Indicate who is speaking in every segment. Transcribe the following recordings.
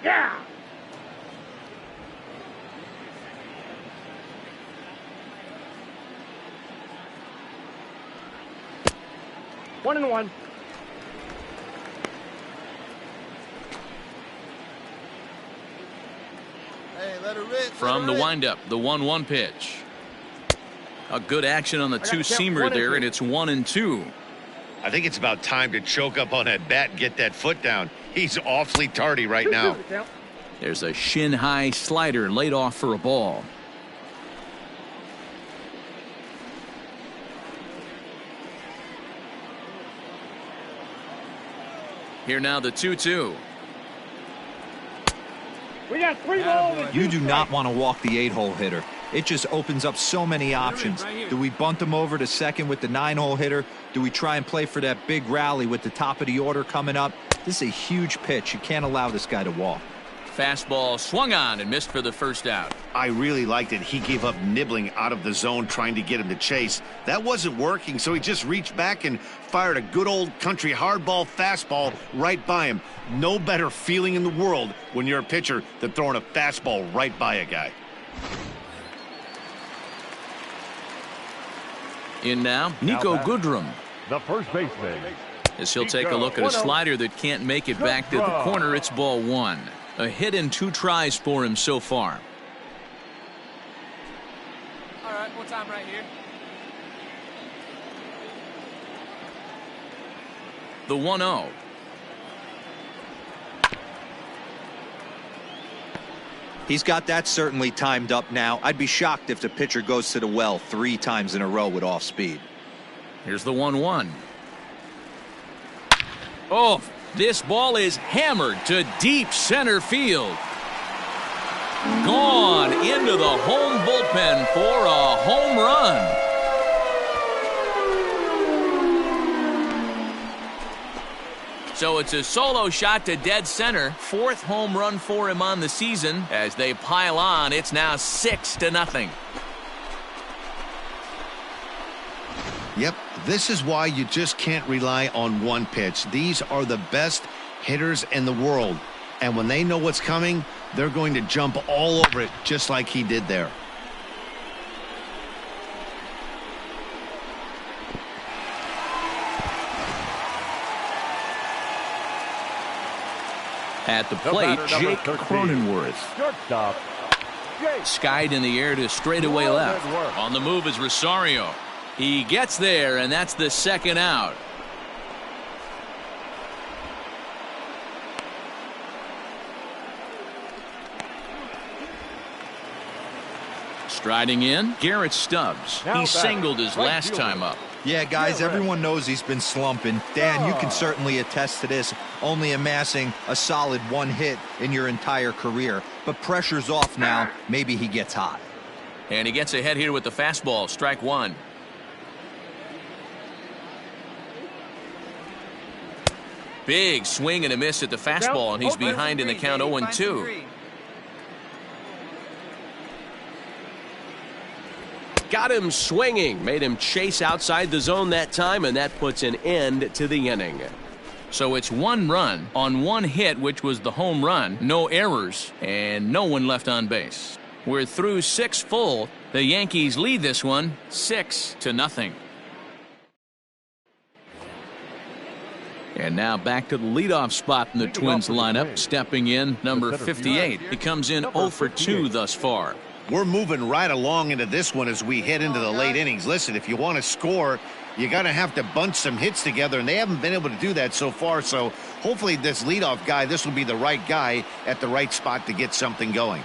Speaker 1: Yeah. One and one.
Speaker 2: From the windup, the 1-1 pitch. A good action on the two-seamer there, and it's 1-2.
Speaker 3: I think it's about time to choke up on that bat and get that foot down. He's awfully tardy right now.
Speaker 2: There's a shin-high slider laid off for a ball. Here now the 2-2.
Speaker 1: We got 3 balls.
Speaker 4: You do not want to walk the 8-hole hitter. It just opens up so many options. Do we bunt him over to second with the 9-hole hitter? Do we try and play for that big rally with the top of the order coming up? This is a huge pitch. You can't allow this guy to walk.
Speaker 2: Fastball swung on and missed for the first out.
Speaker 3: I really liked it. He gave up nibbling out of the zone trying to get him to chase. That wasn't working, so he just reached back and fired a good old country hardball fastball right by him. No better feeling in the world when you're a pitcher than throwing a fastball right by a guy.
Speaker 2: In now, Nico Goodrum.
Speaker 1: The first baseman.
Speaker 2: As he'll take a look at a slider that can't make it back to the corner, it's ball 1. A hit in 2 tries for him so far.
Speaker 5: All right, one time right here.
Speaker 2: The 1-0.
Speaker 4: He's got that certainly timed up now. I'd be shocked if the pitcher goes to the well 3 times in a row with off speed.
Speaker 2: Here's the 1-1. Oh, this ball is hammered to deep center field. Gone into the home bullpen for a home run. So it's a solo shot to dead center. 4th home run for him on the season. As they pile on, it's now 6-0.
Speaker 3: Yep, this is why you just can't rely on one pitch. These are the best hitters in the world. And when they know what's coming, they're going to jump all over it just like he did there.
Speaker 2: At the plate, Jake Cronenworth.
Speaker 1: Shortstop.
Speaker 2: Skied in the air to straightaway left. On the move is Rosario. He gets there, and that's the 2nd out. Striding in, Garrett Stubbs. He singled his last time up.
Speaker 4: Yeah, guys, everyone knows he's been slumping. Dan, you can certainly attest to this, only amassing a solid 1 hit in your entire career. But pressure's off now. Maybe he gets hot.
Speaker 2: And he gets ahead here with the fastball. Strike 1. Big swing and a miss at the fastball, and he's behind in the count 0-2.
Speaker 6: Got him swinging, made him chase outside the zone that time, and that puts an end to the inning.
Speaker 2: So it's 1 run on 1 hit, which was the home run, no errors, and no one left on base. We're through 6 full. The Yankees lead this one 6-0. And now back to the leadoff spot in the Twins lineup. Stepping in, number 58. He comes in 0 for 2 thus far.
Speaker 3: We're moving right along into this one as we head into the late innings. Listen, if you want to score, you got to have to bunch some hits together, and they haven't been able to do that so far. So hopefully this leadoff guy, this will be the right guy at the right spot to get something going.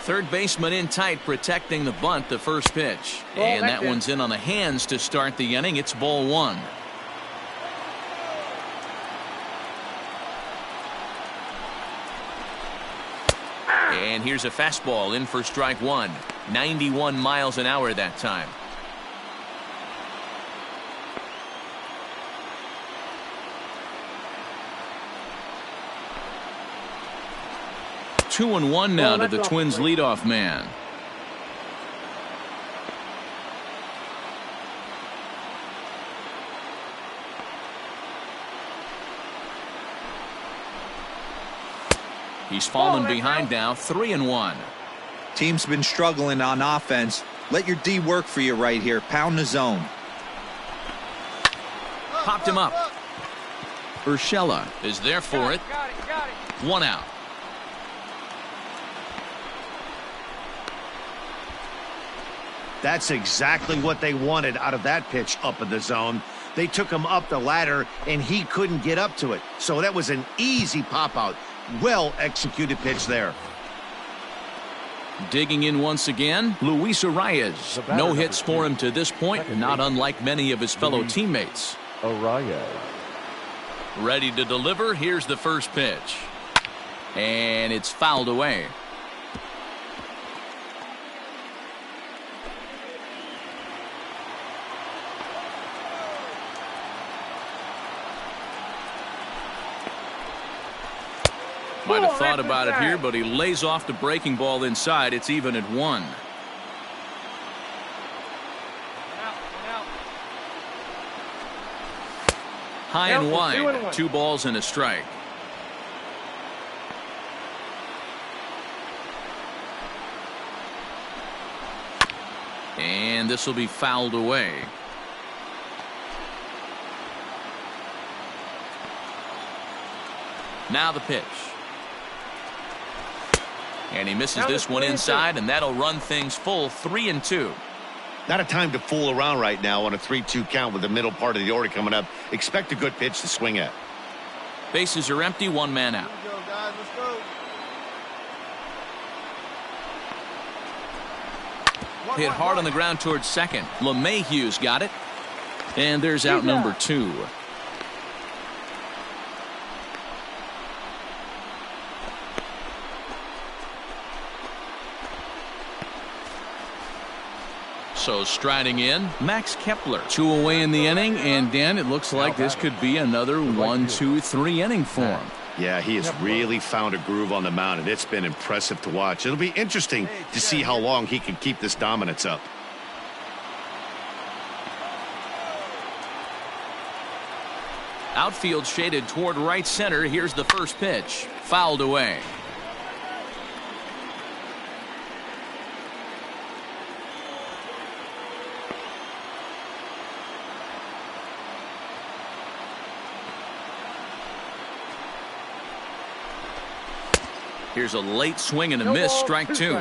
Speaker 2: Third baseman in tight, protecting the bunt, the first pitch. And that one's in on the hands to start the inning. It's ball 1. And here's a fastball in for strike 1. 91 miles an hour that time. Two and one now to the Twins leadoff man. He's fallen behind now, 3-1.
Speaker 4: Team's been struggling on offense. Let your D work for you right here. Pound the zone.
Speaker 2: Popped him up. Urshela is there for it.
Speaker 5: Got it.
Speaker 2: 1 out.
Speaker 3: That's exactly what they wanted out of that pitch up in the zone. They took him up the ladder, and he couldn't get up to it. So that was an easy pop-out. Well-executed pitch there.
Speaker 2: Digging in once again, Luis Arias. No hits for him to this point, not unlike many of his fellow teammates.
Speaker 1: Arias.
Speaker 2: Ready to deliver. Here's the first pitch. And it's fouled away. Might have thought about it here, but he lays off the breaking ball inside. It's even at 1.
Speaker 5: One out.
Speaker 2: High and wide. 2 balls and a strike. And this will be fouled away. Now the pitch. And he misses this one inside, and that'll run things full 3-2.
Speaker 3: Not a time to fool around right now on a 3-2 count with the middle part of the order coming up. Expect a good pitch to swing at.
Speaker 2: Bases are empty, 1 man out.
Speaker 5: Let's go, guys. Let's go.
Speaker 2: Hit hard on the ground towards second. LeMahieu's got it. And there's out number 2. So striding in, Max Kepler. 2 away in the inning, and Dan, it looks like this could be another 1, 2, 3 inning for him.
Speaker 3: Yeah, he has really found a groove on the mound, and it's been impressive to watch. It'll be interesting to see how long he can keep this dominance up.
Speaker 2: Outfield shaded toward right center. Here's the first pitch. Fouled away. Here's a late swing and a miss, strike 2.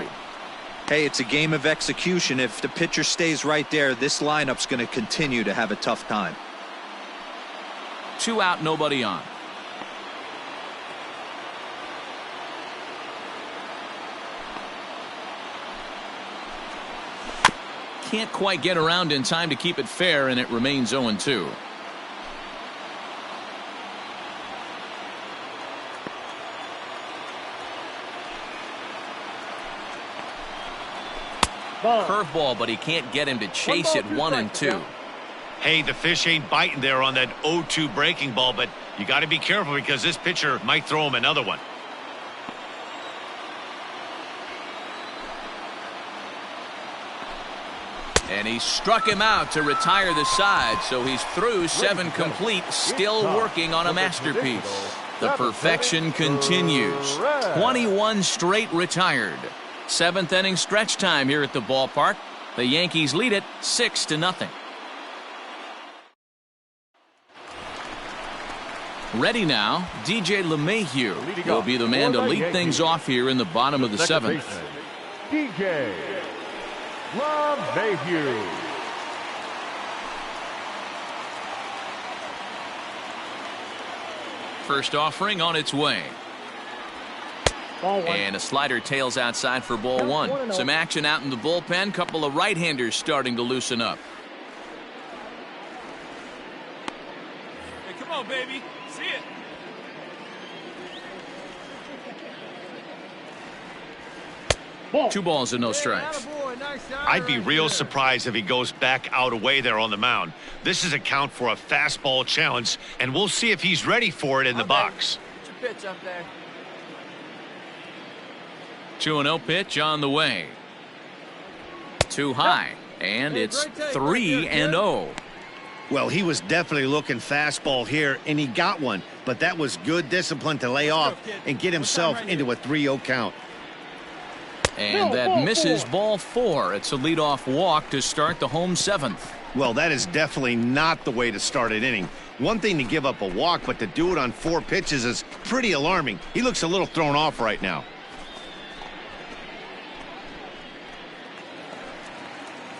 Speaker 4: Hey, it's a game of execution. If the pitcher stays right there, this lineup's going to continue to have a tough time.
Speaker 2: 2 out, nobody on. Can't quite get around in time to keep it fair, and it remains 0-2. Curveball, but he can't get him to chase it. 1-2.
Speaker 3: Hey, the fish ain't biting there on that 0-2 breaking ball, but you got to be careful because this pitcher might throw him another one.
Speaker 2: And he struck him out to retire the side, so he's through 7 complete, still working on a masterpiece. The perfection continues. 21 straight retired. 7th inning stretch time here at the ballpark. The Yankees lead it 6-0. Ready now, DJ LeMahieu will be the man to lead things off here in the bottom of the 7th.
Speaker 1: DJ LeMahieu.
Speaker 2: First offering on its way. And a slider tails outside for ball 1. Some action out in the bullpen. Couple of right-handers starting to loosen up.
Speaker 5: Hey, come on, baby. See it.
Speaker 1: Ball.
Speaker 2: 2 balls and no strikes.
Speaker 3: I'd be real surprised if he goes back out away there on the mound. This is a count for a fastball challenge, and we'll see if he's ready for it in the box.
Speaker 5: What's your pitch up there?
Speaker 2: 2-0 pitch on the way. Too high, and it's 3-0.
Speaker 3: Well, he was definitely looking fastball here, and he got one. But that was good discipline to lay off and get himself into a 3-0 count.
Speaker 2: And that misses ball 4. It's a leadoff walk to start the home 7th.
Speaker 3: Well, that is definitely not the way to start an inning. One thing to give up a walk, but to do it on 4 pitches is pretty alarming. He looks a little thrown off right now.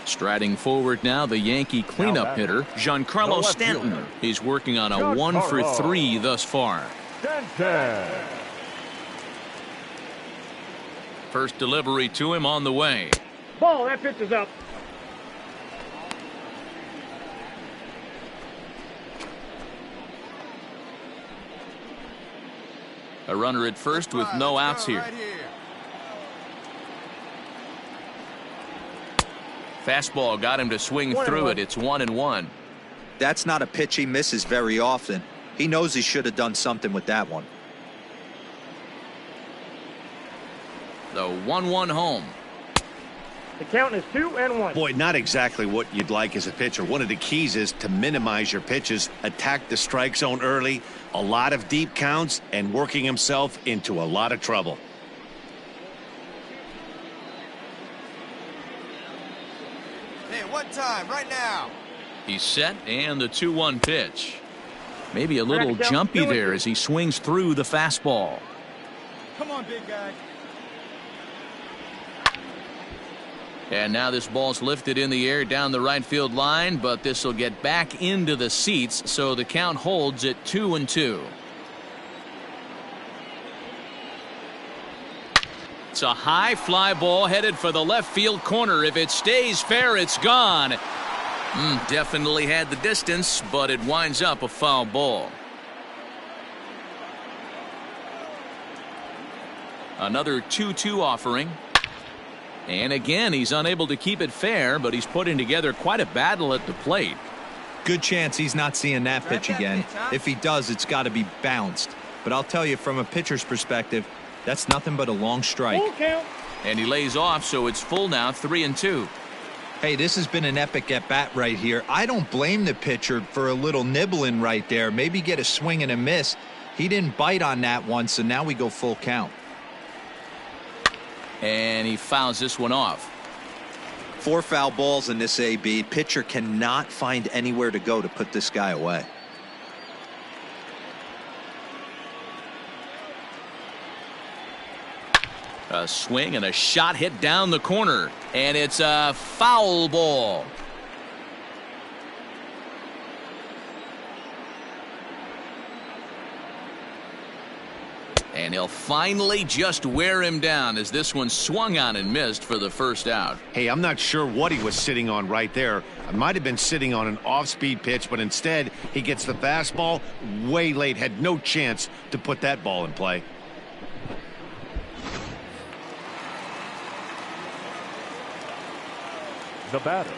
Speaker 2: Striding forward now, the Yankee cleanup hitter, Giancarlo Stanton. He's working on a 1-for-3 thus far.
Speaker 1: Stanton.
Speaker 2: First delivery to him on the way.
Speaker 1: Ball, that pitch is up.
Speaker 2: A runner at first with no outs here. Fastball got him to swing through it. It's 1-1.
Speaker 4: That's not a pitch he misses very often. He knows he should have done something with that one.
Speaker 2: The 1-1 home.
Speaker 1: The count is 2-1.
Speaker 3: Boy, not exactly what you'd like as a pitcher. One of the keys is to minimize your pitches, attack the strike zone early, a lot of deep counts, and working himself into a lot of trouble.
Speaker 5: Hey, what time? Right now.
Speaker 2: He's set, and the 2-1 pitch. Maybe a little jumpy there as he swings through the fastball.
Speaker 5: Come on, big guy.
Speaker 2: And now this ball's lifted in the air down the right field line, but this will get back into the seats, so the count holds at 2-2. It's a high fly ball headed for the left field corner. If it stays fair, it's gone. Definitely had the distance, but it winds up a foul ball. Another 2-2 offering. And again, he's unable to keep it fair, but he's putting together quite a battle at the plate.
Speaker 4: Good chance he's not seeing that pitch again. If he does, it's got to be bounced. But I'll tell you, from a pitcher's perspective, that's nothing but a long strike.
Speaker 2: And he lays off, so it's full now, 3-2.
Speaker 4: Hey, this has been an epic at-bat right here. I don't blame the pitcher for a little nibbling right there. Maybe get a swing and a miss. He didn't bite on that one, so now we go full count.
Speaker 2: And he fouls this one off.
Speaker 4: 4 foul balls in this AB. Pitcher cannot find anywhere to go to put this guy away.
Speaker 2: A swing and a shot hit down the corner, and it's a foul ball. And he'll finally just wear him down as this one swung on and missed for the first out.
Speaker 3: Hey, I'm not sure what he was sitting on right there. It might have been sitting on an off-speed pitch, but instead he gets the fastball way late. Had no chance to put that ball in play.
Speaker 1: The batter.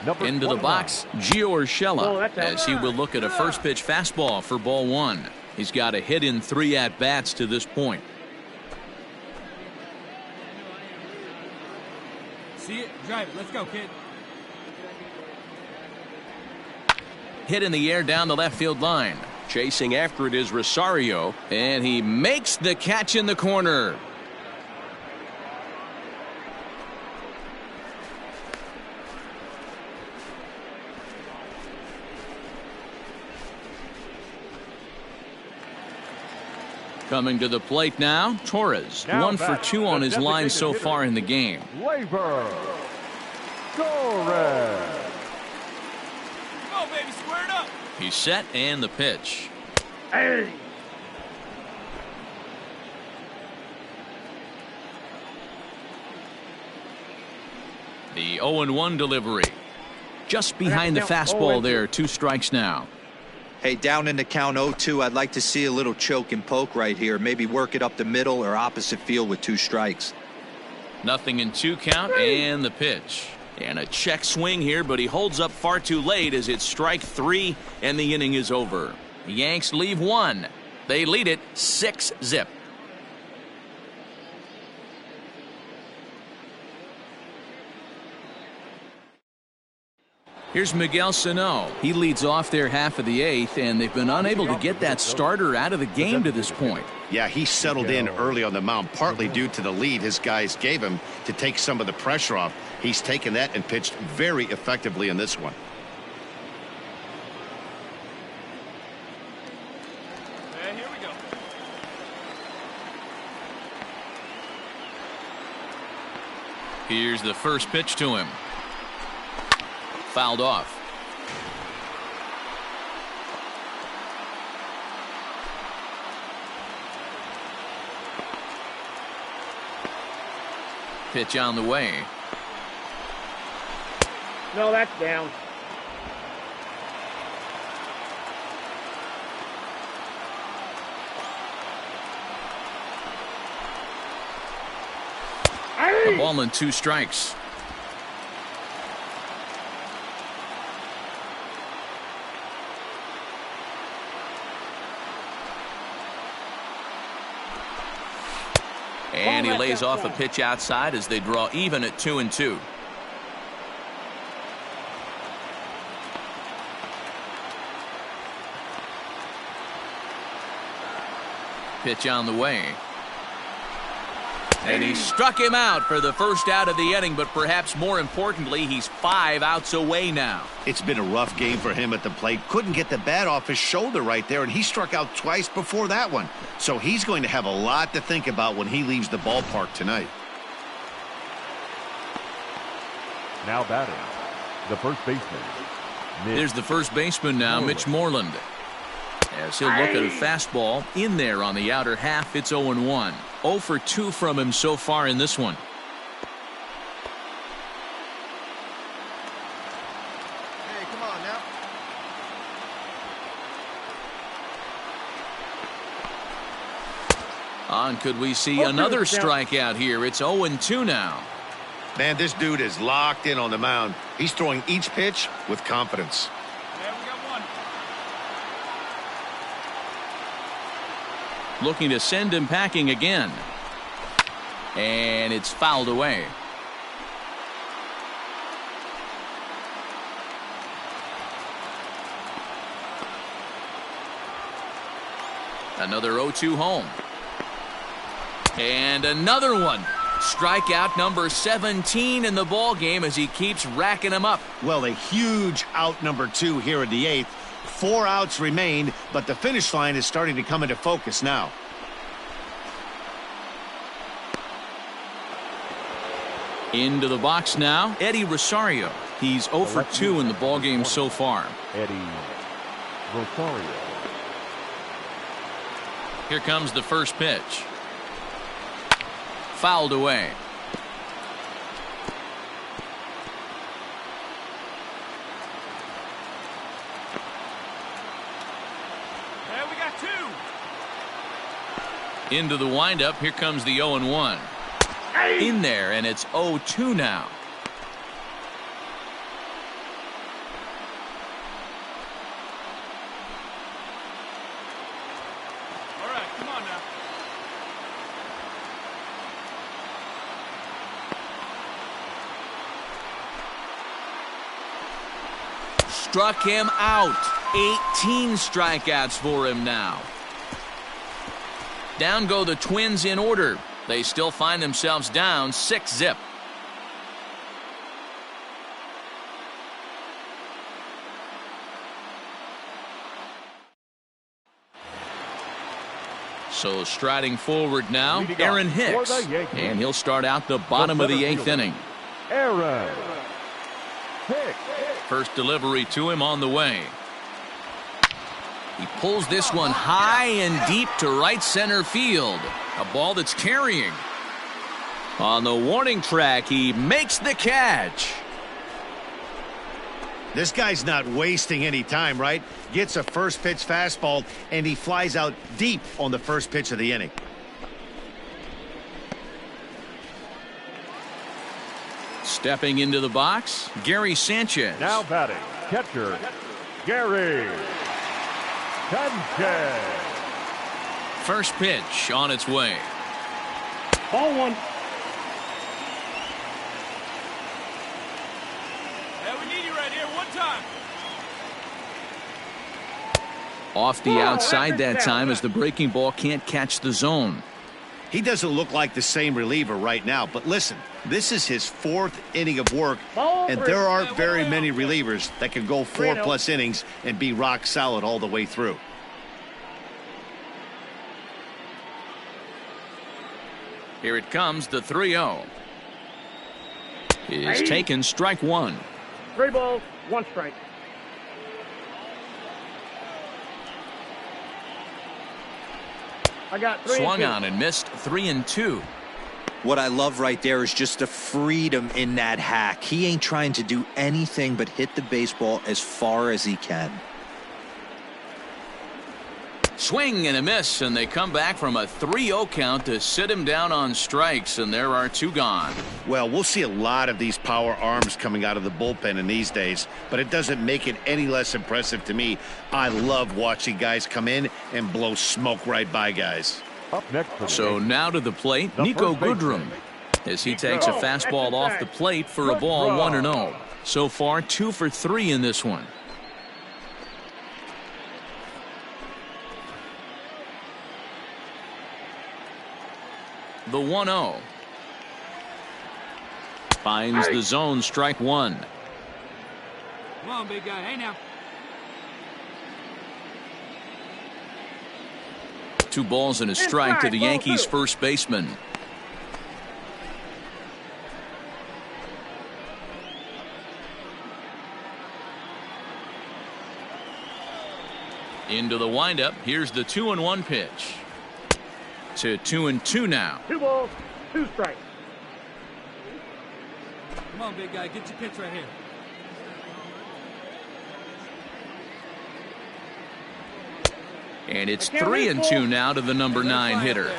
Speaker 1: Number
Speaker 2: Into the
Speaker 1: 29.
Speaker 2: box, Gio Urshela,
Speaker 1: that's
Speaker 2: as he will look at a first pitch fastball for ball 1. He's got a hit in 3 at-bats to this point.
Speaker 5: See it? Drive it. Let's go, kid.
Speaker 2: Hit in the air down the left field line. Chasing after it is Rosario, and he makes the catch in the corner. Coming to the plate now, Torres.
Speaker 1: Now
Speaker 2: 1 for 2 on his line so far in the game.
Speaker 1: Labor. Torres.
Speaker 5: Come on, baby. Square it up.
Speaker 2: He's set, and the pitch.
Speaker 1: Hey.
Speaker 2: The 0-1 delivery. Just behind the fastball there. 2 strikes now.
Speaker 4: Hey, down in the count 0-2, I'd like to see a little choke and poke right here. Maybe work it up the middle or opposite field with 2 strikes.
Speaker 2: Nothing in 2 count, and the pitch. And a check swing here, but he holds up far too late as it's strike 3, and the inning is over. The Yanks leave 1. They lead it 6-0. Here's Miguel Sano. He leads off their half of the 8th, and they've been unable to get that starter out of the game to this point.
Speaker 3: Yeah, he settled in early on the mound, partly due to the lead his guys gave him to take some of the pressure off. He's taken that and pitched very effectively in this one.
Speaker 5: And here we go.
Speaker 2: Here's the first pitch to him. Fouled off. Pitch on the way.
Speaker 1: No, that's down.
Speaker 2: A ball and 2 strikes. And he lays off a pitch outside as they draw even at 2-2. Pitch on the way. And he struck him out for the first out of the inning, but perhaps more importantly, he's 5 outs away now.
Speaker 3: It's been a rough game for him at the plate. Couldn't get the bat off his shoulder right there, and he struck out twice before that one. So he's going to have a lot to think about when he leaves the ballpark tonight.
Speaker 1: Now batting, the first baseman.
Speaker 2: There's the first baseman now, Mitch Moreland. As he'll look at a fastball in there on the outer half, it's 0-1. 0 for 2 from him so far in this one.
Speaker 3: Hey, come on now.
Speaker 2: On could we see another strikeout here? It's 0-2 now.
Speaker 3: Man, this dude is locked in on the mound. He's throwing each pitch with confidence.
Speaker 5: Yeah, we got one.
Speaker 2: Looking to send him packing again. And it's fouled away. Another 0-2 home. And another one. Strikeout number 17 in the ball game as he keeps racking them up.
Speaker 3: Well, a huge out number 2 here in the 8th. 4 outs remain, but the finish line is starting to come into focus now.
Speaker 2: Into the box now, Eddie Rosario. He's 0 for 2 in the ball game so far.
Speaker 1: Eddie Rosario.
Speaker 2: Here comes the first pitch. Fouled away.
Speaker 5: And we got 2.
Speaker 2: Into the windup. Here comes the 0-1. In there, and it's 0-2 now.
Speaker 5: All right, come on now.
Speaker 2: Struck him out. 18 strikeouts for him now. Down go the Twins in order. They still find themselves down 6-0. So striding forward now, Aaron Hicks. And he'll start out the bottom of the 8th inning.
Speaker 1: Aaron Hicks.
Speaker 2: First delivery to him on the way. He pulls this one high and deep to right center field. A ball that's carrying. On the warning track, he makes the catch.
Speaker 3: This guy's not wasting any time, right? Gets a first pitch fastball, and he flies out deep on the first pitch of the inning.
Speaker 2: Stepping into the box, Gary Sanchez.
Speaker 1: Now batting, catcher, Gary Sanchez.
Speaker 2: First pitch on its way.
Speaker 1: Ball 1.
Speaker 5: Yeah, we need you right here. 1-2. time.
Speaker 2: Off the outside that time as the breaking ball can't catch the zone.
Speaker 3: He doesn't look like the same reliever right now, but listen, this is his 4th inning of work, and there aren't very many relievers that can go 4+ innings and be rock solid all the way through.
Speaker 2: Here it comes, the 3-0. Is taken, strike one.
Speaker 7: 3 balls, 1 strike. I got 3
Speaker 2: Swung
Speaker 7: and 2.
Speaker 2: on and missed, 3-2.
Speaker 4: What I love right there is just the freedom in that hack. He ain't trying to do anything but hit the baseball as far as he can.
Speaker 2: Swing and a miss, and they come back from a 3-0 count to sit him down on strikes, and there are 2 gone.
Speaker 3: Well, we'll see a lot of these power arms coming out of the bullpen in these days, but it doesn't make it any less impressive to me. I love watching guys come in and blow smoke right by guys.
Speaker 1: Up next for the
Speaker 2: So
Speaker 1: Yankees,
Speaker 2: now to the plate,
Speaker 1: the
Speaker 2: Nico
Speaker 1: first baseman.
Speaker 2: Goodrum, as he takes a fastball off the plate for a
Speaker 1: Good
Speaker 2: ball,
Speaker 1: draw.
Speaker 2: 1-0. So far, 2 for 3 in this one. The 1-0. Finds the zone, strike one.
Speaker 5: Come on, big guy. Hey, now.
Speaker 2: 2 balls and a strike to the Yankees' first baseman. Into the windup. Here's the 2-1 pitch. To 2-2 now.
Speaker 7: 2 balls, 2 strikes.
Speaker 5: Come on, big guy. Get your pitch right here.
Speaker 2: And it's 3-2 now to the number 9 hitter.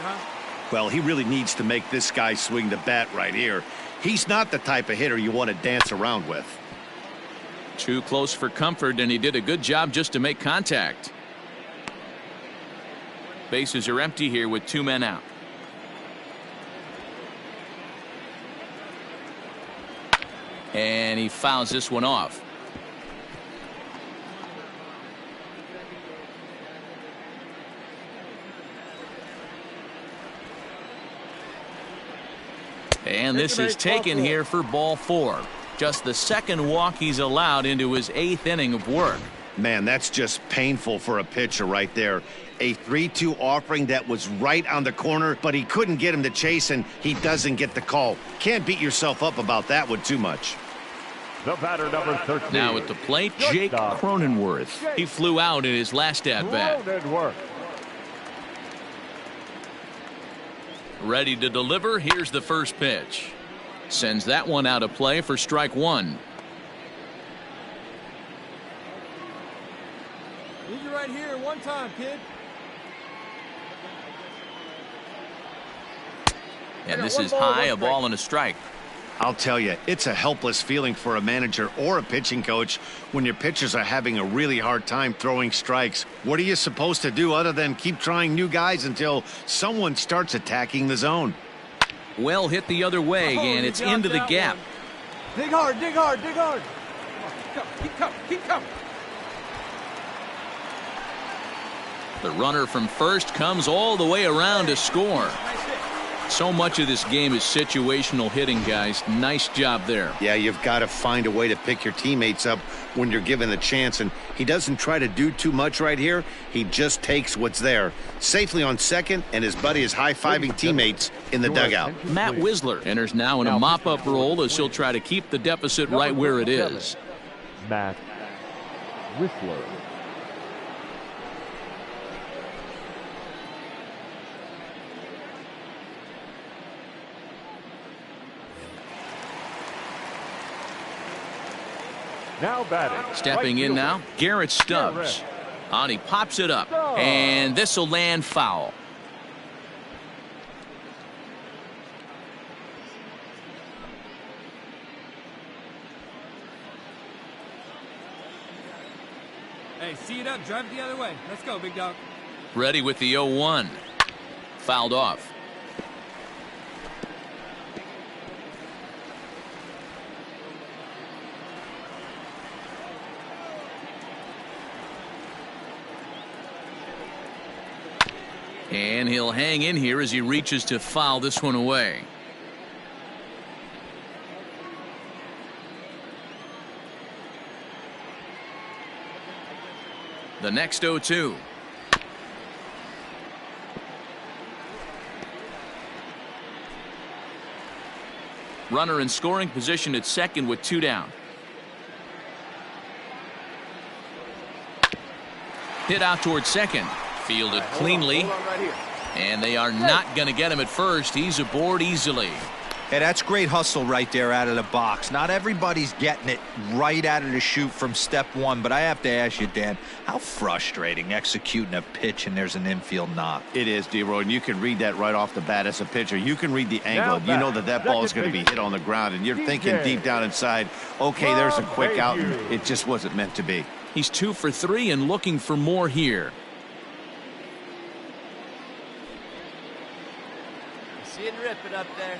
Speaker 3: Well, he really needs to make this guy swing the bat right here. He's not the type of hitter you want to dance around with.
Speaker 2: Too close for comfort, and he did a good job just to make contact. Bases are empty here with 2 men out. And he fouls this one off. And this is taken here for ball 4. Just the 2nd walk he's allowed into his 8th inning of work.
Speaker 3: Man, that's just painful for a pitcher right there. A 3-2 offering that was right on the corner, but he couldn't get him to chase, and he doesn't get the call. Can't beat yourself up about that one too much.
Speaker 1: The batter, number 13.
Speaker 2: Now at the plate, Jake
Speaker 1: Shortstop.
Speaker 2: Cronenworth. He flew out in his last at-bat.
Speaker 1: Cronenworth.
Speaker 2: Ready to deliver. Here's the first pitch. Sends that one out of play for strike one.
Speaker 5: Need you right here one time, kid.
Speaker 2: And this is high, a ball and a strike.
Speaker 3: I'll tell you, it's a helpless feeling for a manager or a pitching coach when your pitchers are having a really hard time throwing strikes. What are you supposed to do other than keep trying new guys until someone starts attacking the zone?
Speaker 2: Well hit the other way, and it's into the gap.
Speaker 5: Dig hard, dig hard, dig hard. Come on, keep coming, keep coming.
Speaker 2: The runner from first comes all the way around to score.
Speaker 5: Nice hit.
Speaker 2: So much of this game is situational hitting, guys. Nice job there.
Speaker 3: Yeah, you've got to find a way to pick your teammates up when you're given the chance, and he doesn't try to do too much right here. He just takes what's there. Safely on second, and his buddy is high-fiving teammates in the dugout.
Speaker 2: Matt Wisler enters now in a mop-up role as he'll try to keep the deficit right where it is.
Speaker 1: Matt Wisler. Now batting.
Speaker 2: Stepping in now, Garrett Stubbs. On, he pops it up, and this will land foul.
Speaker 5: Hey, see it up, drive it the other way. Let's go, big dog.
Speaker 2: Ready with the 0-1. Fouled off. And he'll hang in here as he reaches to foul this one away. The next 0-2. Runner in scoring position at second with 2 down. Hit out towards second. Fielded cleanly. And they are not going to get him at first. He's aboard easily.
Speaker 4: Hey, that's great hustle right there out of the box. Not everybody's getting it right out of the chute from step one, but I have to ask you, Dan, how frustrating executing a pitch and there's an infield knock.
Speaker 3: It is, D-Roy, and you can read that right off the bat as a pitcher. You can read the angle. You know that ball is going to be hit on the ground, and you're thinking deep down inside, okay, there's a quick out, and it just wasn't meant to be.
Speaker 2: He's 2 for 3 and looking for more here.
Speaker 5: See it rip it up there.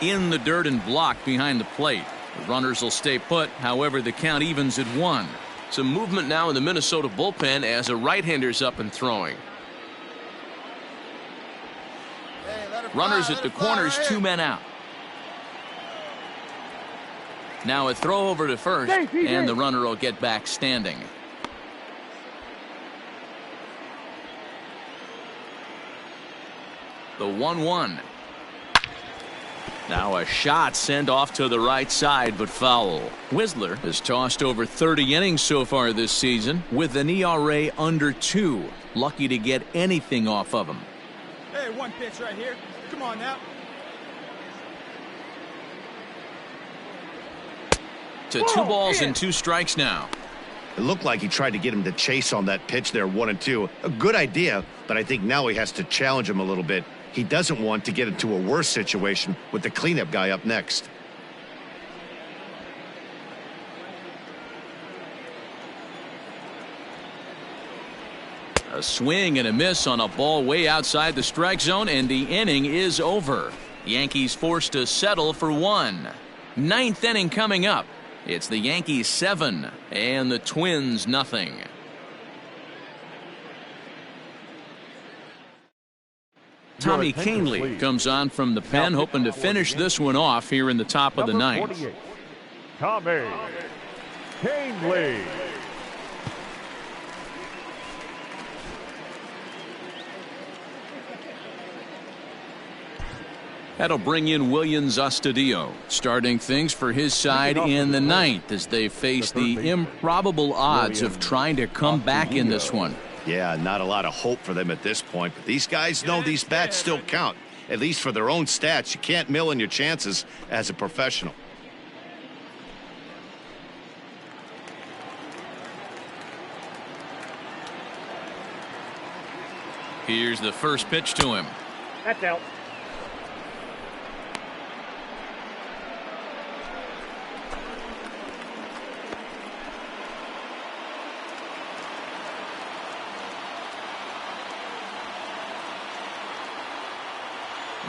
Speaker 2: In the dirt and blocked behind the plate. The runners will stay put. However, the count evens at 1.
Speaker 6: Some movement now in the Minnesota bullpen as a right-hander's up and throwing.
Speaker 2: Runners at the corners, 2 men out. Now a throw over to first, and the runner will get back standing. The 1-1. Now a shot sent off to the right side, but foul. Whistler has tossed over 30 innings so far this season with an ERA under 2. Lucky to get anything off of him.
Speaker 5: Hey, 1 pitch right here. Come on now.
Speaker 2: To 2 balls and 2 strikes now.
Speaker 3: It looked like he tried to get him to chase on that pitch there, 1-2. A good idea, but I think now he has to challenge him a little bit. He doesn't want to get into a worse situation with the cleanup guy up next.
Speaker 2: A swing and a miss on a ball way outside the strike zone, and the inning is over. Yankees forced to settle for 1. 9th inning coming up. It's the Yankees 7 and the Twins nothing. Tommy Kahnle comes on from the pen, hoping to finish this one off here in the top of the 9th.
Speaker 1: Tommy Kahnle.
Speaker 2: That'll bring in Williams Astudillo, starting things for his side in the 9th as they face the improbable odds of trying to come back in this one.
Speaker 3: Yeah, not a lot of hope for them at this point, but these guys know these bats still count, at least for their own stats. You can't mill in your chances as a professional.
Speaker 2: Here's the first pitch to him.
Speaker 7: That's out.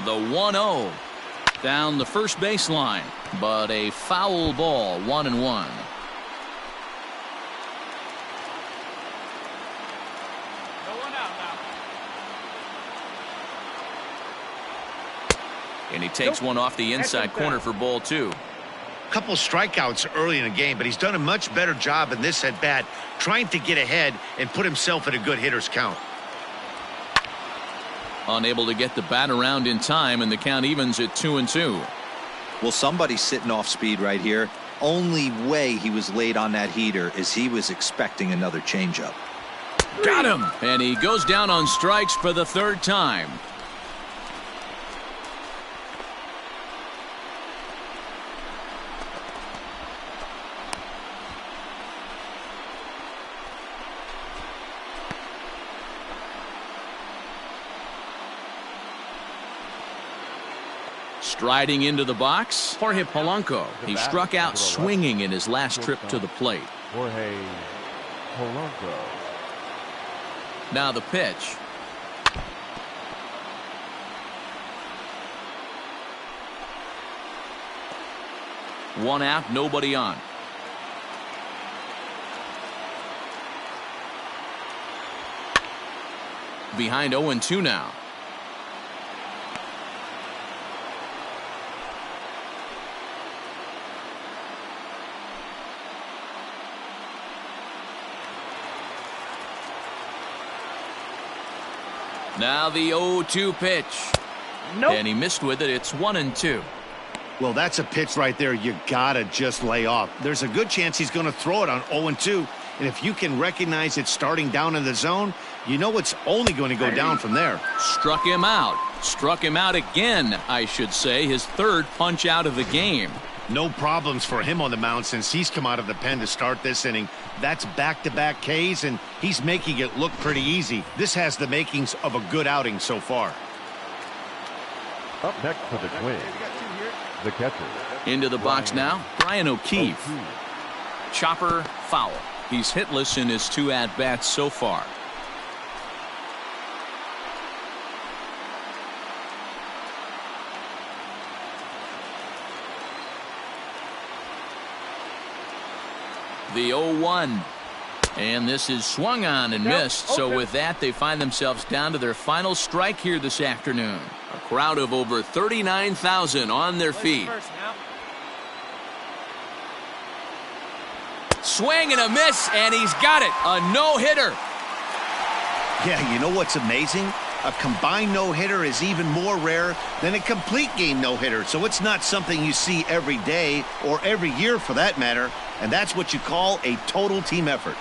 Speaker 2: The 1-0 down the first baseline, but a foul ball, 1-1. And he takes one off the inside corner for ball 2.
Speaker 3: Couple strikeouts early in the game, but he's done a much better job in this at bat trying to get ahead and put himself in a good hitter's count.
Speaker 2: Unable to get the bat around in time, and the count evens at 2-2.
Speaker 4: Well, somebody's sitting off speed right here. Only way he was late on that heater is he was expecting another changeup.
Speaker 2: Got him, and he goes down on strikes for the 3rd time. Striding into the box, Jorge Polanco. He struck out swinging in his last trip to the plate.
Speaker 1: Jorge Polanco.
Speaker 2: Now the pitch. One out, nobody on. Behind 0-2 now. Now the 0-2 pitch.
Speaker 7: Nope.
Speaker 2: And he missed with it. It's 1-2.
Speaker 3: Well, that's a pitch right there you gotta just lay off. There's a good chance he's going to throw it on 0-2, and if you can recognize it starting down in the zone, you know it's only going to go down from there.
Speaker 2: Struck him out. Struck him out again, I should say. His third punch out of the game.
Speaker 3: No problems for him on the mound since he's come out of the pen to start this inning. That's back-to-back Ks, and he's making it look pretty easy. This has the makings of a good outing so far.
Speaker 1: Up next for the Twins, the catcher.
Speaker 2: Into the box now, Brian O'Keefe. Chopper, foul. He's hitless in his 2 at-bats so far. The 0-1. And this is swung on and missed. So with that, they find themselves down to their final strike here this afternoon. A crowd of over 39,000 on their feet. Swing and a miss, and he's got it. A no-hitter.
Speaker 3: Yeah, you know what's amazing? A combined no-hitter is even more rare than a complete game no-hitter. So it's not something you see every day or every year for that matter. And that's what you call a total team effort.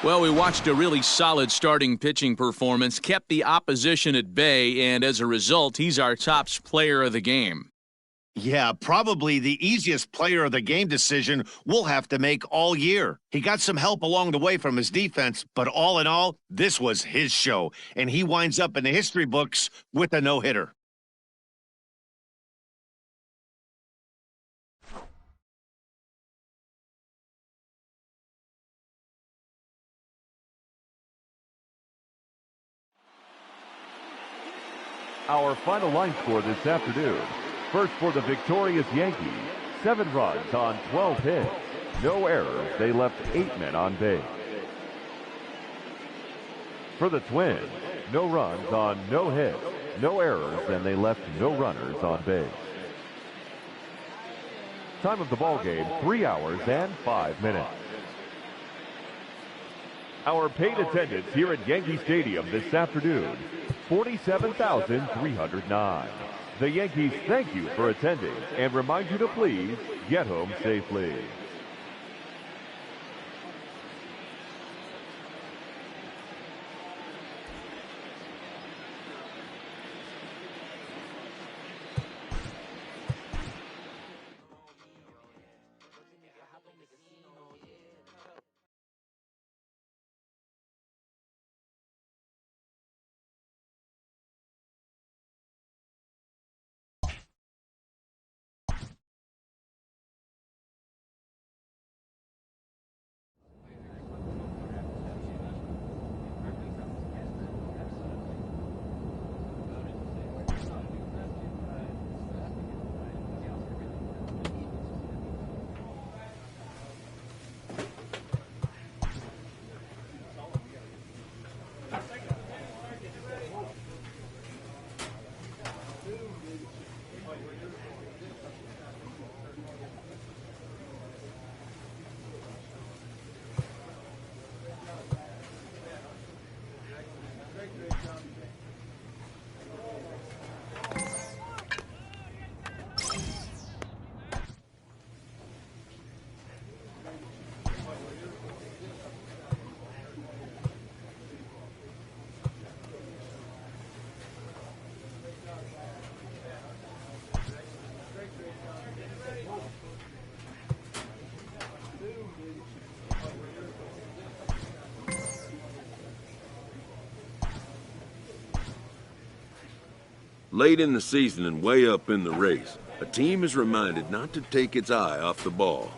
Speaker 2: Well, we watched a really solid starting pitching performance, kept the opposition at bay, and as a result, he's our top player of the game.
Speaker 3: Yeah, probably the easiest player of the game decision we'll have to make all year. He got some help along the way from his defense, but all in all, this was his show, and he winds up in the history books with a no-hitter.
Speaker 1: Our final line score this afternoon. First for the victorious Yankees, 7 runs on 12 hits. No errors. They left 8 men on base. For the Twins, no runs on no hits, no errors, and they left no runners on base. Time of the ball game, 3 hours and 5 minutes. Our paid attendance here at Yankee Stadium this afternoon, 47,309. The Yankees thank you for attending and remind you to please get home safely.
Speaker 8: Late in the season and way up in the race, a team is reminded not to take its eye off the ball.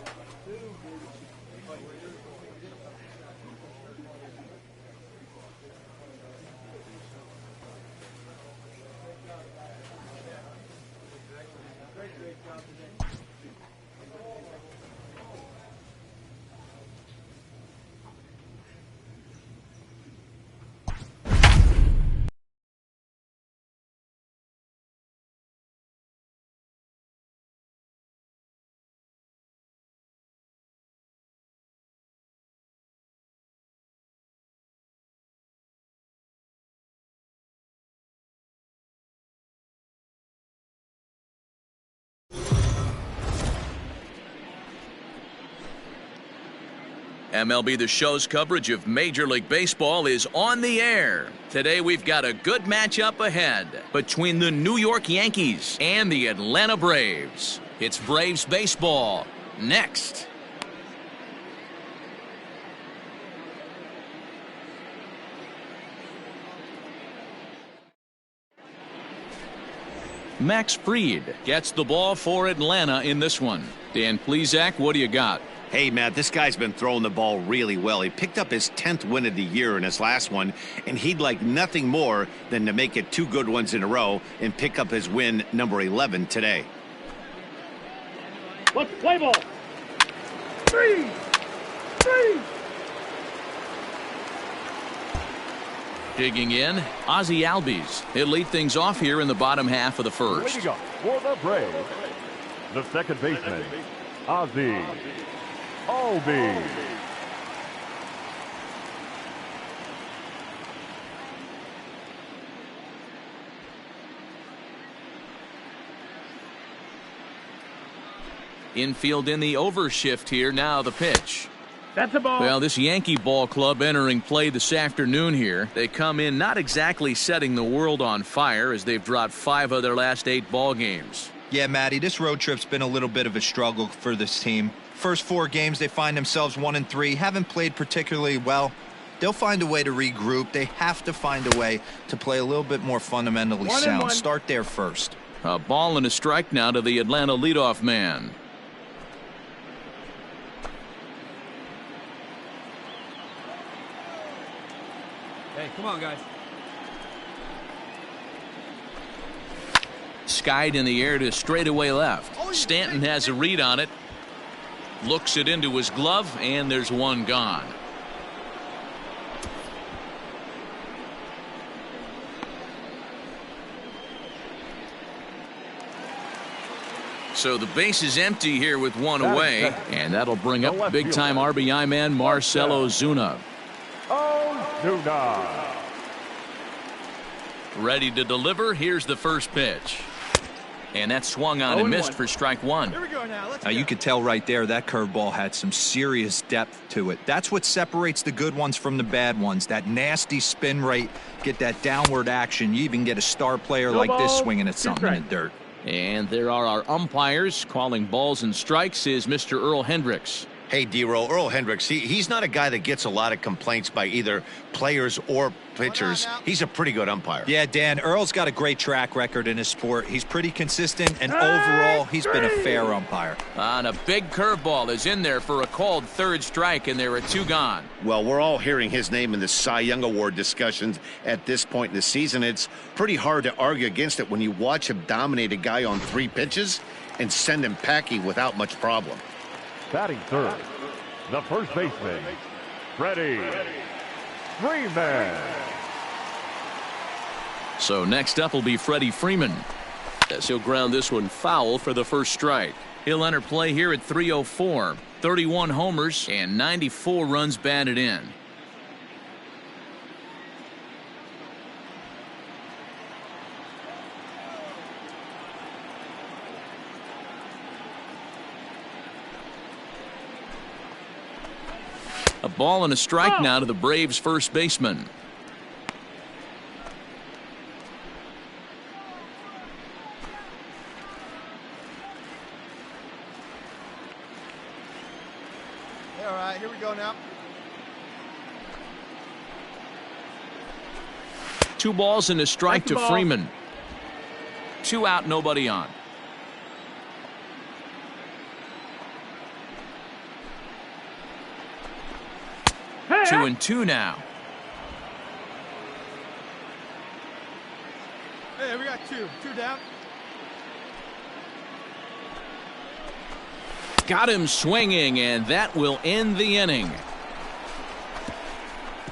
Speaker 2: MLB The Show's coverage of Major League Baseball is on the air. Today we've got a good matchup ahead between the New York Yankees and the Atlanta Braves. It's Braves baseball next. Max Fried gets the ball for Atlanta in this one. Dan Plesac, what do you got?
Speaker 3: Hey, Matt, this guy's been throwing the ball really well. He picked up his 10th win of the year in his last one, and he'd like nothing more than to make it 2 good ones in a row and pick up his win number 11 today.
Speaker 7: Let's play ball. 3.
Speaker 2: Digging in, Ozzie Albies. He'll lead things off here in the bottom half of the first.
Speaker 1: Leading up for the Braves, the second baseman, Ozzie Albies.
Speaker 2: Infield in the overshift here. Now the pitch.
Speaker 7: That's a ball.
Speaker 2: Well, this Yankee ball club entering play this afternoon here. They come in not exactly setting the world on fire as they've dropped 5 of their last 8 ball games.
Speaker 4: Yeah, Matty, this road trip's been a little bit of a struggle for this team. First 4 games, they find themselves 1-3, haven't played particularly well. They'll find a way to regroup. They have to find a way to play a little bit more fundamentally sound. Start there first.
Speaker 2: A ball and a strike now to the Atlanta leadoff man.
Speaker 5: Hey, come on, guys.
Speaker 2: Skied in the air to straightaway left. Stanton has a read on it. Looks it into his glove, and there's one gone. So the base is empty here with one away, and that'll bring up big-time RBI man Marcell Ozuna.
Speaker 1: Ozuna.
Speaker 2: Ready to deliver. Here's the first pitch. And that swung on and missed for strike 1.
Speaker 5: Here we go now. Let's
Speaker 4: Now,
Speaker 5: go.
Speaker 4: you could tell right there that curveball had some serious depth to it. That's what separates the good ones from the bad ones. That nasty spin rate, get that downward action. You even get a star player like this swinging at something in the dirt.
Speaker 2: And there are our umpires calling balls and strikes is Mr. Earl Hendricks.
Speaker 3: Hey, D-Roll, Earl Hendricks, he's not a guy that gets a lot of complaints by either players or pitchers. He's a pretty good umpire.
Speaker 4: Yeah, Dan, Earl's got a great track record in his sport. He's pretty consistent, and overall, he's been a fair umpire.
Speaker 2: And a big curveball is in there for a called 3rd strike, and there are 2 gone.
Speaker 3: Well, we're all hearing his name in the Cy Young Award discussions at this point in the season. It's pretty hard to argue against it when you watch him dominate a guy on 3 pitches and send him packing without much problem.
Speaker 1: Batting third, the first baseman, Freddie Freeman.
Speaker 2: So next up will be Freddie Freeman, as he'll ground this one foul for the first strike. He'll enter play here at 304, 31 homers and 94 runs batted in. A ball and a strike now to the Braves first baseman.
Speaker 5: All right, here we go now.
Speaker 2: 2 balls and a strike
Speaker 7: That's the
Speaker 2: to
Speaker 7: ball.
Speaker 2: Freeman. 2 out, nobody on.
Speaker 7: Hey,
Speaker 2: 2-2 now.
Speaker 5: Hey, we got 2. 2 down.
Speaker 2: Got him swinging, and that will end the inning.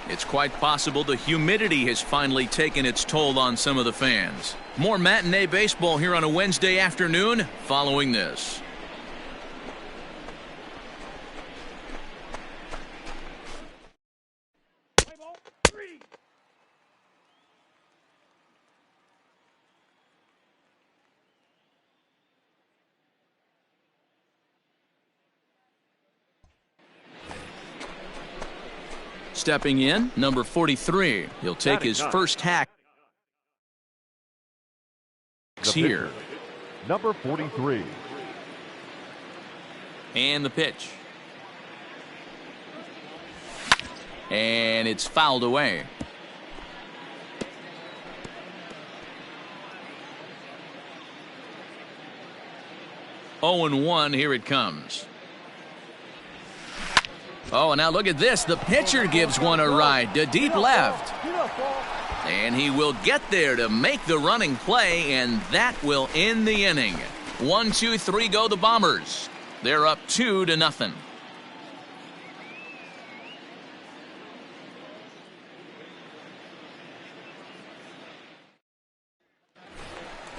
Speaker 2: It's quite possible the humidity has finally taken its toll on some of the fans. More matinee baseball here on a Wednesday afternoon following this. Stepping in, number 43. He'll take his first hack here.
Speaker 1: Number 43.
Speaker 2: And the pitch. And it's fouled away. Oh, and 1, here it comes. Oh, and now look at this. The pitcher gives one a ride to deep left. And he will get there to make the running play, and that will end the inning. 1, 2, 3 go the Bombers. They're up 2-0.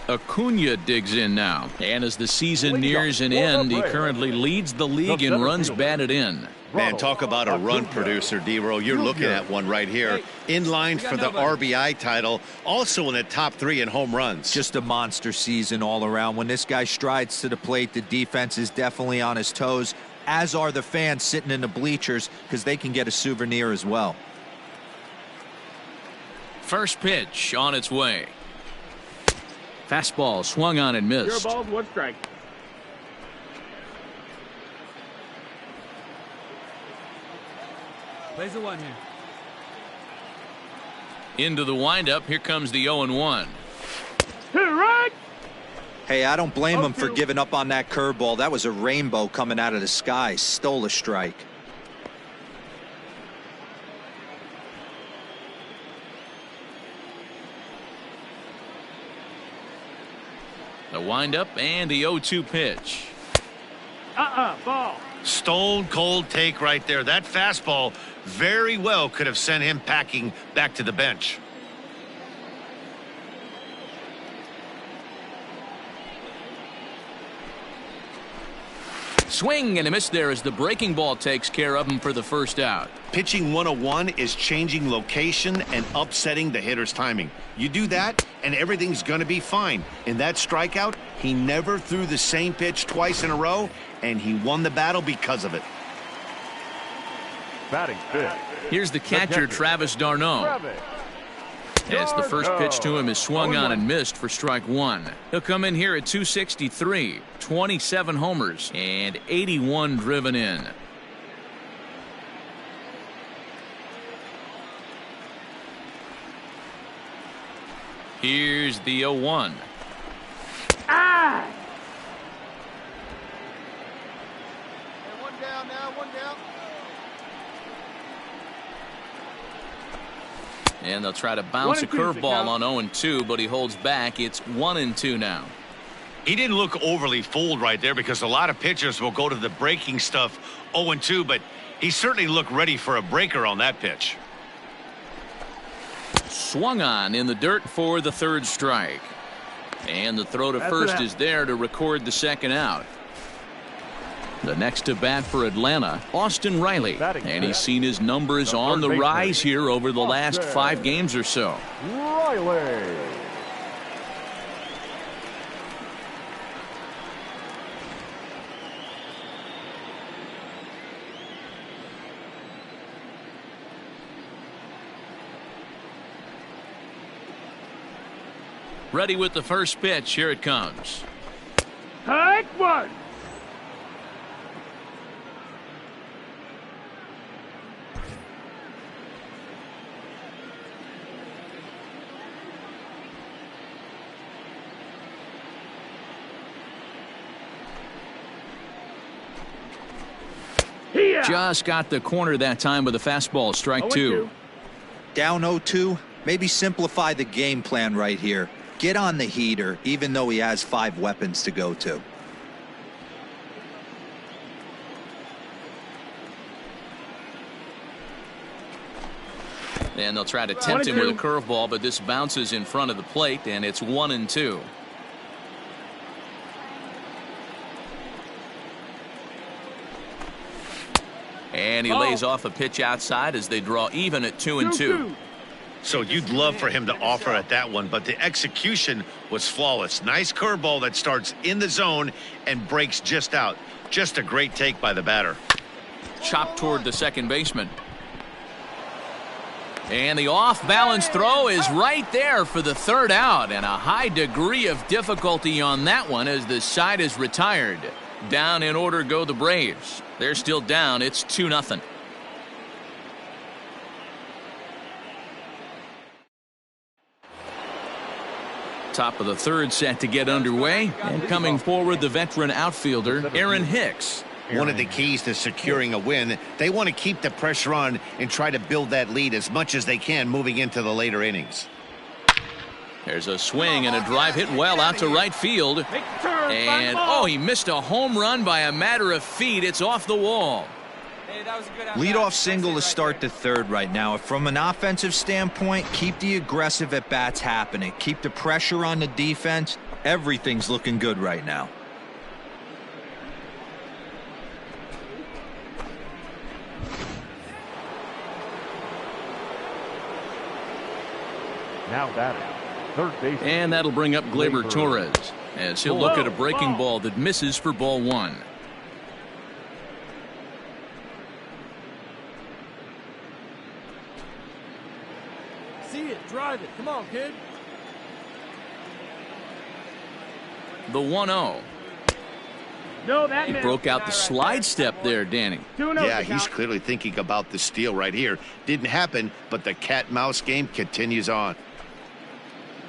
Speaker 2: Acuna digs in now. And as the season nears an end, he currently leads the league in runs batted in.
Speaker 3: Man, talk about a run producer, D-Roll. You're looking at one right here. In line for the RBI title. Also in the top 3 in home runs.
Speaker 4: Just a monster season all around. When this guy strides to the plate, the defense is definitely on his toes, as are the fans sitting in the bleachers, because they can get a souvenir as well.
Speaker 2: First pitch on its way. Fastball swung on and missed.
Speaker 7: 0 balls, 1 strike.
Speaker 5: Plays a 1 here.
Speaker 2: Into the windup. Here comes the 0-1.
Speaker 7: Right.
Speaker 4: Hey, I don't blame him for giving up on that curveball. That was a rainbow coming out of the sky. Stole a strike.
Speaker 2: The windup and the 0-2 pitch.
Speaker 7: Ball.
Speaker 3: Stone cold take right there. That fastball very well could have sent him packing back to the bench.
Speaker 2: Swing and a miss there as the breaking ball takes care of him for the first out.
Speaker 3: Pitching 101 is changing location and upsetting the hitter's timing. You do that and everything's going to be fine. In that strikeout, he never threw the same pitch twice in a row, and he won the battle because of it.
Speaker 1: Batting fifth.
Speaker 2: Here's the catcher, Travis d'Arnaud. As the first pitch to him is swung on and missed for strike 1. He'll come in here at 263, 27 homers, and 81 driven in. Here's the 0-1.
Speaker 7: Ah!
Speaker 5: One down now, 1 down.
Speaker 2: And they'll try to bounce a curveball on 0-2, but he holds back. It's 1-2 now.
Speaker 3: He didn't look overly fooled right there, because a lot of pitchers will go to the breaking stuff 0-2, but he certainly looked ready for a breaker on that pitch.
Speaker 2: Swung on in the dirt for the 3rd strike. And the throw to first is there to record the 2nd out. The next to bat for Atlanta, Austin Riley. And he's seen his numbers on the rise here over the last 5 games or so.
Speaker 1: Riley.
Speaker 2: Ready with the first pitch. Here it comes.
Speaker 7: Take 1.
Speaker 2: Just got the corner that time with a fastball. Strike 2.
Speaker 4: Down 0-2. Maybe simplify the game plan right here. Get on the heater, even though he has 5 weapons to go to.
Speaker 2: And they'll try to tempt him with a curveball, but this bounces in front of the plate, and it's 1-2. And he lays off a pitch outside as they draw even at 2-2.
Speaker 3: So you'd love for him to offer at that one, but the execution was flawless. Nice curveball that starts in the zone and breaks just out. Just a great take by the batter.
Speaker 2: Chopped toward the second baseman. And the off-balance throw is right there for the third out, and a high degree of difficulty on that one as the side is retired. Down in order go the Braves. They're still down. It's 2-0. Top of the third set to get underway, and coming forward the veteran outfielder Aaron Hicks.
Speaker 3: One of the keys to securing a win, they want to keep the pressure on and try to build that lead as much as they can moving into the later innings.
Speaker 2: There's a swing and a drive hit well out to right field. And, he missed a home run by a matter of feet. It's off the wall.
Speaker 4: Leadoff single to start the third right now. From an offensive standpoint, keep the aggressive at-bats happening. Keep the pressure on the defense. Everything's looking good right now.
Speaker 1: Now batting, third base.
Speaker 2: And that'll bring up Gleyber Torres as he'll look at a breaking ball that misses for ball one.
Speaker 5: See it, drive it. Come on, kid.
Speaker 2: The 1-0.
Speaker 7: No, that
Speaker 2: He broke out the slide step there, Danny.
Speaker 3: Yeah, he's clearly thinking about the steal right here. Didn't happen, but the cat-mouse game continues on.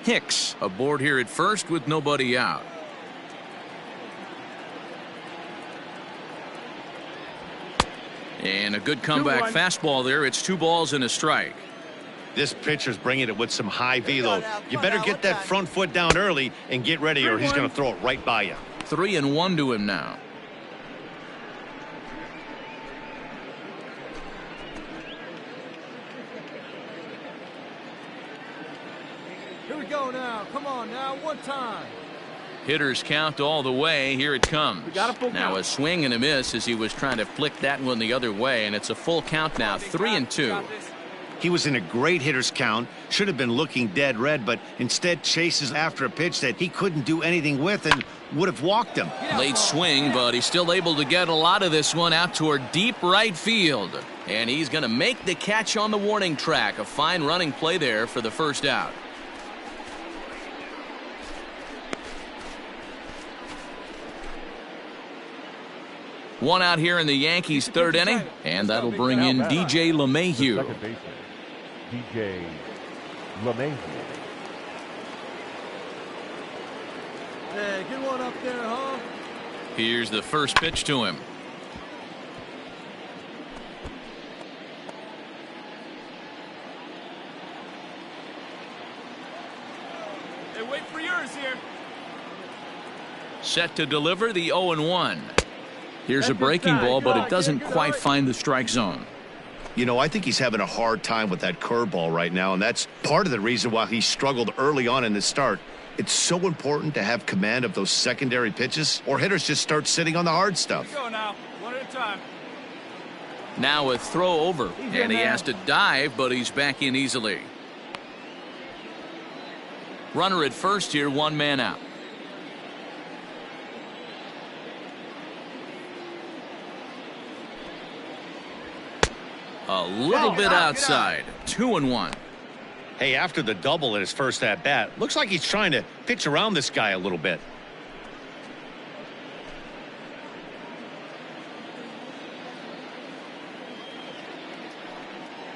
Speaker 2: Hicks aboard here at first with nobody out. And a good comeback fastball there. It's 2 balls and a strike.
Speaker 3: This pitcher's bringing it with some high velo. You better get that front foot down early and get ready, or he's going to throw it right by you.
Speaker 2: 3-1 to him now.
Speaker 5: Here we go now. Come on now, one time.
Speaker 2: Hitters count all the way. Here it comes. Now a swing and a miss as he was trying to flick that one the other way, and it's a full count now, 3-2.
Speaker 3: He was in a great hitter's count, should have been looking dead red, but instead chases after a pitch that he couldn't do anything with and would have walked him.
Speaker 2: Late swing, but he's still able to get a lot of this one out toward deep right field. And he's going to make the catch on the warning track. A fine running play there for the first out. One out here in the Yankees' third inning, and that'll bring in DJ LeMahieu.
Speaker 1: Second baseman, DJ LeMahieu.
Speaker 5: Hey, get one up there, huh?
Speaker 2: Here's the first pitch to him.
Speaker 5: Hey, wait for yours here.
Speaker 2: Set to deliver the 0-1. Here's a breaking ball, but it doesn't quite find the strike zone.
Speaker 3: You know, I think he's having a hard time with that curveball right now, and that's part of the reason why he struggled early on in the start. It's so important to have command of those secondary pitches, or hitters just start sitting on the hard stuff.
Speaker 5: Go now, one at a time.
Speaker 2: Now a throw over, and he has to dive, but he's back in easily. Runner at first here, 1 man out. A little bit outside. 2-1.
Speaker 3: Hey, after the double in his first at-bat, looks like he's trying to pitch around this guy a little bit.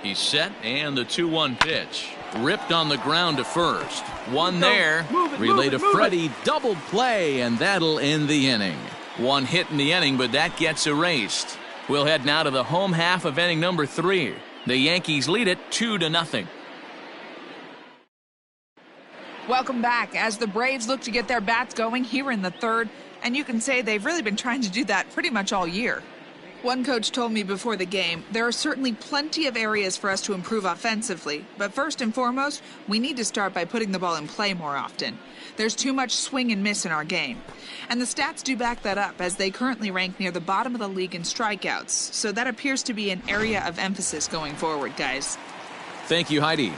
Speaker 2: He's set, and the 2-1 pitch. Ripped on the ground to first. One there. Relay to Freddie. Double play, and that'll end the inning. 1 hit in the inning, but that gets erased. We'll head now to the home half of inning number 3. The Yankees lead it 2-0.
Speaker 9: Welcome back as the Braves look to get their bats going here in the third, and you can say they've really been trying to do that pretty much all year. One coach told me before the game, there are certainly plenty of areas for us to improve offensively, but first and foremost, we need to start by putting the ball in play more often. There's too much swing and miss in our game. And the stats do back that up, as they currently rank near the bottom of the league in strikeouts, so that appears to be an area of emphasis going forward, guys.
Speaker 2: Thank you, Heidi.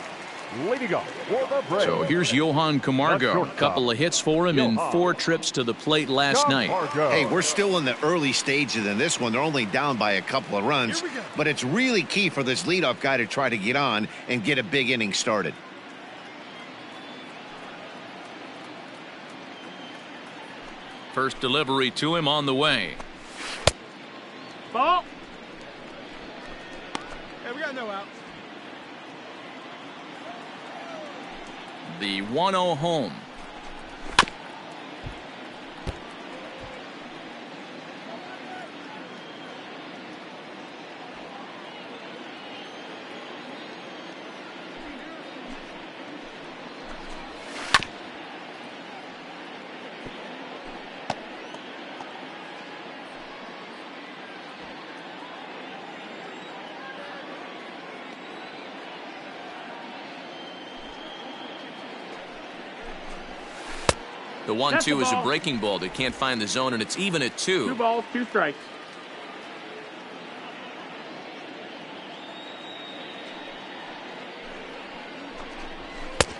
Speaker 1: Leading up for the Braves.
Speaker 2: So here's Johan Camargo. A couple of hits for him in 4 trips to the plate last night.
Speaker 3: Hey, we're still in the early stages in this one. They're only down by a couple of runs, but it's really key for this leadoff guy to try to get on and get a big inning started.
Speaker 2: First delivery to him on the way.
Speaker 7: Ball.
Speaker 5: Hey, we got no outs.
Speaker 2: The 1-0 home. The 1-2 is a breaking ball. They can't find the zone, and it's even at 2.
Speaker 7: 2 balls, 2 strikes.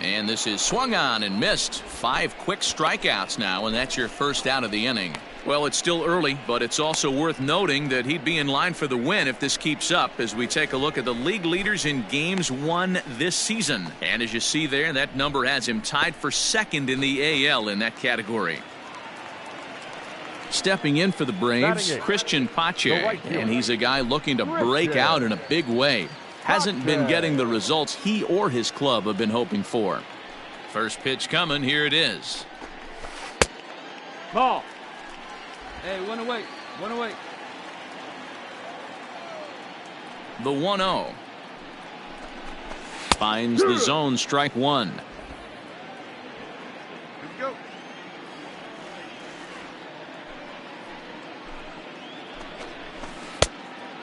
Speaker 2: And this is swung on and missed. 5 quick strikeouts now, and that's your first out of the inning. Well, it's still early, but it's also worth noting that he'd be in line for the win if this keeps up as we take a look at the league leaders in games won this season. And as you see there, that number has him tied for second in the AL in that category. Stepping in for the Braves, Christian Pache, and he's a guy looking to break out in a big way. Hasn't been getting the results he or his club have been hoping for. First pitch coming, here it is.
Speaker 7: Ball.
Speaker 5: Hey, one away. One away.
Speaker 2: The 1-0. Finds the zone, strike 1.
Speaker 5: Here we go.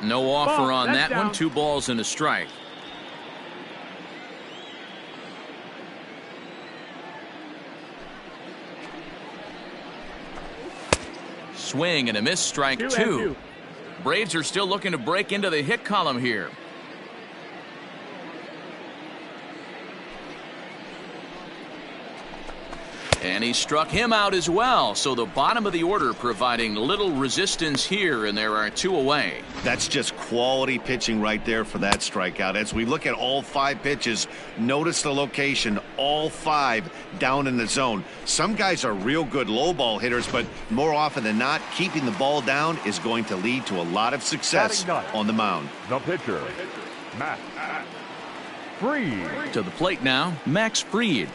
Speaker 2: No offer on that
Speaker 7: down.
Speaker 2: one. 2 balls and a strike. Swing and a miss, strike 2. Braves are still looking to break into the hit column here. And he struck him out as well. So the bottom of the order providing little resistance here, and there are 2 away.
Speaker 3: That's just quality pitching right there for that strikeout. As we look at all 5 pitches, notice the location, all 5 down in the zone. Some guys are real good low ball hitters, but more often than not, keeping the ball down is going to lead to a lot of success on the mound.
Speaker 1: The pitcher, Max Fried.
Speaker 2: To the plate now, Max Fried.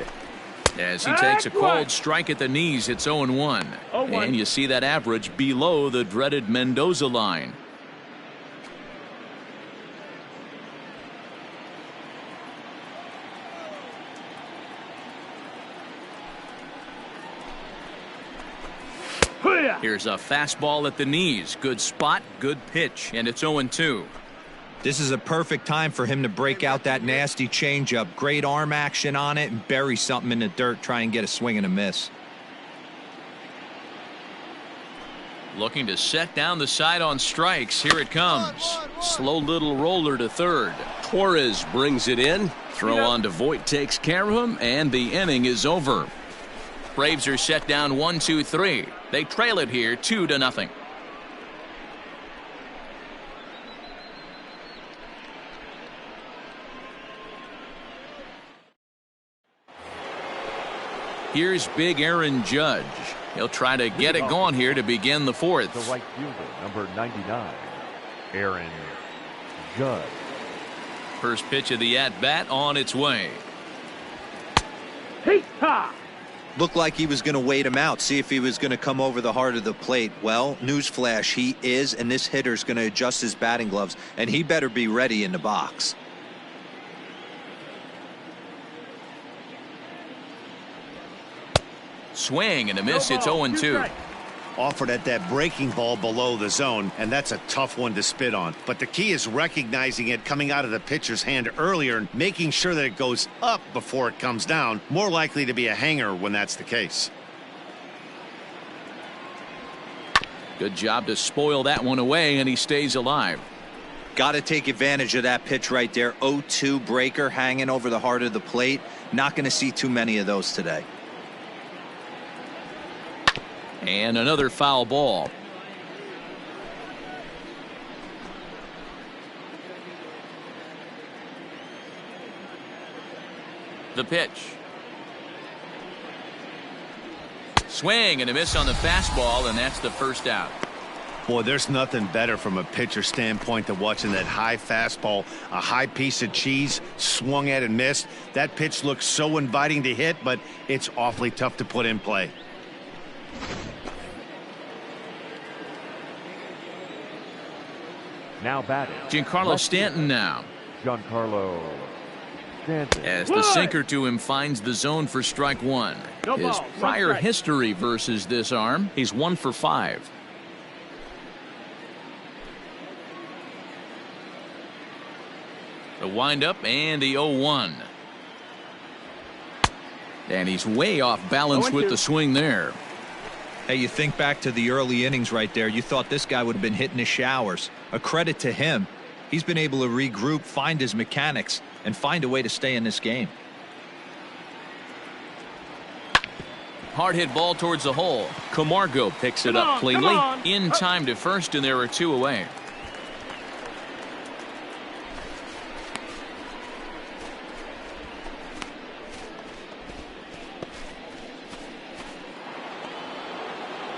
Speaker 2: As he takes a cold strike at the knees, it's 0-1. And you see that average below the dreaded Mendoza line. Here's a fastball at the knees. Good spot, good pitch, and it's 0-2.
Speaker 4: This is a perfect time for him to break out that nasty changeup. Great arm action on it and bury something in the dirt. Try and get a swing and a miss.
Speaker 2: Looking to set down the side on strikes. Here it comes. Slow little roller to third.
Speaker 6: Torres brings it in.
Speaker 2: Throw on to Voit takes care of him, and the inning is over. Braves are set down 1-2-3. They trail it here 2-0. Here's big Aaron Judge. He'll try to get it going here to begin the 4th.
Speaker 1: The right fielder, number 99, Aaron Judge.
Speaker 2: First pitch of the at-bat on its way.
Speaker 7: Hey-ha!
Speaker 4: Looked like he was going to wait him out, see if he was going to come over the heart of the plate. Well, newsflash, he is, and this hitter's going to adjust his batting gloves, and he better be ready in the box.
Speaker 2: Swing and a miss. It's 0-2.
Speaker 3: offered at that breaking ball below the zone, and that's a tough one to spit on. But the key is recognizing it coming out of the pitcher's hand earlier and making sure that it goes up before it comes down. More likely to be a hanger when that's the case.
Speaker 2: Good job to spoil that one away, and he stays alive.
Speaker 4: Got to take advantage of that pitch right there. 0-2 breaker hanging over the heart of the plate. Not going to see too many of those today.
Speaker 2: And another foul ball. The pitch. Swing and a miss on the fastball, and that's the first out.
Speaker 3: Boy, there's nothing better from a pitcher standpoint than watching that high fastball, a high piece of cheese, swung at and missed. That pitch looks so inviting to hit, but it's awfully tough to put in play.
Speaker 1: Now batting,
Speaker 2: Giancarlo Stanton now.
Speaker 1: Giancarlo Stanton.
Speaker 2: As the sinker to him finds the zone for strike one. His prior history versus this arm, he's 1 for 5. The windup and the 0-1. And he's way off balance with the swing there.
Speaker 4: Hey, you think back to the early innings right there. You thought this guy would have been hitting his showers. A credit to him. He's been able to regroup, find his mechanics, and find a way to stay in this game.
Speaker 2: Hard hit ball towards the hole. Camargo picks it up cleanly. In time to first, and there are 2 away.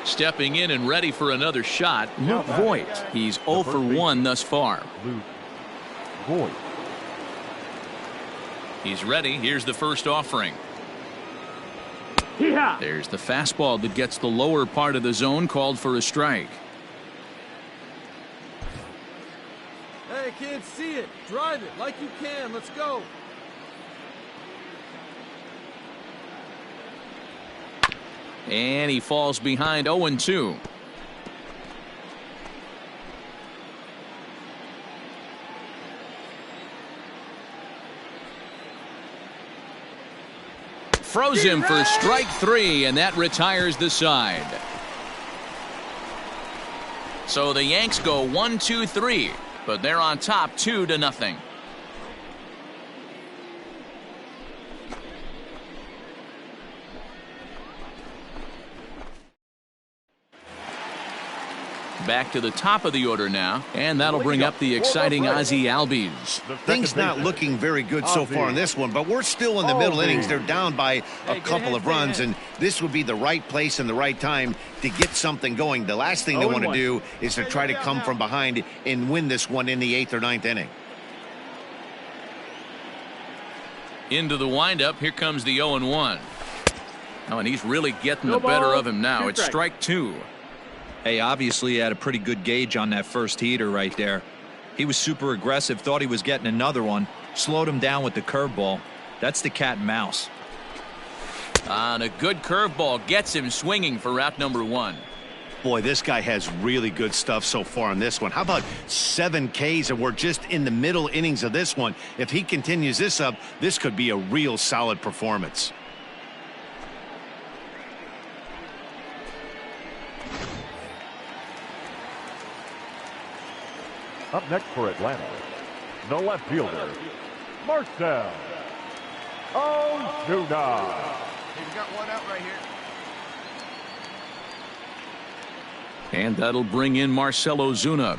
Speaker 2: Stepping in and ready for another shot, Luke Voit. He's 0 for 1 thus far.
Speaker 1: Luke Voit.
Speaker 2: He's ready. Here's the first offering. There's the fastball that gets the lower part of the zone, called for a strike.
Speaker 5: Hey, kids, see it. Drive it like you can. Let's go.
Speaker 2: And he falls behind 0-2. Froze him for strike 3, and that retires the side. So the Yanks go 1-2-3, but they're on top 2-0. Back to the top of the order now, and that'll bring up the exciting Ozzie Albies.
Speaker 3: Things not looking very good so far in this one, but we're still in the middle innings. They're down by a couple of runs, and this would be the right place and the right time to get something going. The last thing they want to do is to try to come from behind and win this one in the 8th or 9th inning.
Speaker 2: Into the windup, here comes the 0-1. Oh, and he's really getting the better of him now. It's strike 2.
Speaker 4: Hey, obviously he had a pretty good gauge on that first heater right there. He was super aggressive, thought he was getting another one, slowed him down with the curveball. That's the cat and mouse.
Speaker 2: And a good curveball gets him swinging for route number 1.
Speaker 3: Boy, this guy has really good stuff so far in this one. How about 7 Ks, and we're just in the middle innings of this one. If he continues this up, this could be a real solid performance.
Speaker 1: Up next for Atlanta, the left fielder, Marcell Ozuna.
Speaker 5: He's got one out right here.
Speaker 2: And that'll bring in Marcell Ozuna,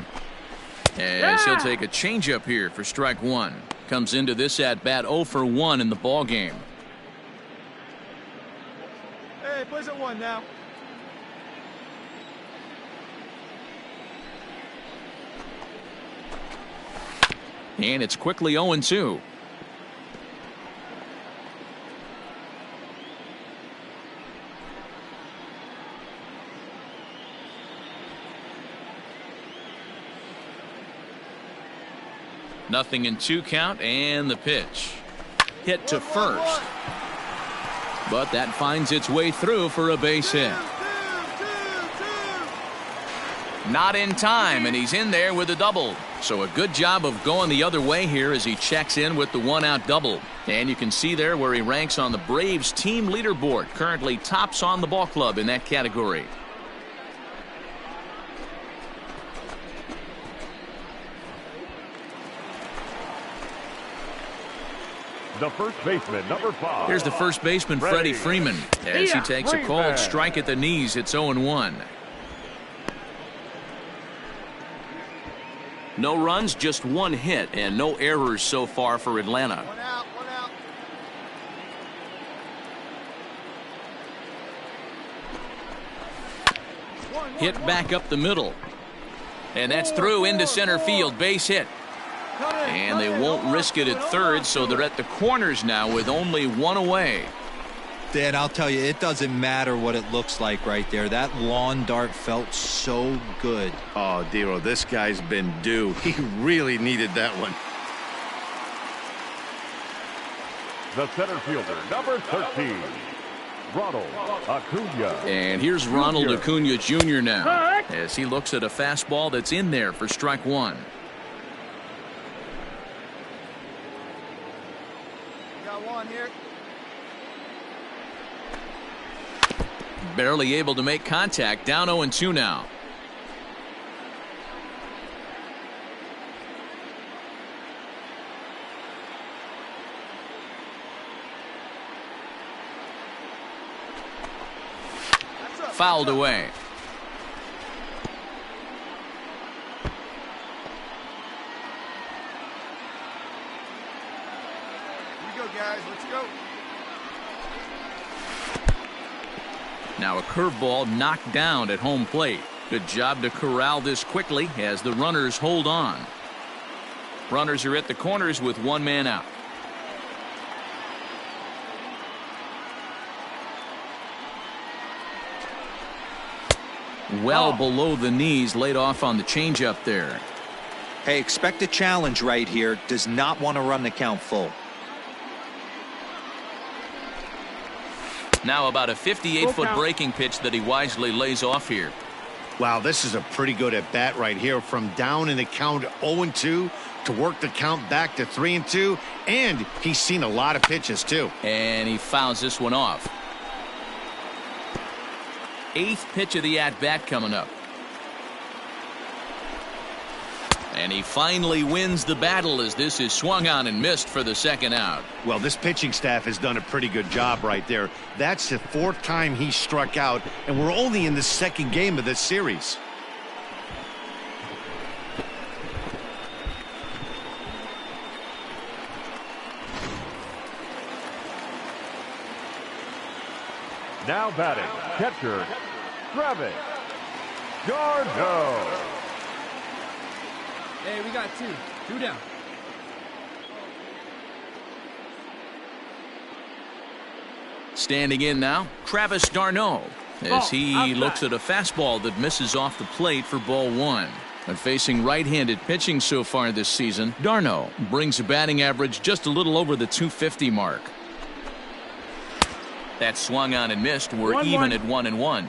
Speaker 2: as he'll take a changeup here for strike 1. Comes into this at bat 0 for 1 in the ball game.
Speaker 5: Hey, plays at 1 now.
Speaker 2: And it's quickly 0-2. Nothing in 2 count, and the pitch. Hit to first. But that finds its way through for a base hit. Not in time, and he's in there with a double. So a good job of going the other way here as he checks in with the one-out double. And you can see there where he ranks on the Braves team leaderboard. Currently tops on the ball club in that category.
Speaker 1: The first baseman, number 5.
Speaker 2: Here's the first baseman, Freddie Freeman, as he takes a cold strike at the knees. It's 0-1.
Speaker 6: No runs, just one hit, and no errors so far for Atlanta.
Speaker 5: One out, one out.
Speaker 2: Hit back up the middle. And that's through into center field. Base hit. And they won't risk it at third, so they're at the corners now with only one away.
Speaker 4: Dan, I'll tell you, it doesn't matter what it looks like right there. That lawn dart felt so good.
Speaker 3: Oh, Dero, this guy's been due. He really needed that one.
Speaker 1: The center fielder, number 13, Ronald Acuna.
Speaker 2: And here's Ronald Acuna Jr. now, as he looks at a fastball that's in there for strike one.
Speaker 5: Got one here.
Speaker 2: Barely able to make contact. Down 0-2 now. Fouled away.
Speaker 5: Here we go, guys. Let's go.
Speaker 2: Now a curveball knocked down at home plate. Good job to corral this quickly as the runners hold on. Runners are at the corners with one man out. Well below the knees, laid off on the changeup there.
Speaker 4: Hey, expect a challenge right here. Does not want to run the count full.
Speaker 2: Now about a 58-foot breaking pitch that he wisely lays off here.
Speaker 3: Wow, this is a pretty good at bat right here. From down in the count 0-2 to work the count back to 3-2, and he's seen a lot of pitches too.
Speaker 2: And he fouls this one off. 8th pitch of the at-bat coming up. And he finally wins the battle as this is swung on and missed for the second out.
Speaker 3: Well, this pitching staff has done a pretty good job right there. That's the 4th time he struck out, and we're only in the 2nd game of this series.
Speaker 1: Now batting, catcher, Travis d'Arnaud.
Speaker 5: Hey, we got two down.
Speaker 2: Standing in now, Travis d'Arnaud, as he looks at a fastball that misses off the plate for ball one. And facing right-handed pitching so far this season, d'Arnaud brings a batting average just a little over the 250 mark. That swung on and missed. We're even at 1-1.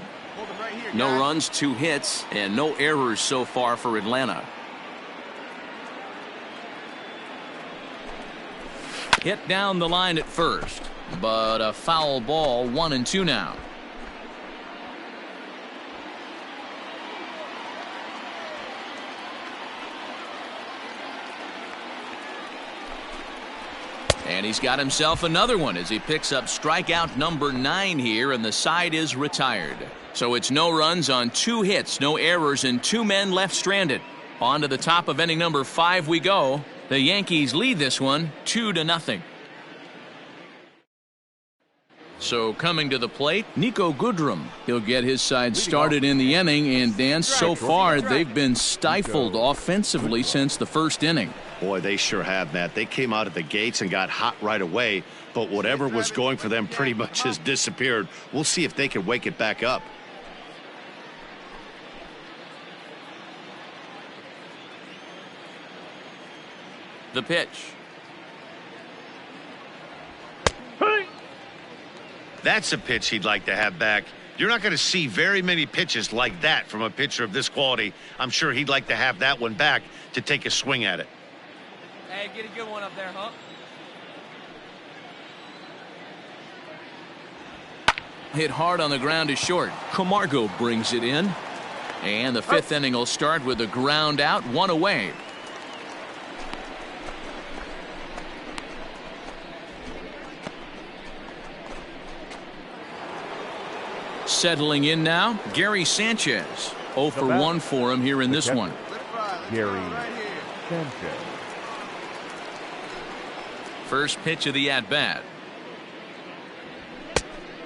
Speaker 2: No runs, 2 hits, and no errors so far for Atlanta. Hit down the line at first, but a foul ball. 1-2 now. And he's got himself another one as he picks up strikeout number 9 here, and the side is retired. So it's no runs on 2 hits, no errors, and 2 men left stranded. On to the top of inning number 5 we go. The Yankees lead this one 2-0. So coming to the plate, Nico Goodrum. He'll get his side started in the inning, and Dan, so far they've been stifled offensively since the first inning.
Speaker 3: Boy, they sure have, Matt. They came out of the gates and got hot right away, but whatever was going for them pretty much has disappeared. We'll see if they can wake it back up.
Speaker 2: The pitch.
Speaker 3: That's a pitch he'd like to have back. You're not going to see very many pitches like that from a pitcher of this quality. I'm sure he'd like to have that one back to take a swing at it.
Speaker 5: Hey, get a good one up there, huh?
Speaker 2: Hit hard on the ground is short.
Speaker 6: Camargo brings it in.
Speaker 2: And the fifth inning will start with a ground out, one away. Settling in now, Gary Sanchez. 0 for 1 for him here in this one.
Speaker 1: Gary Sanchez.
Speaker 2: First pitch of the at-bat.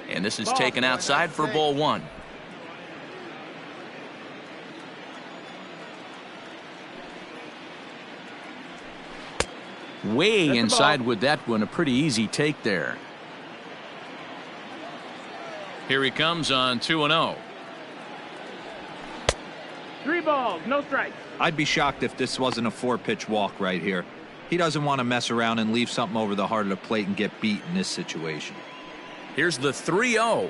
Speaker 2: And this is taken outside for ball 1. Way inside with that one. A pretty easy take there. Here he comes on 2-0.
Speaker 7: 3 balls, no strikes.
Speaker 4: I'd be shocked if this wasn't a 4-pitch walk right here. He doesn't want to mess around and leave something over the heart of the plate and get beat in this situation.
Speaker 2: Here's the 3-0.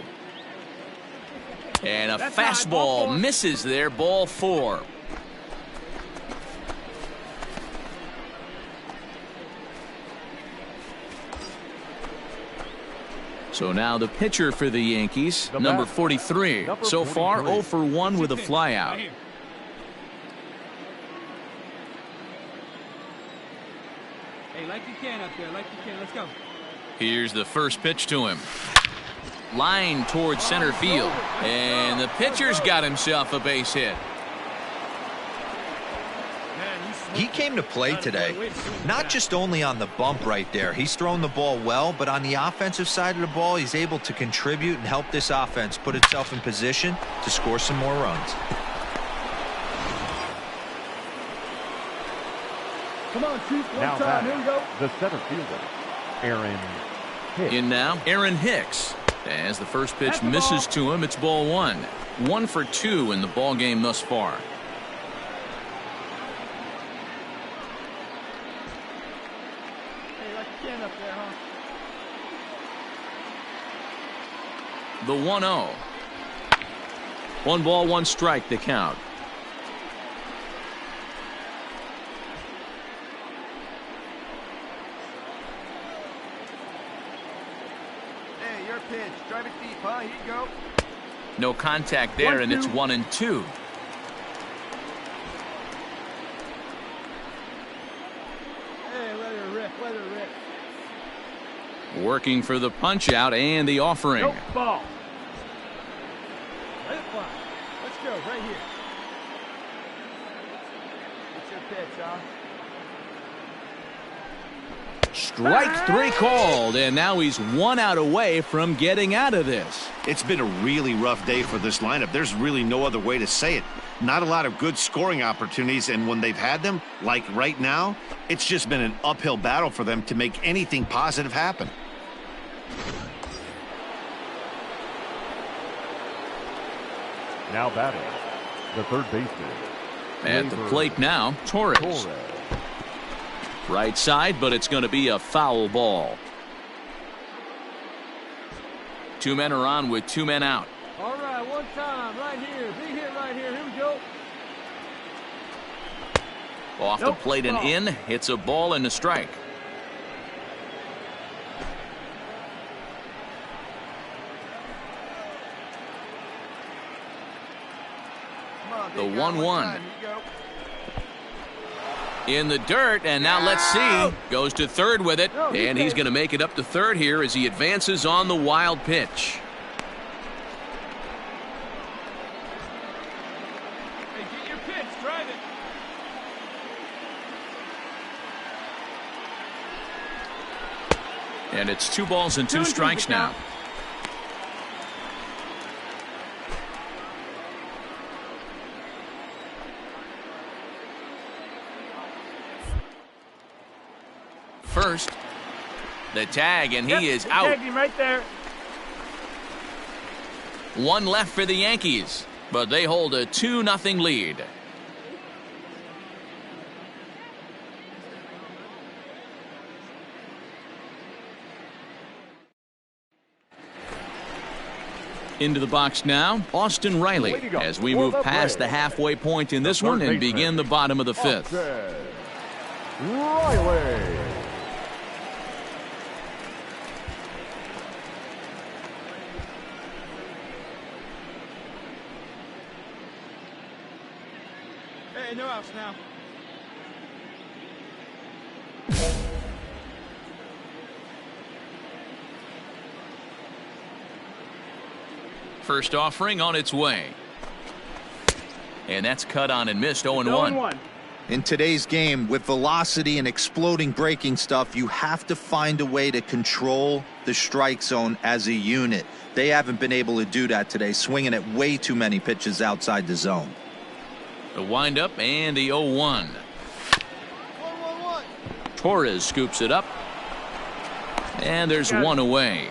Speaker 2: And a fastball misses there, ball 4. So now the pitcher for the Yankees, number 43. So far, 0 for 1 with a flyout.
Speaker 7: Hey, like you can up there, like you can. Let's go.
Speaker 2: Here's the first pitch to him. Line towards center field. And the pitcher's got himself a base hit.
Speaker 4: He came to play today, not just only on the bump right there. He's thrown the ball well, but on the offensive side of the ball, he's able to contribute and help this offense put itself in position to score some more runs.
Speaker 7: Come on, Chief. One
Speaker 1: Now
Speaker 7: time. Here we go.
Speaker 1: the center fielder, Aaron Hicks.
Speaker 2: In now, Aaron Hicks. As the first pitch misses to him, it's ball 1. 1 for 2 in the ball game thus far.
Speaker 7: Hey, like you can up there, huh?
Speaker 2: The 1-0. 1 ball, 1 strike, the count.
Speaker 5: Hey, your pitch. Drive it deep, huh? Here you go.
Speaker 2: No contact there, and it's 1-2.
Speaker 7: Hey, let her rip, let her rip.
Speaker 2: Working for the punch out and the offering.
Speaker 7: Nope, ball. Let it fly. Let's go, right here. What's your pitch, huh?
Speaker 2: Strike 3 called, and now he's 1 out away from getting out of this.
Speaker 3: It's been a really rough day for this lineup. There's really no other way to say it. Not a lot of good scoring opportunities, and when they've had them, like right now, it's just been an uphill battle for them to make anything positive happen.
Speaker 1: Now batting, the third baseman.
Speaker 2: At the plate now, Torres. Right side, but it's going to be a foul ball. 2 men are on with 2 men out.
Speaker 7: All right, one time, right here. Big hit right here. Here we go.
Speaker 2: Off the plate and in. It's a ball and a strike. The 1-1. In the dirt, and now let's see. Goes to third with it, and he's going to make it up to third here as he advances on the wild pitch.
Speaker 7: Hey, get your pitch. Drive it.
Speaker 2: And it's 2 balls and 2 strikes now. First, the tag, and he is out.
Speaker 7: Tagged him right there.
Speaker 2: 1 left for the Yankees, but they hold a 2-0 lead. Into the box now, Austin Riley, as we move past the halfway point in this one and begin the bottom of the fifth.
Speaker 1: Riley.
Speaker 5: Hey, no outs now.
Speaker 2: First offering on its way. And that's cut on and missed. 0-1.
Speaker 4: In today's game, with velocity and exploding breaking stuff, you have to find a way to control the strike zone as a unit. They haven't been able to do that today, swinging at way too many pitches outside the zone.
Speaker 2: The windup and the 0-1. Torres scoops it up. And there's one away.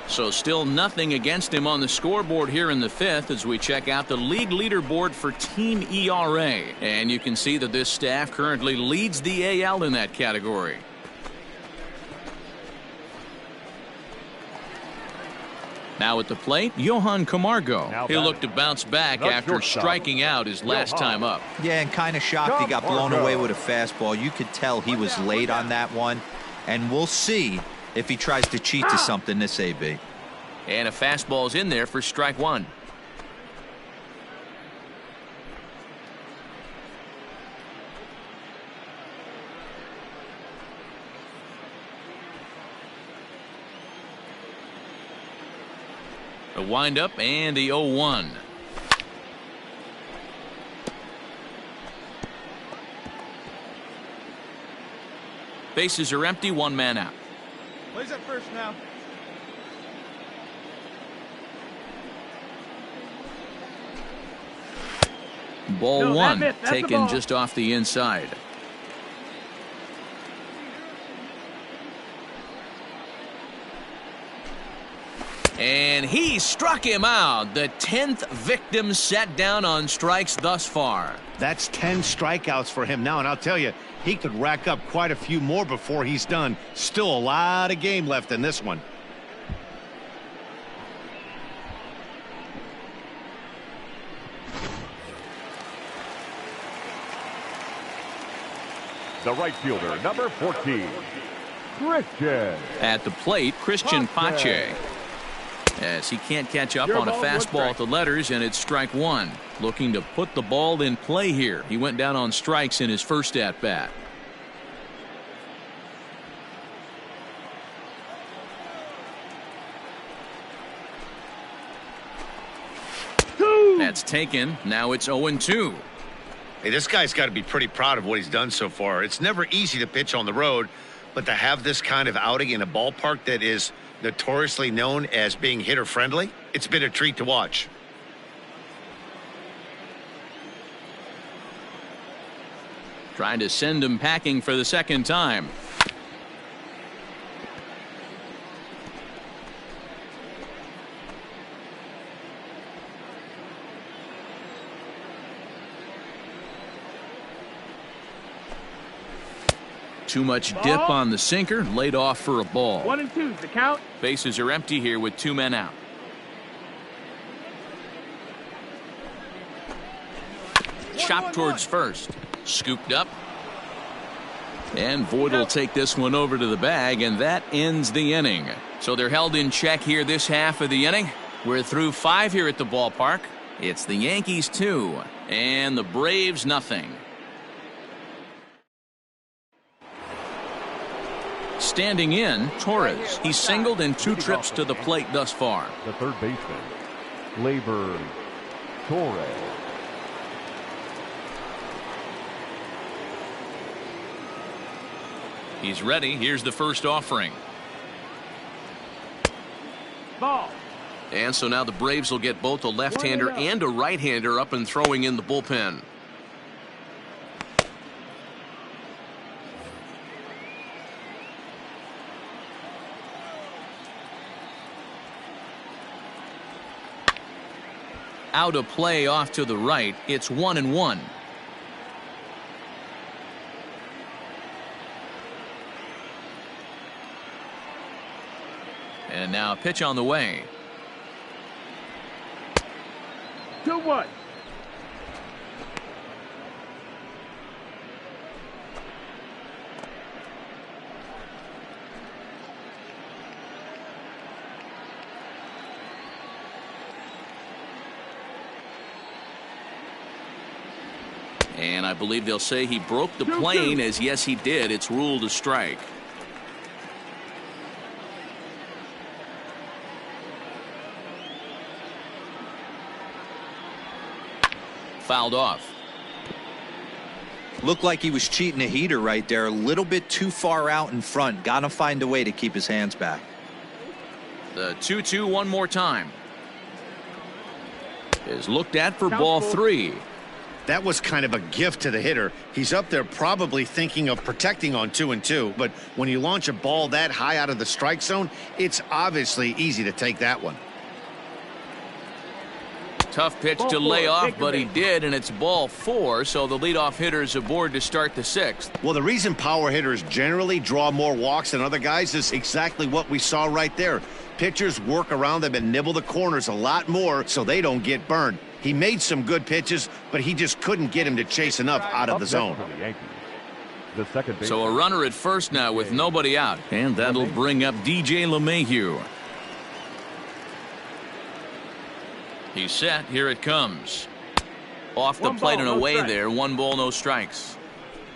Speaker 2: So still nothing against him on the scoreboard here in the fifth as we check out the league leaderboard for team ERA. And you can see that this staff currently leads the AL in that category. Now at the plate, Johan Camargo. He'll look to bounce back after striking out his last time up.
Speaker 4: Yeah, and kind of shocked he got blown away with a fastball. You could tell he was late on that one. And we'll see if he tries to cheat to something this AB.
Speaker 2: And a fastball's in there for strike one. The windup and the 0-1. Bases are empty, one man out.
Speaker 5: Plays at first now.
Speaker 2: Ball one, taken just off the inside. And he struck him out. The 10th victim set down on strikes thus far.
Speaker 3: That's 10 strikeouts for him now, and I'll tell you, he could rack up quite a few more before he's done. Still a lot of game left in this one.
Speaker 1: The right fielder, number 14, Christian.
Speaker 2: At the plate, Christian Pache. As he can't catch up on a fastball at the letters, and it's strike one. Looking to put the ball in play here. He went down on strikes in his first at-bat. That's taken. Now it's 0-2.
Speaker 3: Hey, this guy's got to be pretty proud of what he's done so far. It's never easy to pitch on the road, but to have this kind of outing in a ballpark that is notoriously known as being hitter friendly, it's been a treat to watch.
Speaker 2: Trying to send him packing for the second time. Too much dip on the sinker, laid off for a ball.
Speaker 7: 1-2, the count.
Speaker 2: Bases are empty here with two men out. Chopped towards first. Scooped up. And Voit will take this one over to the bag, and that ends the inning. So they're held in check here this half of the inning. We're through 5 here at the ballpark. It's the Yankees 2 and the Braves nothing. Standing in, Torres. He's singled in 2 trips to the plate thus far.
Speaker 1: The third baseman, Labor Torres.
Speaker 2: He's ready. Here's the first offering.
Speaker 7: Ball.
Speaker 2: And so now the Braves will get both a left-hander and a right-hander up and throwing in the bullpen. Out of play off to the right. It's 1-1. And now a pitch on the way.
Speaker 1: 2-1.
Speaker 2: And I believe they'll say he broke the plane, as yes, he did. It's ruled a strike. Fouled off.
Speaker 4: Looked like he was cheating a heater right there. A little bit too far out in front. Got to find a way to keep his hands back.
Speaker 2: The 2-2 one more time. Is looked at for ball 3.
Speaker 3: That was kind of a gift to the hitter. He's up there probably thinking of protecting on 2-2, but when you launch a ball that high out of the strike zone, it's obviously easy to take that one.
Speaker 2: Tough pitch to lay off, but he did, and it's ball 4, so the leadoff hitter is aboard to start the 6th.
Speaker 3: Well, the reason power hitters generally draw more walks than other guys is exactly what we saw right there. Pitchers work around them and nibble the corners a lot more so they don't get burned. He made some good pitches, but he just couldn't get him to chase enough out of the zone.
Speaker 2: So a runner at first now with nobody out, and that'll bring up DJ LeMahieu. He's set. Here it comes. Off the plate and away there. 1 ball, no strikes.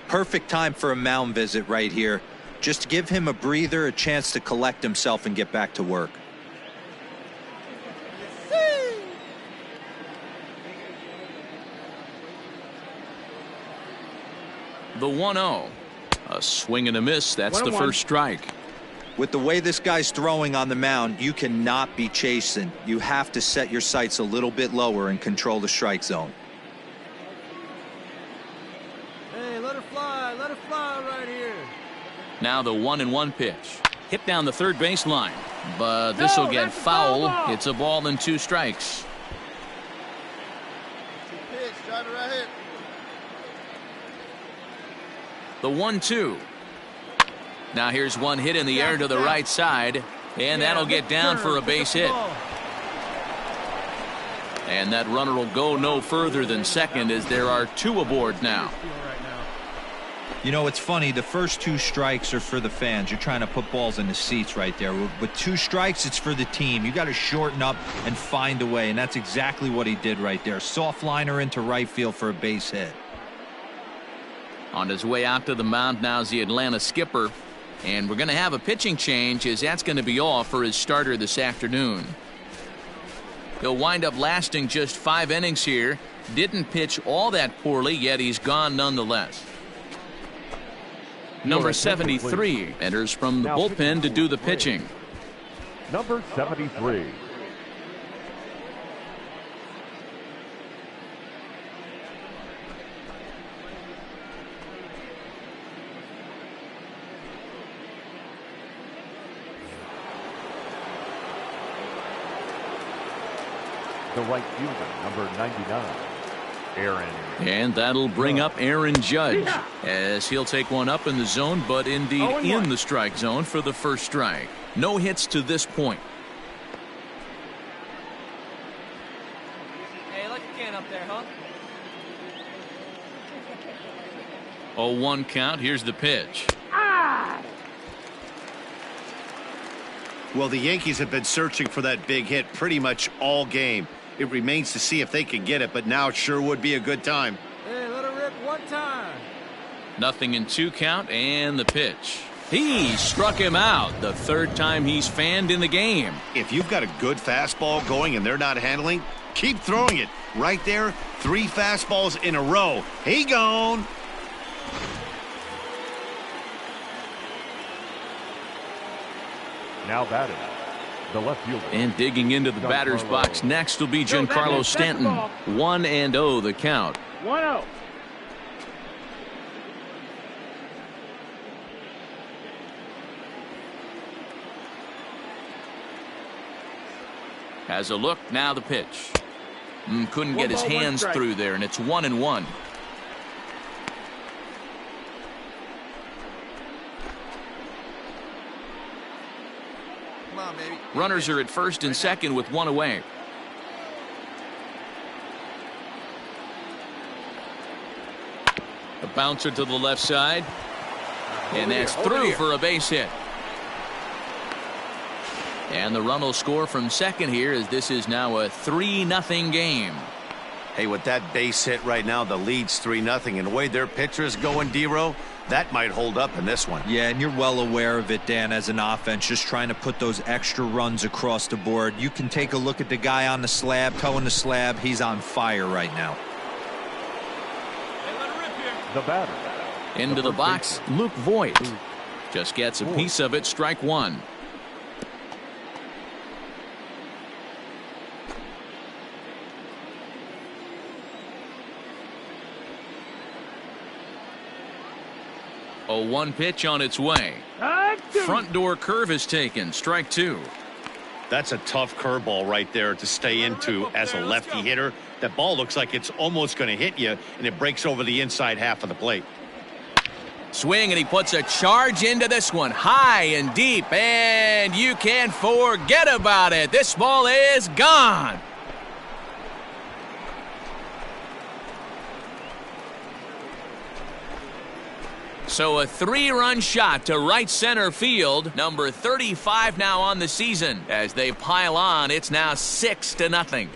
Speaker 4: Perfect time for a mound visit right here. Just give him a breather, a chance to collect himself and get back to work.
Speaker 2: The 1-0. A swing and a miss. That's the first strike.
Speaker 4: With the way this guy's throwing on the mound, you cannot be chasing. You have to set your sights a little bit lower and control the strike zone.
Speaker 7: Hey, let her fly right here.
Speaker 2: Now the 1-1 pitch. Hit down the third base line, but this will get foul. It's a ball and 2 strikes.
Speaker 5: Pitch, drive it right here.
Speaker 2: The 1-2. Now here's one hit in the air to the right side, and that'll get down for a base hit. And that runner will go no further than second, as there are 2 aboard now.
Speaker 4: You know, it's funny. The first 2 strikes are for the fans. You're trying to put balls in the seats right there. With 2 strikes, it's for the team. You got to shorten up and find a way, and that's exactly what he did right there. Soft liner into right field for a base hit.
Speaker 2: On his way out to the mound now is the Atlanta skipper. And we're going to have a pitching change, as that's going to be all for his starter this afternoon. He'll wind up lasting just 5 innings here. Didn't pitch all that poorly, yet he's gone nonetheless. Number 73 enters from the bullpen to do the pitching.
Speaker 1: Number 73. The right fielder, number 99, Aaron.
Speaker 2: And that'll bring up Aaron Judge, as he'll take one up in the zone, but indeed in the strike zone for the first strike. No hits to this point.
Speaker 7: Hey, like a can up there, huh?
Speaker 2: 0-1 count. Here's the pitch.
Speaker 3: Well, the Yankees have been searching for that big hit pretty much all game. It remains to see if they can get it, but now it sure would be a good time.
Speaker 7: Hey, let her rip one time.
Speaker 2: 0-2 count, and the pitch. He struck him out, the 3rd time he's fanned in the game.
Speaker 3: If you've got a good fastball going and they're not handling, keep throwing it. Right there, 3 fastballs in a row. He gone.
Speaker 1: Now batting, the left fielder.
Speaker 2: And digging into the batter's box next will be Giancarlo Stanton. 1-0 the count.
Speaker 7: 1-0.
Speaker 2: Has a look, now the pitch. Couldn't get his hands through there, and it's 1-1.
Speaker 5: Come on, baby.
Speaker 2: Runners are at first and second with one away. A bouncer to the left side. And that's through for a base hit. And the run will score from second here, as this is now a 3-0 game.
Speaker 3: Hey, with that base hit right now, the lead's 3-0. And the way their pitcher is going, D-Row, that might hold up in this one.
Speaker 4: Yeah, and you're well aware of it, Dan, as an offense, just trying to put those extra runs across the board. You can take a look at the guy on the slab, towing the slab. He's on fire right now.
Speaker 1: The batter.
Speaker 2: Into the box, Luke Voigt. Just gets a piece of it, strike one. A 1 pitch on its way. Front door curve is taken, strike two.
Speaker 3: That's a tough curveball right there to stay into as a lefty hitter. That ball looks like it's almost going to hit you, and it breaks over the inside half of the plate.
Speaker 2: Swing, and he puts a charge into this one, high and deep, and you can forget about it. This ball is gone. So a 3-run shot to right center field. Number 35 now on the season. As they pile on, it's now 6-0.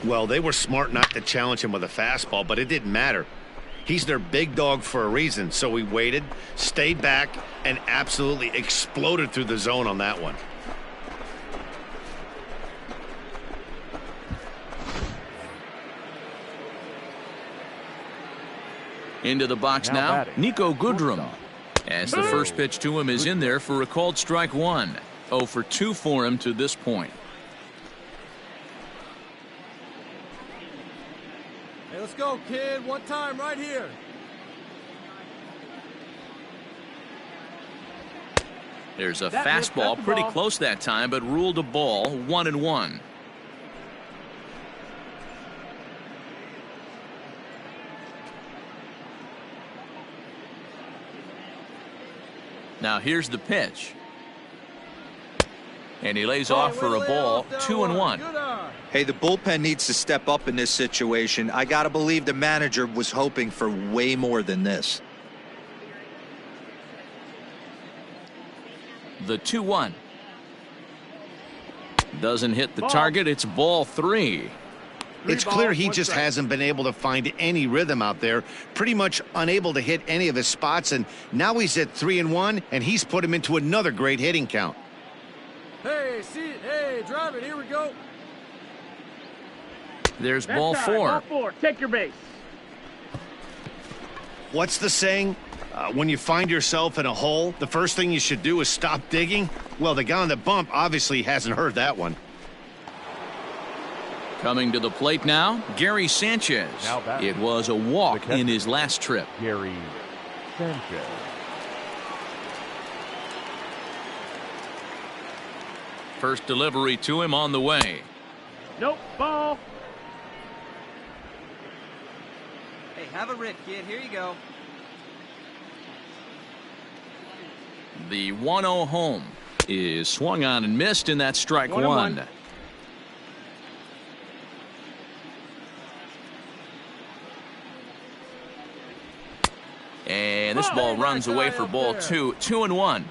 Speaker 3: Well, they were smart not to challenge him with a fastball, but it didn't matter. He's their big dog for a reason, so he waited, stayed back, and absolutely exploded through the zone on that one.
Speaker 2: Into the box now, Nico Goodrum. As the first pitch to him is in there for a called strike one. 0 for 2 for him to this point.
Speaker 7: Hey, let's go, kid. One time right here.
Speaker 2: There's a fastball pretty close that time, but ruled a ball, 1-1. Now here's the pitch. And he lays off for a ball, 2-1.
Speaker 4: Hey, the bullpen needs to step up in this situation. I got to believe the manager was hoping for way more than this.
Speaker 2: The 2-1. Doesn't hit the target. It's ball 3.
Speaker 3: It's clear he just hasn't been able to find any rhythm out there. Pretty much unable to hit any of his spots. And now he's at 3-1, and he's put him into another great hitting count.
Speaker 7: Hey, see it. Hey, drive it. Here we go.
Speaker 2: There's ball 4.
Speaker 7: Take your base.
Speaker 3: What's the saying? When you find yourself in a hole, the first thing you should do is stop digging. Well, the guy on the bump obviously hasn't heard that one.
Speaker 2: Coming to the plate now, Gary Sanchez. It was a walk in his last trip.
Speaker 1: Gary Sanchez.
Speaker 2: First delivery to him on the way.
Speaker 7: Nope, ball.
Speaker 5: Hey, have a rip, kid. Here you go.
Speaker 2: The 1-0 home is swung on and missed, and that's strike 1. And this ball runs away for ball 2. 2-1.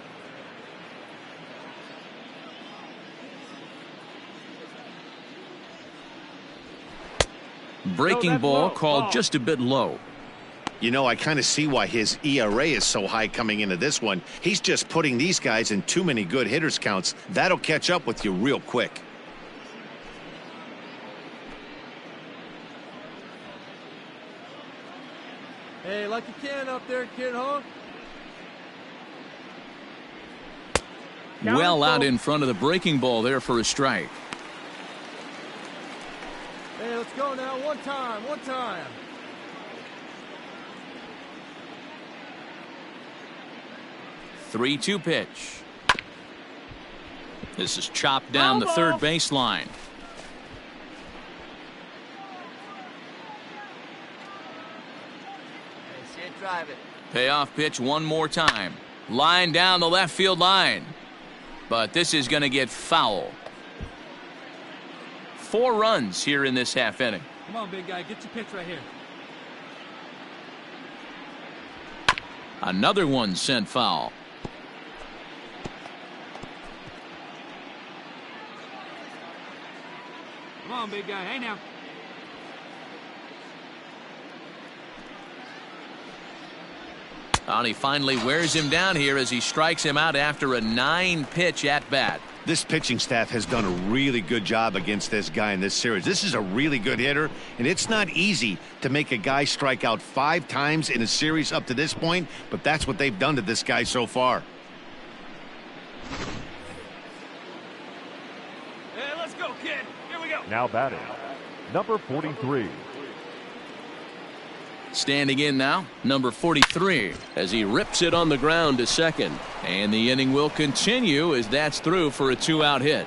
Speaker 2: Breaking ball called just a bit low.
Speaker 3: You know, I kind of see why his ERA is so high coming into this one. He's just putting these guys in too many good hitters counts. That'll catch up with you real quick.
Speaker 7: Hey, like you can up there, kid, huh?
Speaker 2: Well out in front of the breaking ball there for a strike.
Speaker 7: Hey, let's go now. One time, one time.
Speaker 2: Three-two pitch. This is chopped down the third baseline.
Speaker 5: Hey, see it, drive it.
Speaker 2: Payoff pitch one more time. Line down the left field line. But this is going to get foul. 4 runs here in this half inning.
Speaker 7: Come on, big guy. Get your pitch right here.
Speaker 2: Another one sent foul.
Speaker 7: Come on, big guy. Hey, now.
Speaker 2: And he finally wears him down here as he strikes him out after a 9-pitch at-bat.
Speaker 3: This pitching staff has done a really good job against this guy in this series. This is a really good hitter, and it's not easy to make a guy strike out 5 times in a series up to this point, but that's what they've done to this guy so far.
Speaker 7: Hey, let's go, kid. Here we go.
Speaker 1: Now batting, number 43.
Speaker 2: Standing in now, number 43, as he rips it on the ground to second. And the inning will continue as that's through for a 2-out hit.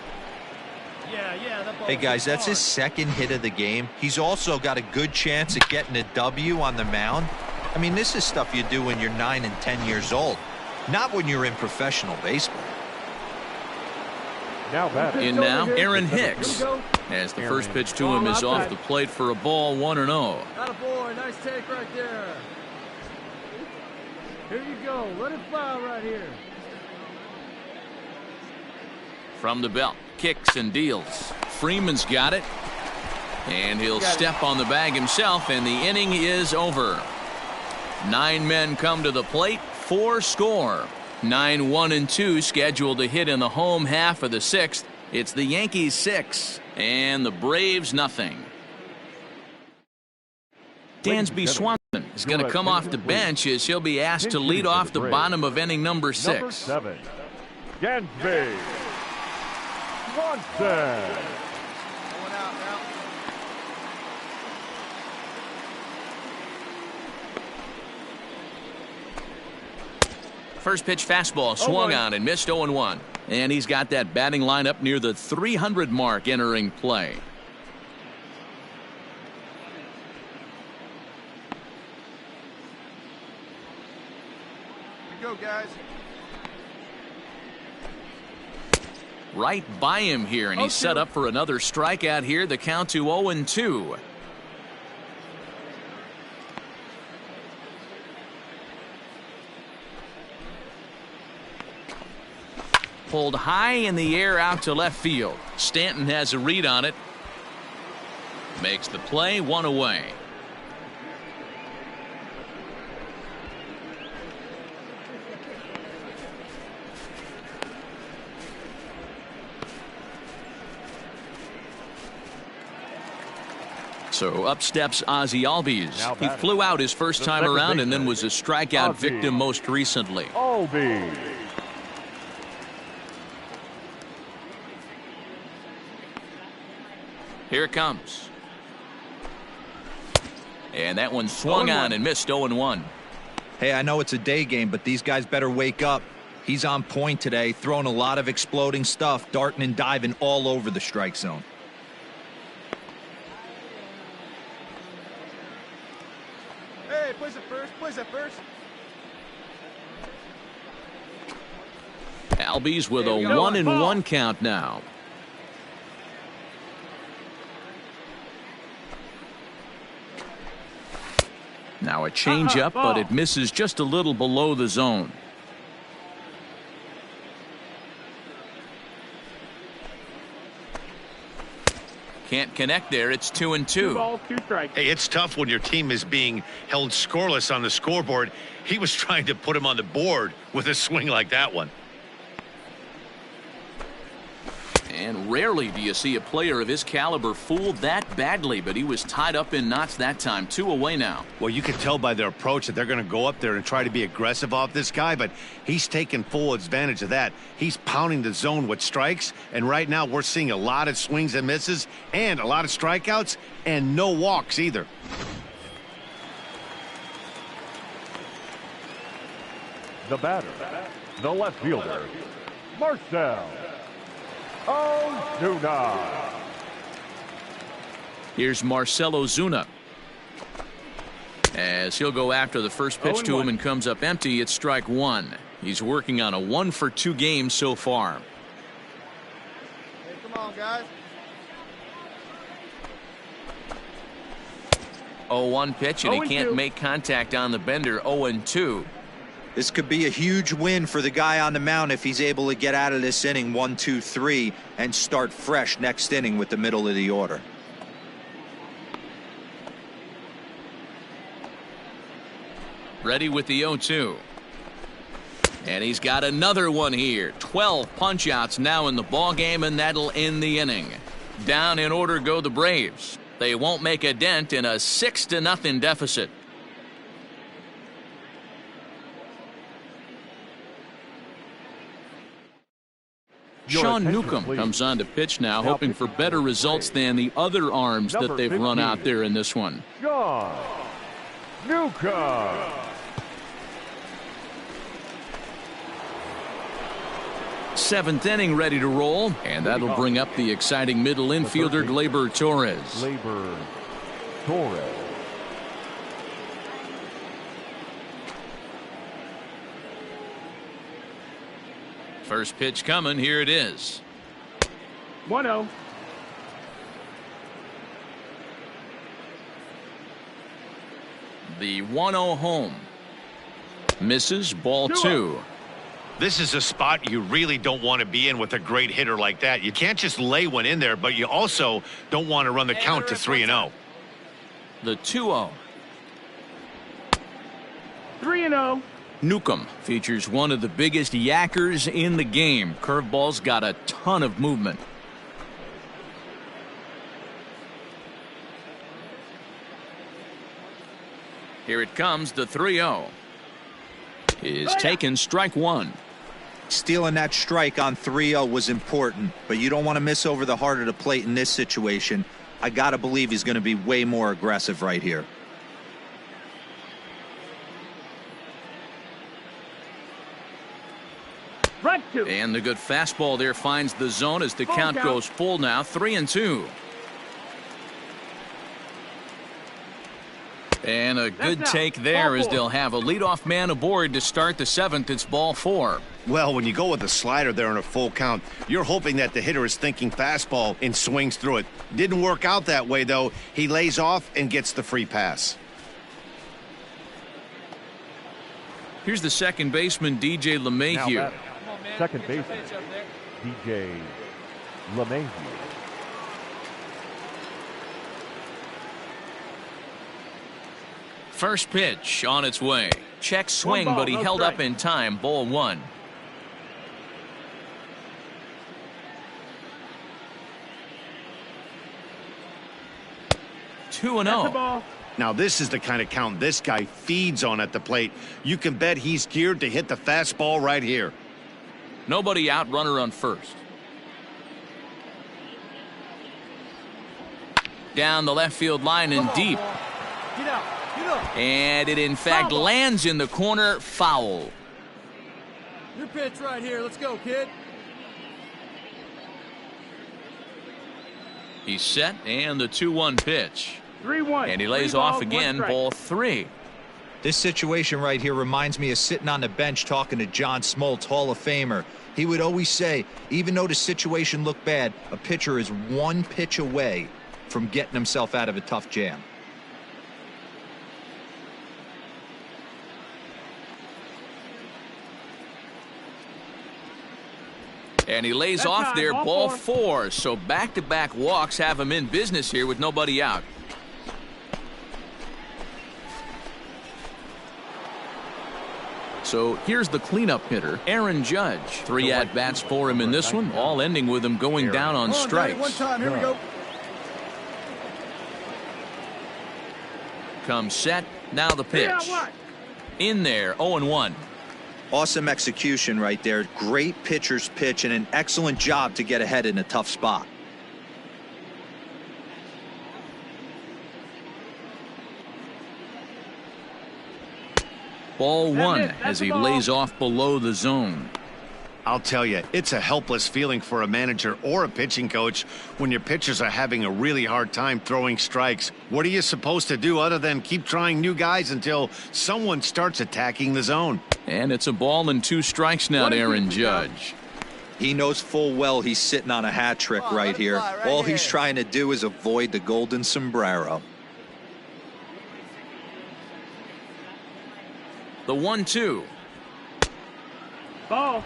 Speaker 4: Hey, guys, that's his second hit of the game. He's also got a good chance at getting a W on the mound. I mean, this is stuff you do when you're 9 and 10 years old, not when you're in professional baseball.
Speaker 1: Now batting.
Speaker 2: In now, Aaron Hicks, as the first pitch to him is off the plate for a ball, 1-0.
Speaker 7: Attaboy, nice take right there. Here you go. Let it fly right here.
Speaker 2: From the belt, kicks and deals. Freeman's got it. And he'll step on the bag himself, and the inning is over. 9 men come to the plate, 4 score. 9-1-2 scheduled to hit in the home half of the 6th. It's the Yankees 6 and the Braves nothing. Dansby Swanson is going to come off the bench as he'll be asked to lead off the bottom of inning number 6.
Speaker 1: Number 7, Dansby Swanson.
Speaker 2: First pitch fastball swung on and missed 0-1. And he's got that batting lineup near the 300 mark entering play.
Speaker 5: Here we go, guys.
Speaker 2: Right by him here, and he's set up for another strikeout here. The count to 0-2. Pulled high in the air out to left field. Stanton has a read on it. Makes the play, 1 away. So up steps Ozzie Albies. He flew out his first time around and then was a strikeout victim most recently.
Speaker 1: Albies.
Speaker 2: Here it comes. And that one swung on and missed 0-1.
Speaker 4: Hey, I know it's a day game, but these guys better wake up. He's on point today, throwing a lot of exploding stuff, darting and diving all over the strike zone.
Speaker 5: Hey, place it first. Place it first.
Speaker 2: Albies with a 1-1 count now. Now a changeup, but it misses just a little below the zone. Can't connect there. It's 2-2.
Speaker 3: Hey, it's tough when your team is being held scoreless on the scoreboard. He was trying to put him on the board with a swing like that one.
Speaker 2: And rarely do you see a player of his caliber fooled that badly, but he was tied up in knots that time. 2 away now.
Speaker 3: Well, you can tell by their approach that they're going to go up there and try to be aggressive off this guy, but he's taking full advantage of that. He's pounding the zone with strikes, and right now we're seeing a lot of swings and misses and a lot of strikeouts and no walks either.
Speaker 1: The batter, the left fielder, Marcell Ozuna.
Speaker 2: Here's Marcell Ozuna. As he'll go after the first pitch to him and comes up empty, it's strike 1. He's working on a 1-for-2 game so far.
Speaker 5: Hey, come on, guys.
Speaker 2: 0-1 pitch, and he can't make contact on the bender. 0-2.
Speaker 4: This could be a huge win for the guy on the mound if he's able to get out of this inning 1-2-3 and start fresh next inning with the middle of the order.
Speaker 2: Ready with the 0-2. And he's got another one here. 12 punch-outs now in the ball game, and that'll end the inning. Down in order go the Braves. They won't make a dent in a 6-0 deficit. Sean Newcomb comes on to pitch now, hoping for better results than the other arms that they've run out there in this one.
Speaker 1: Sean Newcomb.
Speaker 2: Seventh inning ready to roll, and that'll bring up the exciting middle infielder Gleyber Torres.
Speaker 1: Gleyber Torres.
Speaker 2: First pitch coming, here it is.
Speaker 7: 1-0.
Speaker 2: The 1-0 home. Misses, ball 2.
Speaker 3: This is a spot you really don't want to be in with a great hitter like that. You can't just lay one in there, but you also don't want to run the count to 3-0.
Speaker 2: The 2-0.
Speaker 7: 3-0.
Speaker 2: Newcomb features one of the biggest yackers in the game. Curveball's got a ton of movement. Here it comes, the 3-0. Is taken, strike 1.
Speaker 4: Stealing that strike on 3-0 was important, but you don't want to miss over the heart of the plate in this situation. I got to believe he's going to be way more aggressive right here.
Speaker 2: And the good fastball there finds the zone as the count goes full now. 3-2. And a good take there as they'll have a leadoff man aboard to start the 7th. It's ball 4.
Speaker 3: Well, when you go with a slider there in a full count, you're hoping that the hitter is thinking fastball and swings through it. Didn't work out that way, though. He lays off and gets the free pass.
Speaker 2: Here's the second baseman, DJ LeMahieu.
Speaker 1: Second baseman, DJ LeMahieu.
Speaker 2: First pitch on its way. Check swing, but he held up in time. Ball 1. Two and 0.
Speaker 3: Now this is the kind of count this guy feeds on at the plate. You can bet he's geared to hit the fastball right here.
Speaker 2: Nobody out, runner on first. Down the left field line and deep.
Speaker 5: Get out. Get up.
Speaker 2: And it in fact lands in the corner. Foul.
Speaker 5: Your pitch right here. Let's go, kid.
Speaker 2: He's set, and the 2-1 pitch.
Speaker 7: 3-1.
Speaker 2: And he lays off again. Ball 3.
Speaker 4: This situation right here reminds me of sitting on the bench talking to John Smoltz, Hall of Famer. He would always say, even though the situation looked bad, a pitcher is one pitch away from getting himself out of a tough jam.
Speaker 2: And he lays off there, ball 4. So back-to-back walks have him in business here with nobody out. So here's the cleanup hitter, Aaron Judge. 3 at-bats for him in this one, all ending with him going down on strikes.
Speaker 5: One time, here we go.
Speaker 2: Comes set, now the pitch. In there, 0-1.
Speaker 4: Awesome execution right there. Great pitcher's pitch and an excellent job to get ahead in a tough spot.
Speaker 2: Ball 1 as he lays off below the zone.
Speaker 3: I'll tell you, it's a helpless feeling for a manager or a pitching coach when your pitchers are having a really hard time throwing strikes. What are you supposed to do other than keep trying new guys until someone starts attacking the zone?
Speaker 2: And it's a ball and 2 strikes now to Aaron Judge.
Speaker 4: He knows full well he's sitting on a hat trick right here. All he's trying to do is avoid the golden sombrero.
Speaker 2: The 1-2.
Speaker 7: Ball.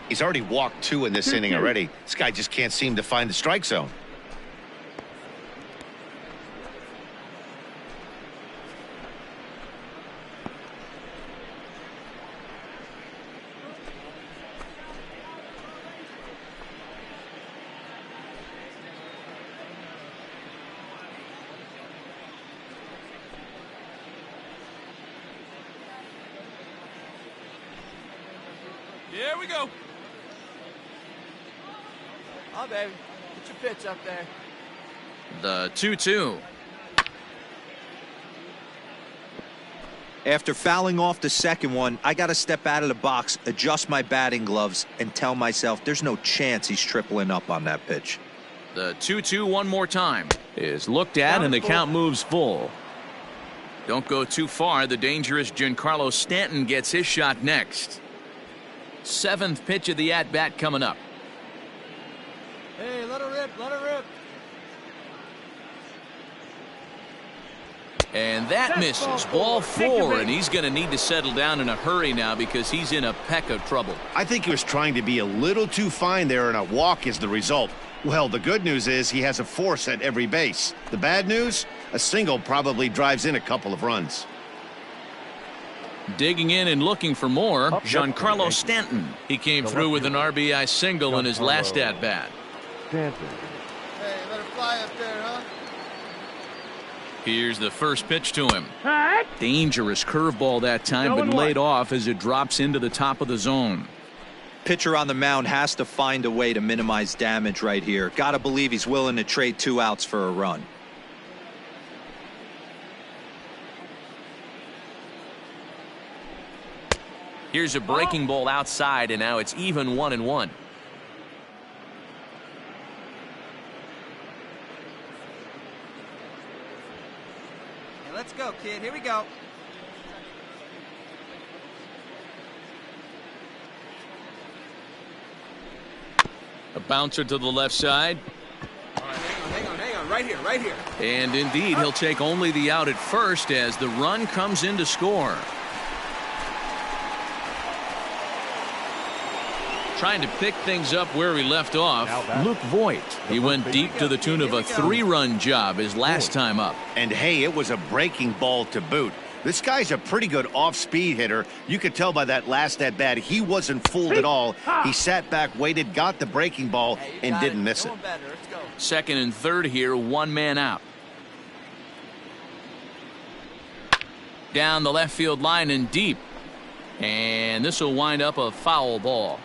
Speaker 3: He's already walked 2 in this inning already. This guy just can't seem to find the strike zone.
Speaker 5: Here we go.
Speaker 7: Oh, baby. Get your pitch up there.
Speaker 2: The 2-2.
Speaker 4: After fouling off the second one, I got to step out of the box, adjust my batting gloves, and tell myself there's no chance he's tripling up on that pitch.
Speaker 2: The 2-2 one more time is looked at, and the count moves full. Don't go too far. The dangerous Giancarlo Stanton gets his shot next. 7th pitch of the at-bat coming up.
Speaker 7: Hey, let her rip, let her rip.
Speaker 2: And that misses. Ball 4, and he's going to need to settle down in a hurry now because he's in a peck of trouble.
Speaker 3: I think he was trying to be a little too fine there, and a walk is the result. Well, the good news is he has a force at every base. The bad news? A single probably drives in a couple of runs.
Speaker 2: Digging in and looking for more, Giancarlo Stanton. He came through with an RBI single in his last at-bat.
Speaker 1: Stanton.
Speaker 5: Hey, let her fly up there, huh?
Speaker 2: Here's the first pitch to him. Dangerous curveball that time, but laid off as it drops into the top of the zone.
Speaker 4: Pitcher on the mound has to find a way to minimize damage right here. Got to believe he's willing to trade 2 outs for a run.
Speaker 2: Here's a breaking ball outside, and now it's even 1-1.
Speaker 5: Hey, let's go, kid. Here we go.
Speaker 2: A bouncer to the left side.
Speaker 5: All right, hang on. Right here, right here.
Speaker 2: And indeed, he'll take only the out at first as the run comes in to score. Trying to pick things up where he left off, Luke Voigt. He went deep to the tune of a 3-run job his last time up.
Speaker 3: And hey, it was a breaking ball to boot. This guy's a pretty good off-speed hitter. You could tell by that last at-bat he wasn't fooled at all. He sat back, waited, got the breaking ball, and didn't miss it.
Speaker 2: Second and third here, 1 man out. Down the left field line and deep. And this will wind up a foul ball.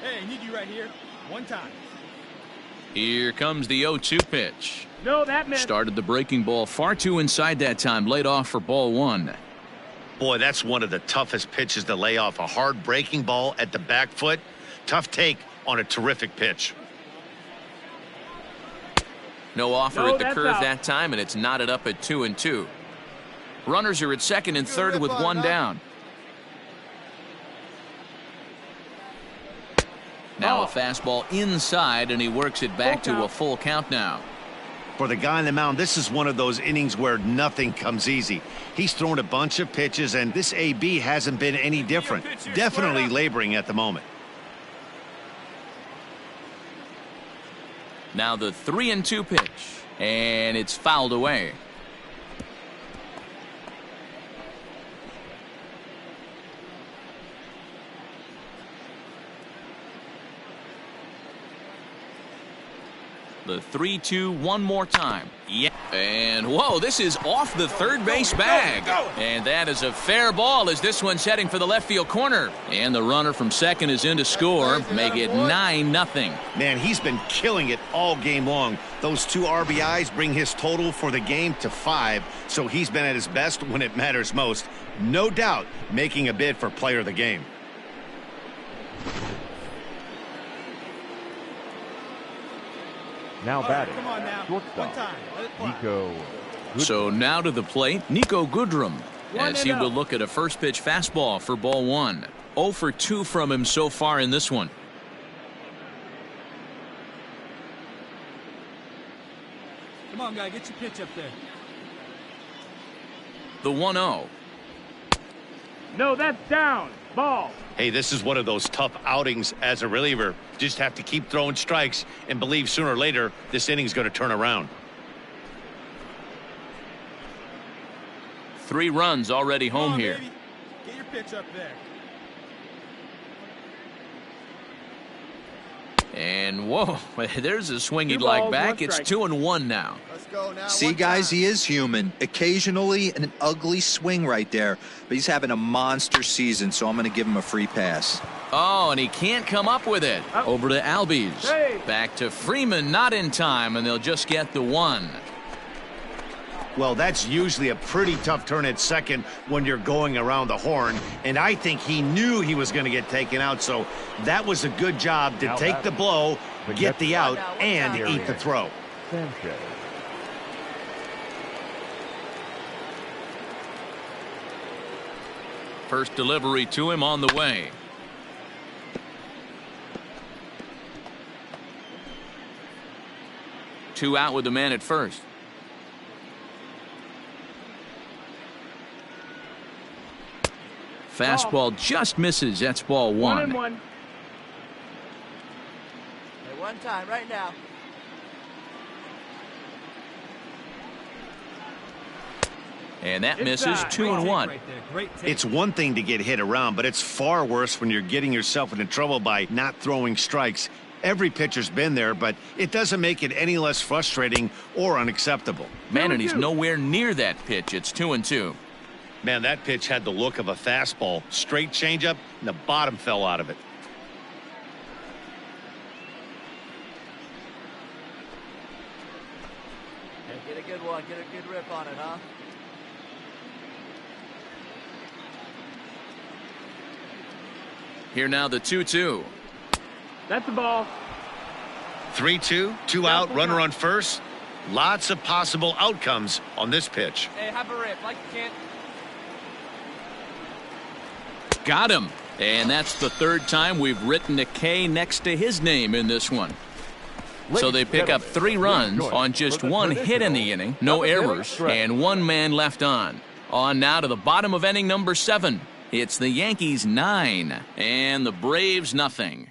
Speaker 5: Hey, I need you right here. One time.
Speaker 2: Here comes the 0-2 pitch.
Speaker 7: No, that missed.
Speaker 2: Started the breaking ball far too inside that time. Laid off for ball 1.
Speaker 3: Boy, that's one of the toughest pitches to lay off. A hard breaking ball at the back foot. Tough take on a terrific pitch.
Speaker 2: No offer at the curve that time, and it's knotted up at 2-2. Runners are at second and third with 1 down. Now a fastball inside, and he works it back to a full count now.
Speaker 3: For the guy on the mound, this is one of those innings where nothing comes easy. He's thrown a bunch of pitches, and this AB hasn't been any different. Definitely laboring at the moment.
Speaker 2: Now the 3-2 pitch, and it's fouled away. The 3-2 one more time. Yeah. And whoa, this is off the third base bag. And that is a fair ball as this one's heading for the left field corner. And the runner from second is in to score. Make it 9-0.
Speaker 3: Man, he's been killing it all game long. Those 2 RBIs bring his total for the game to 5. So he's been at his best when it matters most. No doubt making a bid for player of the game.
Speaker 1: Now batting,
Speaker 5: Come on now.
Speaker 1: shortstop,
Speaker 5: One time. Let it fly.
Speaker 1: Nico
Speaker 2: So now to the plate, Nico Goodrum, as he will look at a first pitch fastball for ball one. 0 for 2 from him so far in this one.
Speaker 7: Come on, guy, get your pitch up there.
Speaker 2: The 1-0.
Speaker 7: No, that's down. Ball.
Speaker 3: Hey, this is one of those tough outings as a reliever. Just have to keep throwing strikes and believe sooner or later this inning's going to turn around.
Speaker 2: 3 runs already home here.
Speaker 7: Baby. Get your pitch up there.
Speaker 2: And whoa, there's a swing he'd like back. It's 2-1 now.
Speaker 5: Let's go now.
Speaker 4: See, guys, he is human. Occasionally an ugly swing right there, but he's having a monster season, so I'm going to give him a free pass.
Speaker 2: Oh, and he can't come up with it. Over to Albies.
Speaker 7: Hey.
Speaker 2: Back to Freeman, not in time, and they'll just get the 1.
Speaker 3: Well, that's usually a pretty tough turn at second when you're going around the horn, and I think he knew he was going to get taken out, so that was a good job to take the blow, get the out, and eat the throw.
Speaker 1: Sanchez.
Speaker 2: First delivery to him on the way. Two out with the man at first. Fastball just misses. That's ball 1.
Speaker 7: 1-1.
Speaker 5: Hey, one time, right now.
Speaker 2: And that misses. 2-1.
Speaker 7: Right there. Great take.
Speaker 3: It's one thing to get hit around, but it's far worse when you're getting yourself into trouble by not throwing strikes. Every pitcher's been there, but it doesn't make it any less frustrating or unacceptable.
Speaker 2: Man, and he's nowhere near that pitch. It's 2-2.
Speaker 3: Man, that pitch had the look of a fastball. Straight changeup, and the bottom fell out of it.
Speaker 5: Get a good one. Get a good rip on it, huh?
Speaker 2: Here now the 2-2.
Speaker 7: That's the ball.
Speaker 3: 3-2, 2 out, runner on first. Lots of possible outcomes on this pitch.
Speaker 5: Hey, have a rip like you can.
Speaker 2: Got him. And that's the 3rd time we've written a K next to his name in this one. So they pick up 3 runs on just 1 hit in the inning, no errors, and 1 man left on. On now to the bottom of inning number 7. It's the Yankees 9 and the Braves nothing.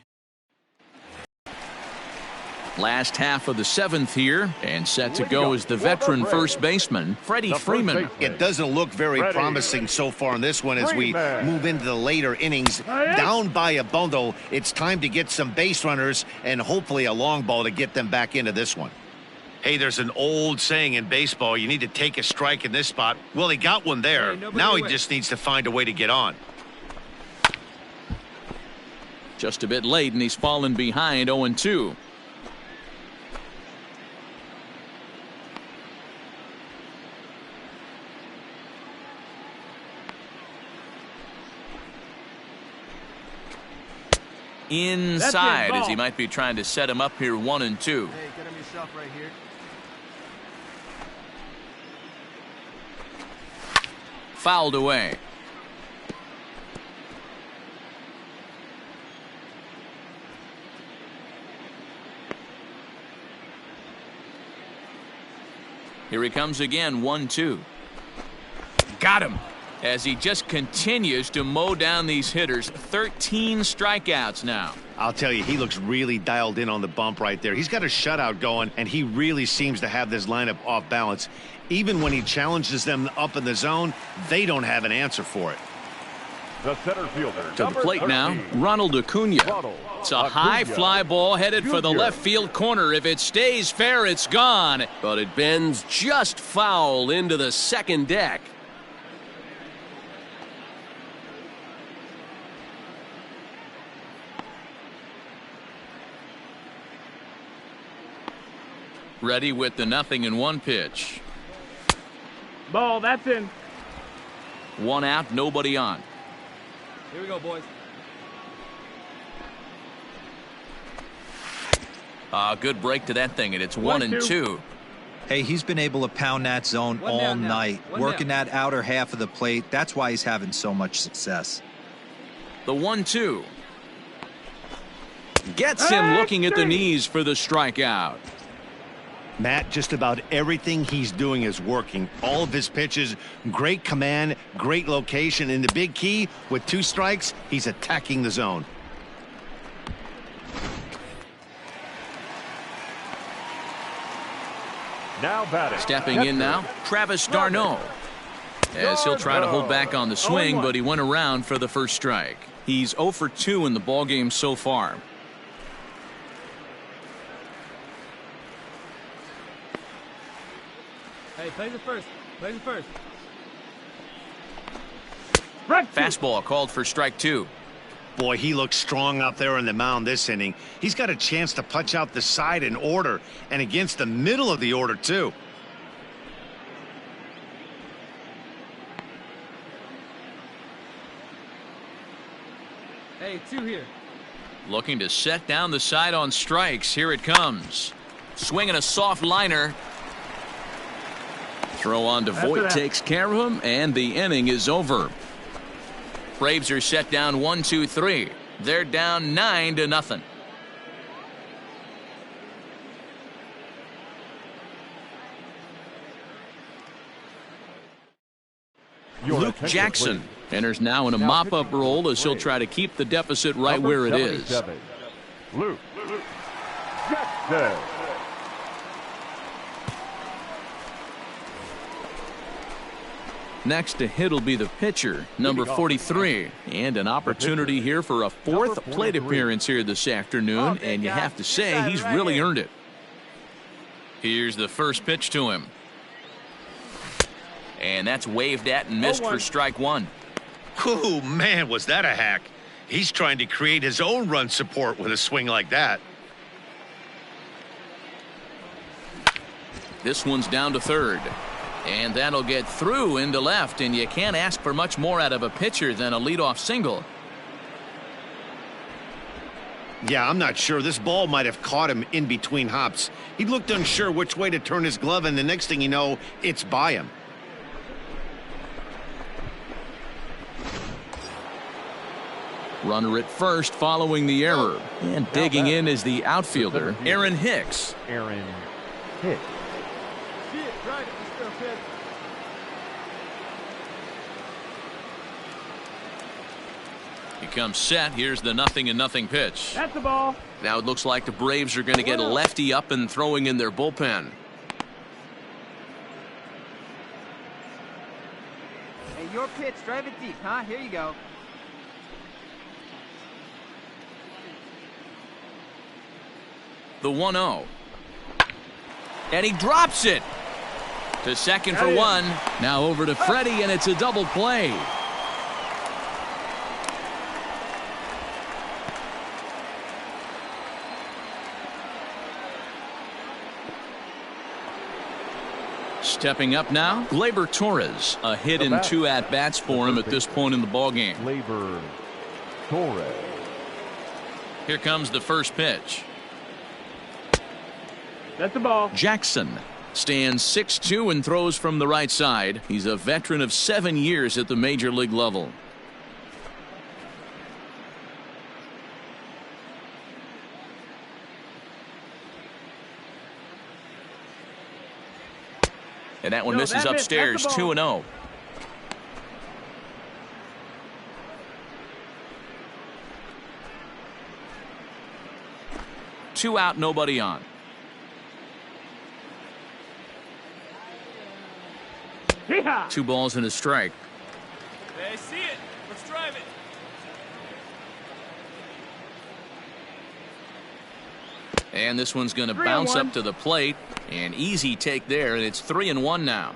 Speaker 2: Last half of the 7th here, and set to go is the veteran first baseman, Freddie Freeman.
Speaker 3: It doesn't look very promising so far in this one as we move into the later innings. Down by a bundle, it's time to get some base runners and hopefully a long ball to get them back into this one. Hey, there's an old saying in baseball, you need to take a strike in this spot. Well, he got one there. Now he just needs to find a way to get on.
Speaker 2: Just a bit late, and he's fallen behind 0-2. Inside, as he might be trying to set him up here 1-2.
Speaker 5: Hey, get him yourself right here.
Speaker 2: Fouled away. Here he comes again, 1-2. Got him. As he just continues to mow down these hitters. 13 strikeouts now.
Speaker 3: I'll tell you, he looks really dialed in on the bump right there. He's got a shutout going, and he really seems to have this lineup off balance. Even when he challenges them up in the zone, they don't have an answer for it.
Speaker 1: The center fielder.
Speaker 2: To the plate now, Ronald Acuna. It's a high fly ball headed for the left field corner. If it stays fair, it's gone.
Speaker 6: But it bends just foul into the second deck.
Speaker 2: Ready with the 0-1 pitch.
Speaker 7: Ball, that's in.
Speaker 2: 1 out, nobody on.
Speaker 7: Here we go, boys.
Speaker 2: Good break to that thing, and it's 1-2.
Speaker 4: Hey, he's been able to pound that zone all night, working that outer half of the plate. That's why he's having so much success.
Speaker 2: The 1-2. Gets him looking at the knees for the strikeout.
Speaker 3: Matt, just about everything he's doing is working. All of his pitches, great command, great location, and the big key, with 2 strikes, he's attacking the zone.
Speaker 1: Now batting.
Speaker 2: Stepping in now, Travis d'Arnaud. As he'll try to hold back on the swing, but he went around for the first strike. He's 0 for 2 in the ballgame so far.
Speaker 7: Hey, plays it first. Plays it first.
Speaker 2: Fastball called for strike 2.
Speaker 3: Boy, he looks strong out there on the mound this inning. He's got a chance to punch out the side in order, and against the middle of the order, too.
Speaker 7: Hey, 2 here.
Speaker 2: Looking to set down the side on strikes. Here it comes. Swinging a soft liner. Throw on to Voit takes care of him, and the inning is over. Braves are set down 1-2-3. They're down 9-0. Luke Jackson enters now in a mop-up role as he'll try to keep the deficit right where it is.
Speaker 1: Luke Jackson.
Speaker 2: Next to hit will be the pitcher, number 43, and an opportunity here for a 4th plate appearance here this afternoon, and you have to say he's really earned it. Here's the first pitch to him. And that's waved at and missed for strike 1.
Speaker 3: Oh, man, was that a hack. He's trying to create his own run support with a swing like that.
Speaker 2: This one's down to third. And that'll get through into left, and you can't ask for much more out of a pitcher than a leadoff single.
Speaker 3: Yeah, I'm not sure. This ball might have caught him in between hops. He looked unsure which way to turn his glove, and the next thing you know, it's by him.
Speaker 2: Runner at first following the error. And digging in is the outfielder, Aaron Hicks.
Speaker 1: Aaron Hicks.
Speaker 7: Right.
Speaker 2: He comes set. Here's the 0-0 pitch.
Speaker 7: That's the ball.
Speaker 2: Now it looks like the Braves are going to get a lefty up and throwing in their bullpen.
Speaker 5: Hey, your pitch. Drive it deep, huh? Here you go.
Speaker 2: The 1-0. And he drops it. To second for 1. Now over to Freddie, and it's a double play. Stepping up now, Gleyber Torres. A hit in 2 at-bats for him at this point in the ballgame.
Speaker 1: Gleyber Torres.
Speaker 2: Here comes the first pitch.
Speaker 7: That's the ball.
Speaker 2: Jackson stands 6'2" and throws from the right side. He's a veteran of 7 years at the major league level. And that one misses upstairs, 2-0. Two out, nobody on.
Speaker 7: Yeehaw!
Speaker 2: 2 balls and a strike.
Speaker 7: Hey, see it. Let's drive it.
Speaker 2: And this one's going to bounce up to the plate. An easy take there, and it's 3-1 now.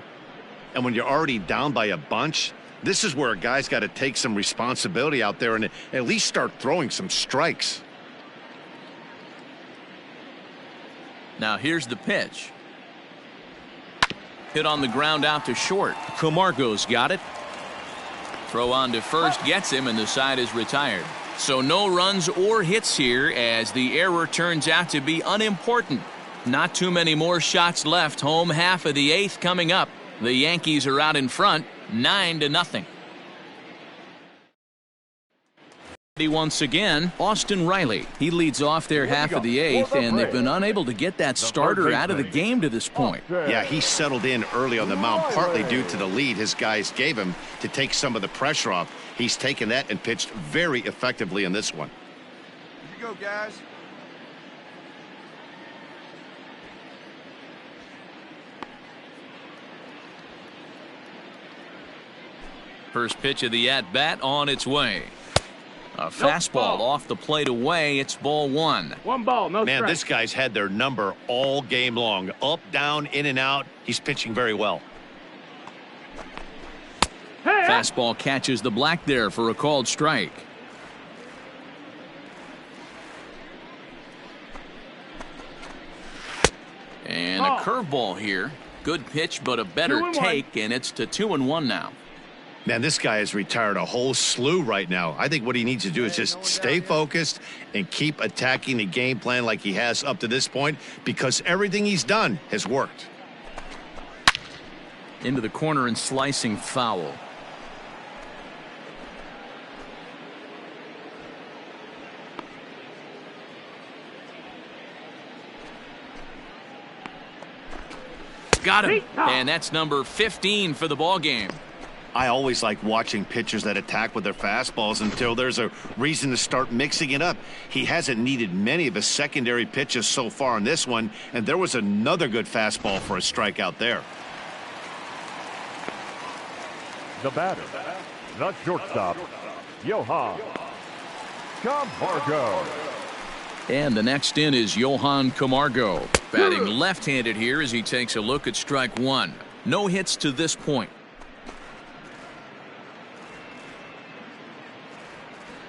Speaker 3: And when you're already down by a bunch, this is where a guy's got to take some responsibility out there and at least start throwing some strikes.
Speaker 2: Now here's the pitch. Hit on the ground out to short. Camargo's got it. Throw on to first gets him, and the side is retired. So no runs or hits here as the error turns out to be unimportant. Not too many more shots left. Home half of the 8th coming up. The Yankees are out in front, 9-0. Once again, Austin Riley. He leads off their half of the 8th, and they've been unable to get that starter out of the game to this point.
Speaker 3: Yeah, he settled in early on the mound, partly due to the lead his guys gave him to take some of the pressure off. He's taken that and pitched very effectively in this one.
Speaker 5: Here you go, guys.
Speaker 2: First pitch of the at-bat on its way. A fastball off the plate away. It's ball 1.
Speaker 7: 1 ball, no strike.
Speaker 3: Man, this guy's had their number all game long. Up, down, in and out. He's pitching very well.
Speaker 2: Fastball catches the black there for a called strike. And a curveball here. Good pitch, but a better take, and it's to 2-1 now.
Speaker 3: Man, this guy has retired a whole slew right now. I think what he needs to do is just stay focused and keep attacking the game plan like he has up to this point, because everything he's done has worked.
Speaker 2: Into the corner and slicing foul. Got him. And that's number 15 for the ball game.
Speaker 3: I always like watching pitchers that attack with their fastballs until there's a reason to start mixing it up. He hasn't needed many of his secondary pitches so far in this one, and there was another good fastball for a strikeout there.
Speaker 1: The batter, the shortstop, Johan Camargo.
Speaker 2: And the next in is Johan Camargo, batting left-handed here as he takes a look at strike 1. No hits to this point.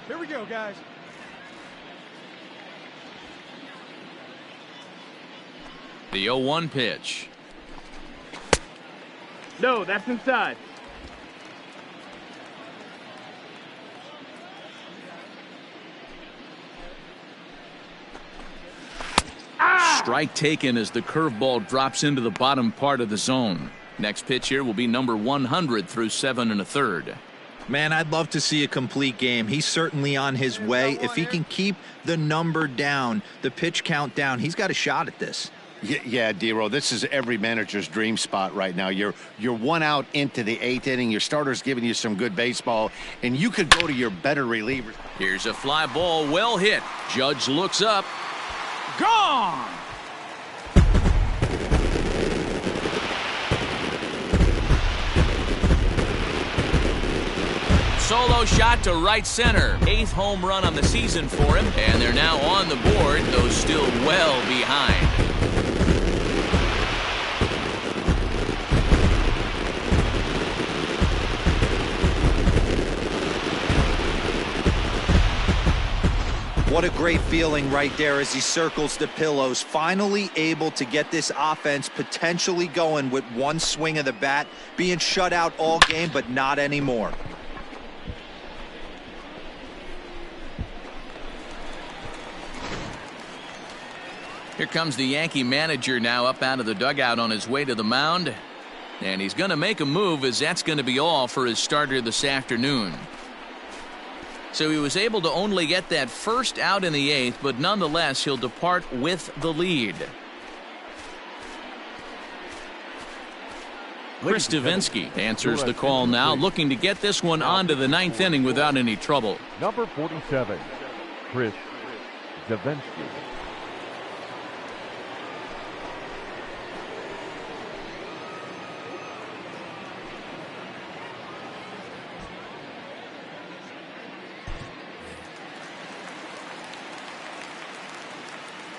Speaker 5: Here we go, guys.
Speaker 2: The 0-1 pitch.
Speaker 7: No, that's inside.
Speaker 2: Strike taken as the curveball drops into the bottom part of the zone. Next pitch here will be number 100 through 7 1/3.
Speaker 4: Man, I'd love to see a complete game. He's certainly on his way. If he can keep the number down, the pitch count down, he's got a shot at this.
Speaker 3: Yeah, D-Row, this is every manager's dream spot right now. You're 1 out into the 8th inning. Your starter's giving you some good baseball, and you could go to your better relievers.
Speaker 2: Here's a fly ball, well hit. Judge looks up. Gone! Solo shot to right center. 8th home run on the season for him, and they're now on the board, though still well behind.
Speaker 4: What a great feeling right there as he circles the pillows. Finally able to get this offense potentially going with one swing of the bat. Being shut out all game, but not anymore.
Speaker 2: Here comes the Yankee manager now up out of the dugout on his way to the mound. And he's going to make a move, as that's going to be all for his starter this afternoon. So he was able to only get that first out in the 8th, but nonetheless he'll depart with the lead. Chris Davinsky answers the call now, looking to get this one onto the 9th inning without any trouble.
Speaker 1: Number 47, Chris Davinsky.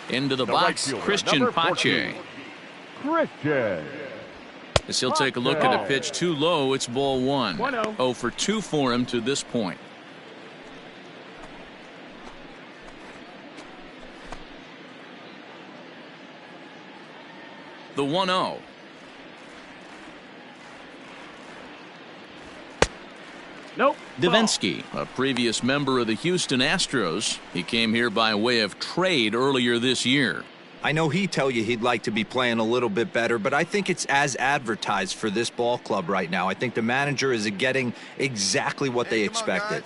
Speaker 2: Into the box,
Speaker 1: right
Speaker 2: Christian Pache.
Speaker 1: Christian.
Speaker 2: As he'll take a look at a pitch too low, it's ball 1.
Speaker 7: 1-0.
Speaker 2: 0 for 2 for him to this point. The 1-0.
Speaker 7: Nope.
Speaker 2: Davinsky, a previous member of the Houston Astros. He came here by way of trade earlier this year.
Speaker 4: I know he'd tell you he'd like to be playing a little bit better, but I think it's as advertised for this ball club right now. I think the manager is getting exactly what they expected.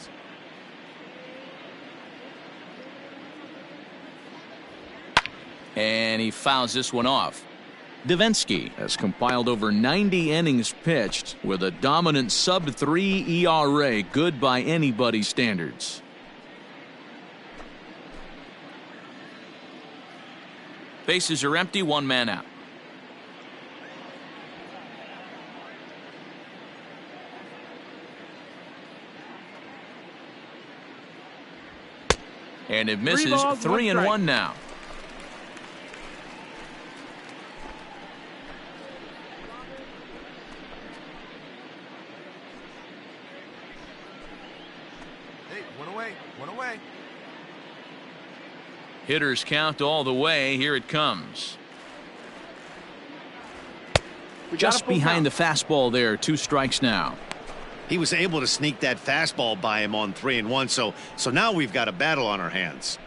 Speaker 2: And he fouls this one off. Davinsky has compiled over 90 innings pitched with a dominant sub-3 ERA, good by anybody's standards. Bases are empty, one man out. And it misses. 3-1 now.
Speaker 5: Hey, one away, one away.
Speaker 2: Hitters count all the way. Here it comes. Just behind the fastball there. 2 strikes now.
Speaker 3: He was able to sneak that fastball by him on 3-1. So now we've got a battle on our hands.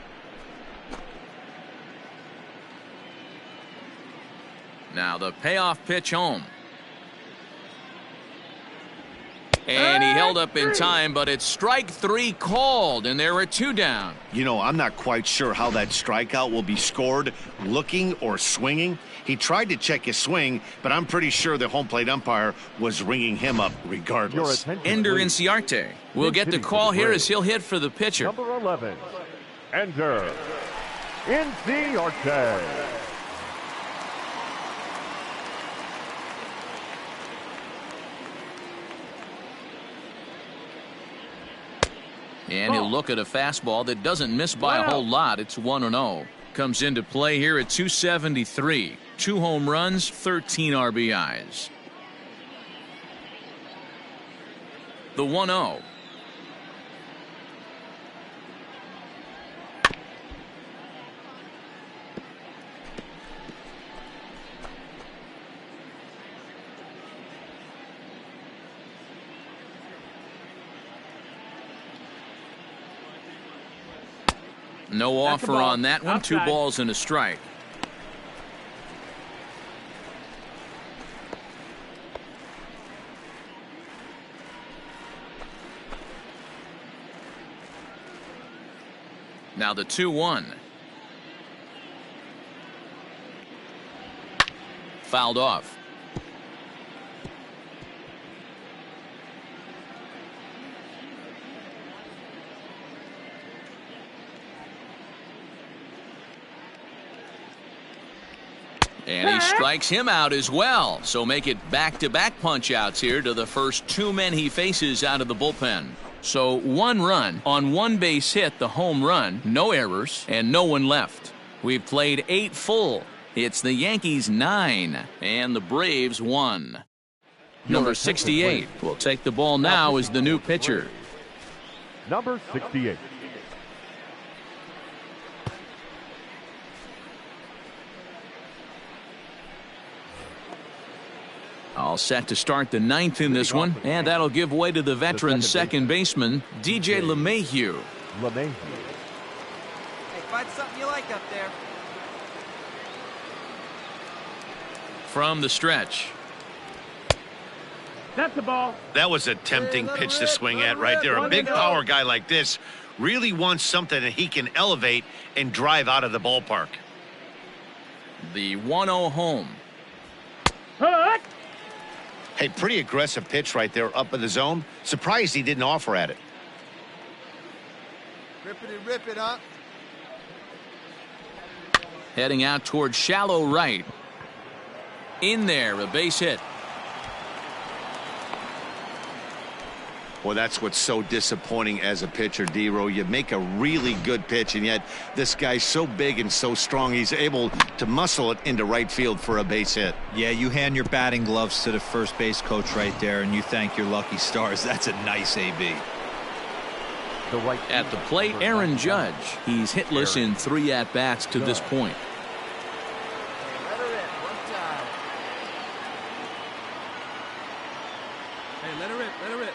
Speaker 2: Now the payoff pitch home. And he held up in time, but it's strike 3 called, and there are 2 down.
Speaker 3: You know, I'm not quite sure how that strikeout will be scored, looking or swinging. He tried to check his swing, but I'm pretty sure the home plate umpire was ringing him up regardless.
Speaker 2: Ender Inciarte will get the call here as he'll hit for the pitcher.
Speaker 1: Number 11, Ender Inciarte.
Speaker 2: And he'll look at a fastball that doesn't miss by a whole lot. It's 1-0. Comes into play here at 273. 2 home runs, 13 RBIs. The 1-0. No offer on that one. 2 balls and a strike. Now the 2-1. Fouled off. And he strikes him out as well. So make it back-to-back punch-outs here to the first 2 men he faces out of the bullpen. So 1 run on 1 base hit, the home run, no errors, and no one left. We've played 8 full. It's the Yankees 9 and the Braves 1. Number 68 will take the ball now as the new pitcher.
Speaker 1: Number 68.
Speaker 2: All set to start the 9th in this one, and that'll give way to the veteran second baseman, DJ LeMahieu.
Speaker 5: Hey, find something you like up there.
Speaker 2: From the stretch.
Speaker 7: That's the ball.
Speaker 3: That was a tempting pitch to swing at right there. A big power guy like this really wants something that he can elevate and drive out of the ballpark.
Speaker 2: The 1-0 home.
Speaker 3: Hey, pretty aggressive pitch right there up in the zone. Surprised he didn't offer at it.
Speaker 5: Rip it up.
Speaker 2: Heading out towards shallow right. In there, a base hit.
Speaker 3: Well, that's what's so disappointing as a pitcher, D-Row. You make a really good pitch, and yet this guy's so big and so strong, he's able to muscle it into right field for a base hit.
Speaker 4: Yeah, you hand your batting gloves to the first base coach right there, and you thank your lucky stars. That's a nice AB.
Speaker 2: At the plate, Aaron Judge. He's hitless in 3 at-bats to this point.
Speaker 5: Let her rip.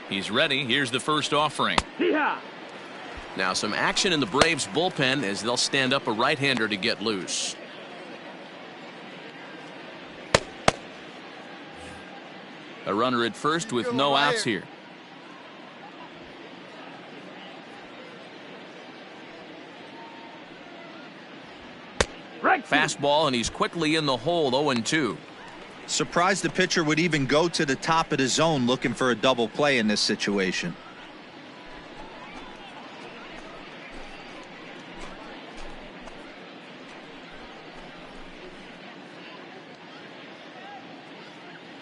Speaker 2: He's ready. Here's the first offering. Now some action in the Braves bullpen as they'll stand up a right-hander to get loose. A runner at first with no outs here. Fastball, and he's quickly in the hole, 0-2.
Speaker 4: Surprised the pitcher would even go to the top of the zone looking for a double play in this situation.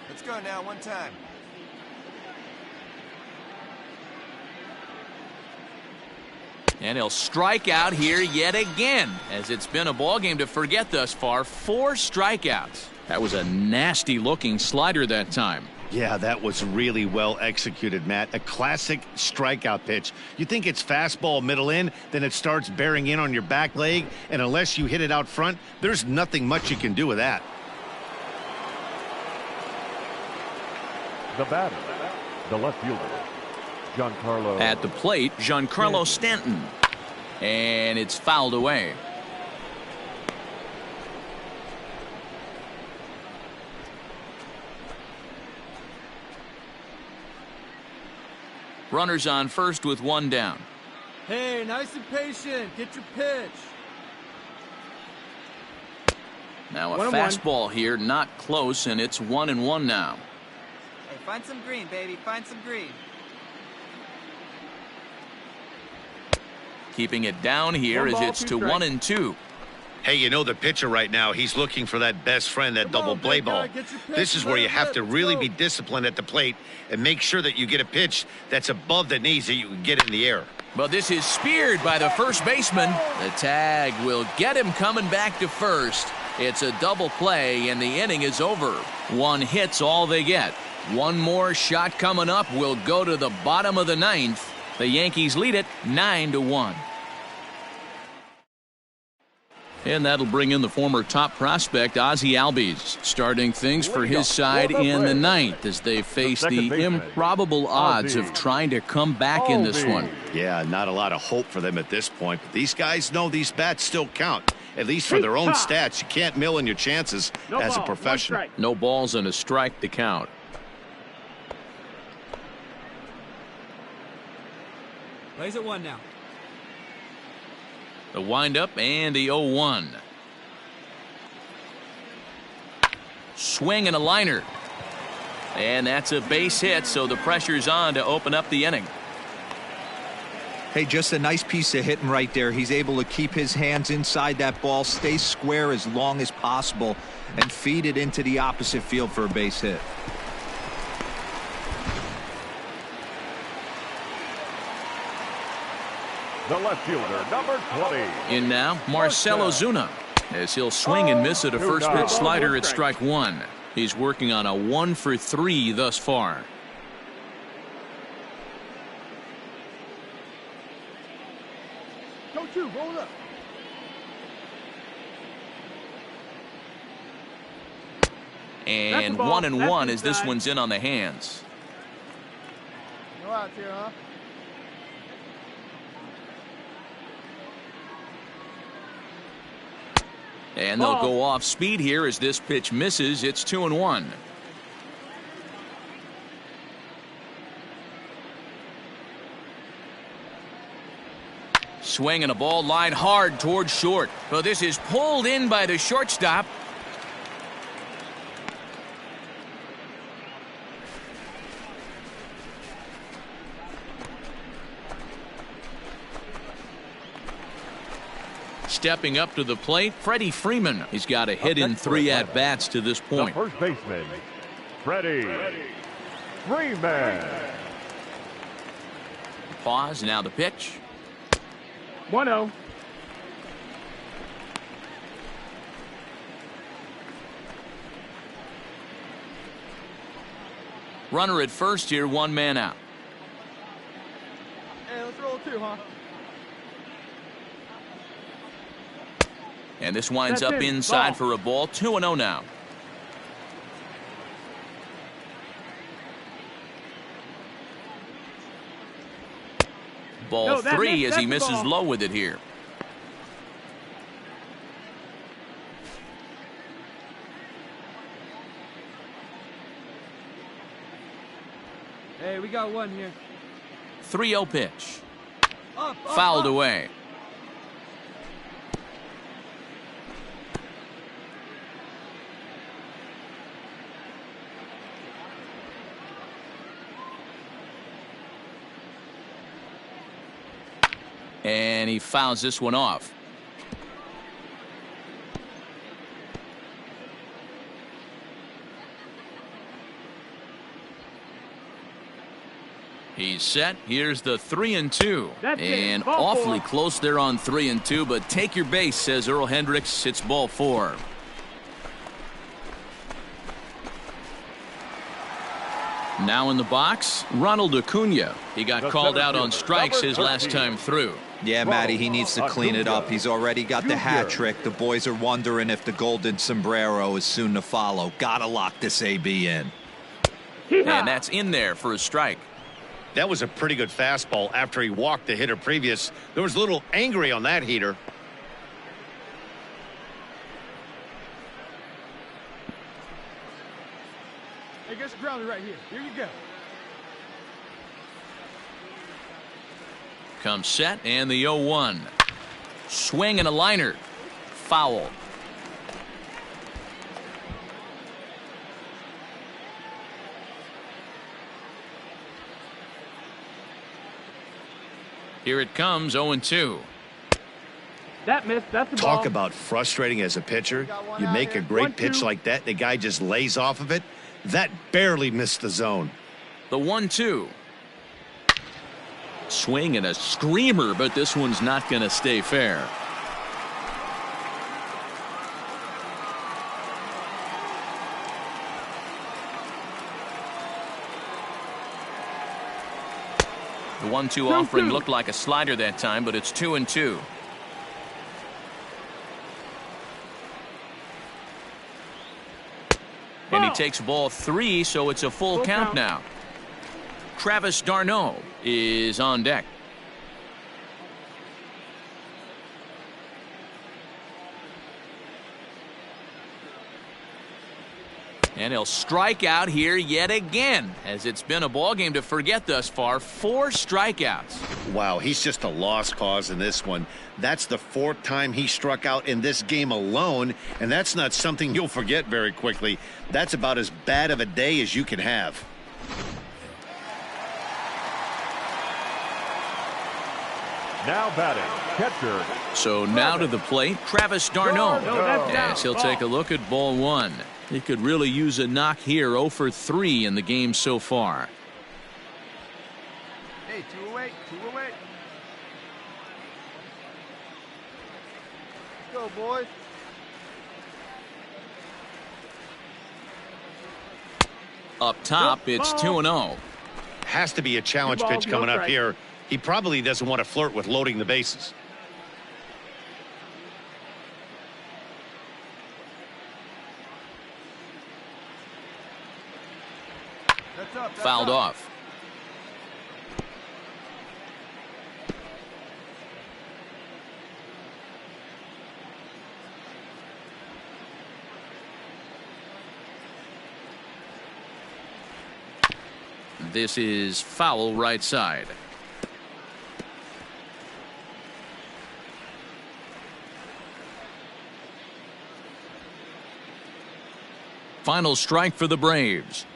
Speaker 5: Let's go now, one time.
Speaker 2: And he'll strike out here yet again, as it's been a ball game to forget thus far. 4 strikeouts. That was a nasty looking slider that time.
Speaker 3: Yeah, that was really well executed, Matt. A classic strikeout pitch. You think it's fastball middle in, then it starts bearing in on your back leg, and unless you hit it out front, there's nothing much you can do with that.
Speaker 1: The batter, the left fielder, Giancarlo.
Speaker 2: At the plate, Giancarlo Stanton. And it's fouled away. Runners on first with 1 down.
Speaker 7: Hey, nice and patient. Get your pitch.
Speaker 2: Now a fastball here, not close, and it's 1-1 now.
Speaker 5: Hey, find some green, baby. Find some green.
Speaker 2: Keeping it down here as it's to 1-2.
Speaker 3: Hey, you know the pitcher right now, he's looking for that best friend, that double play ball. This is where you have to really be disciplined at the plate and make sure that you get a pitch that's above the knees that you can get in the air.
Speaker 2: But this is speared by the first baseman. The tag will get him coming back to first. It's a double play, and the inning is over. 1 hit's all they get. 1 more shot coming up will go to the bottom of the 9th. The Yankees lead it 9-1. And that'll bring in the former top prospect, Ozzie Albies, starting things for his side in the 9th as they face the improbable odds of trying to come back in this one.
Speaker 3: Yeah, not a lot of hope for them at this point, but these guys know these bats still count. At least for their own stats, you can't mill in your chances as a professional.
Speaker 2: No balls and a strike to count.
Speaker 7: Plays at 1 now.
Speaker 2: The windup and the 0-1. Swing and a liner. And that's a base hit, so the pressure's on to open up the inning.
Speaker 4: Hey, just a nice piece of hitting right there. He's able to keep his hands inside that ball, stay square as long as possible, and feed it into the opposite field for a base hit.
Speaker 1: The left fielder, number 20.
Speaker 2: In now, Marcell Ozuna, as he'll swing and miss at a first pitch slider at strike 1. He's working on a 1 for 3 thus far.
Speaker 7: Go 2, roll up.
Speaker 2: And 1-1 as this one's in on the hands.
Speaker 7: No outs here, huh?
Speaker 2: And they'll go off speed here as this pitch misses. It's 2-1. Swing and a ball line hard towards short. Well, this is pulled in by the shortstop. Stepping up to the plate, Freddie Freeman. He's got a hit in 3 at-bats to this point.
Speaker 1: The first baseman, Freddie Freeman.
Speaker 2: Pause, now the pitch.
Speaker 7: 1-0.
Speaker 2: Runner at first here, 1 man out.
Speaker 7: Hey, let's roll 2, huh?
Speaker 2: And this winds up inside for a ball. 2-0 now. Ball 3 as he misses low with it here.
Speaker 7: Hey, we got one here.
Speaker 2: 3-0 pitch.
Speaker 7: Up,
Speaker 2: Fouled away. And he fouls this one off. He's set. Here's the 3-2. And awfully close there on 3-2, but take your base, says Earl Hendricks. It's ball 4. Now in the box, Ronald Acuna. He got called out on strikes his last time through.
Speaker 4: Yeah, Matty, he needs to clean it up. He's already got the hat trick. The boys are wondering if the golden sombrero is soon to follow. Gotta lock this AB in.
Speaker 2: And that's in there for a strike.
Speaker 3: That was a pretty good fastball after he walked the hitter previous. There was a little angry on that heater.
Speaker 7: Hey, get grounded right here. Here you go.
Speaker 2: Comes set and the 0-1. Swing and a liner. Foul. Here it comes, 0-2.
Speaker 7: That missed. That's the ball.
Speaker 3: Talk about frustrating as a pitcher. You make a great pitch like that, the guy just lays off of it. That barely missed the zone.
Speaker 2: The 1-2. Swing and a screamer, but this one's not going to stay fair. The 1-2 offering looked like a slider that time, but it's 2-2. And he takes ball 3, so it's a full count now. Travis d'Arnaud is on deck. And he'll strike out here yet again, as it's been a ball game to forget thus far. 4 strikeouts.
Speaker 3: Wow, he's just a lost cause in this one. That's the 4th time he struck out in this game alone, and that's not something you'll forget very quickly. That's about as bad of a day as you can have.
Speaker 1: Now batting, catcher.
Speaker 2: So now to the plate, Travis d'Arnaud. As he'll take a look at ball 1. He could really use a knock here. 0 for 3 in the game so far.
Speaker 5: Hey, 2 away, 2 away. Let's go, boys.
Speaker 2: Up top, it's 2-0.
Speaker 3: Has to be a challenge pitch coming up here. He probably doesn't want to flirt with loading the bases.
Speaker 2: Fouled off. This is foul right side. Final strike for the Braves.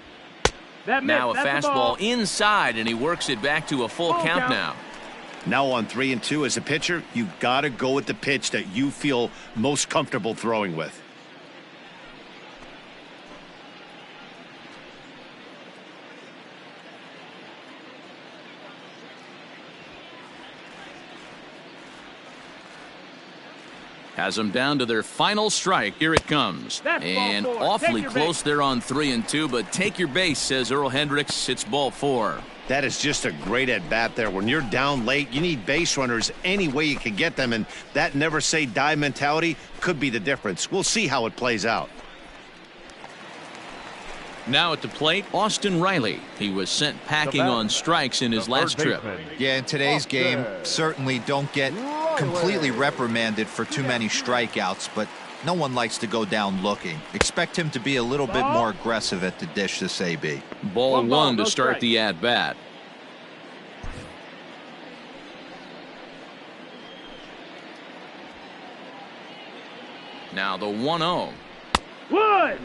Speaker 2: Now a fastball inside, and he works it back to a full count now.
Speaker 3: Now on 3-2 as a pitcher, you got to go with the pitch that you feel most comfortable throwing with.
Speaker 2: Has them down to their final strike. Here it comes. And awfully close there on 3-2, but take your base, says Earl Hendricks. It's ball 4.
Speaker 3: That is just a great at-bat there. When you're down late, you need base runners any way you can get them, and that never-say-die mentality could be the difference. We'll see how it plays out.
Speaker 2: Now at the plate, Austin Riley. He was sent packing on strikes in his last trip.
Speaker 4: Yeah, in today's game, certainly don't get completely reprimanded for too many strikeouts, but no one likes to go down looking. Expect him to be a little bit more aggressive at the dish this AB.
Speaker 2: Ball one to start the at-bat. Now the 1-0.
Speaker 7: One.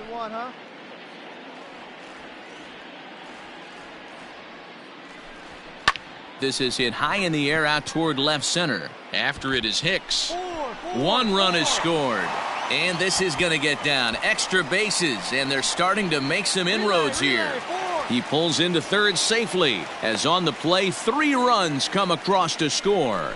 Speaker 5: One, huh?
Speaker 2: This is hit high in the air out toward left center. After it is Hicks. One run is scored. And this is going to get down. Extra bases, and they're starting to make some inroads here. He pulls into third safely, as on the play, 3 runs come across to score.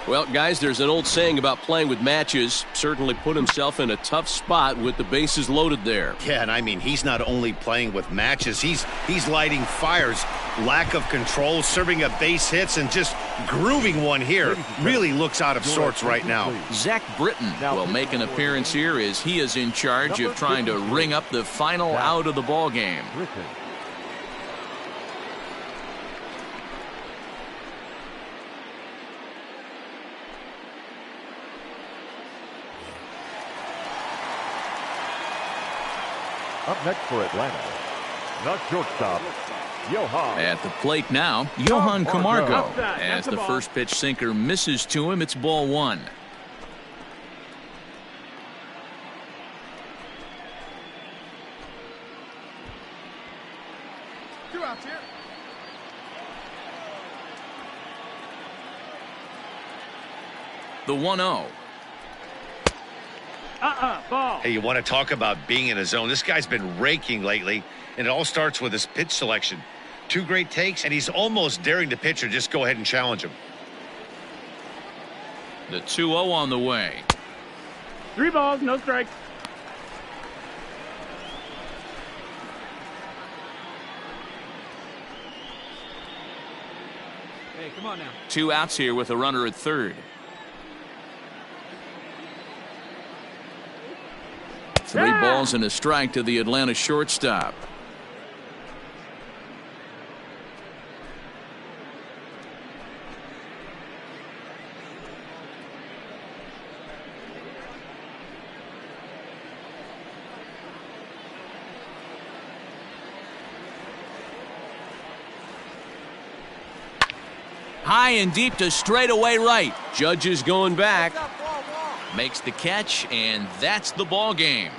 Speaker 2: Well, guys, there's an old saying about playing with matches. Certainly put himself in a tough spot with the bases loaded there.
Speaker 3: Yeah, and I mean, he's not only playing with matches, he's lighting fires. Lack of control, serving up base hits, and just grooving one here. Really looks out of sorts right now.
Speaker 2: Zach Britton will make an appearance here as he is in charge of trying to ring up the final out of the ball game.
Speaker 1: Up next for Atlanta, the shortstop, Johan.
Speaker 2: At the plate now, Johan Camargo. As the first pitch sinker misses to him, it's ball one.
Speaker 5: Two outs here.
Speaker 2: The 1-0.
Speaker 7: Ball.
Speaker 3: Hey, you want to talk about being in a zone? This guy's been raking lately, and it all starts with his pitch selection. 2 great takes, and he's almost daring the pitcher just go ahead and challenge him.
Speaker 2: The 2-0 on the way.
Speaker 7: 3 balls, no strikes. Hey, come on now.
Speaker 2: 2 outs here with a runner at third. 3 balls and a strike to the Atlanta shortstop. High and deep to straightaway right. Judge is going back. Makes the catch, and that's the ball game.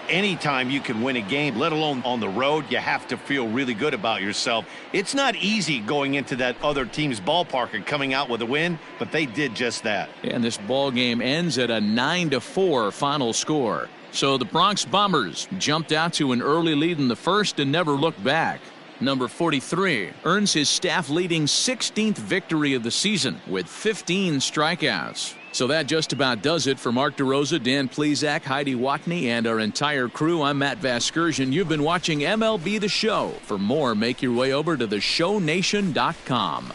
Speaker 3: Anytime you can win a game, let alone on the road, you have to feel really good about yourself. It's not easy going into that other team's ballpark and coming out with a win, but they did just that.
Speaker 2: And this ball game ends at a 9-4 final score. So the Bronx Bombers jumped out to an early lead in the first and never looked back. Number 43 earns his staff-leading 16th victory of the season with 15 strikeouts. So that just about does it for Mark DeRosa, Dan Plesac, Heidi Watney, and our entire crew. I'm Matt Vasgersian. You've been watching MLB The Show. For more, make your way over to theshownation.com.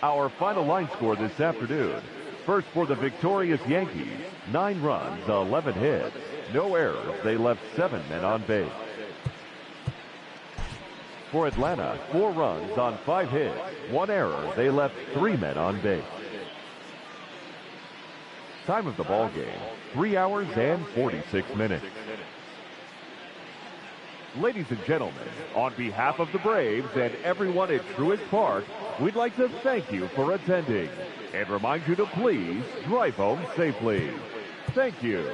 Speaker 1: Our final line score this afternoon. First for the victorious Yankees, 9 runs, 11 hits. No errors. They left 7 men on base. For Atlanta, 4 runs on 5 hits, 1 error. They left 3 men on base. Time of the ball game, 3 hours and 46 minutes. Ladies and gentlemen, on behalf of the Braves and everyone at Truist Park, we'd like to thank you for attending and remind you to please drive home safely. Thank you.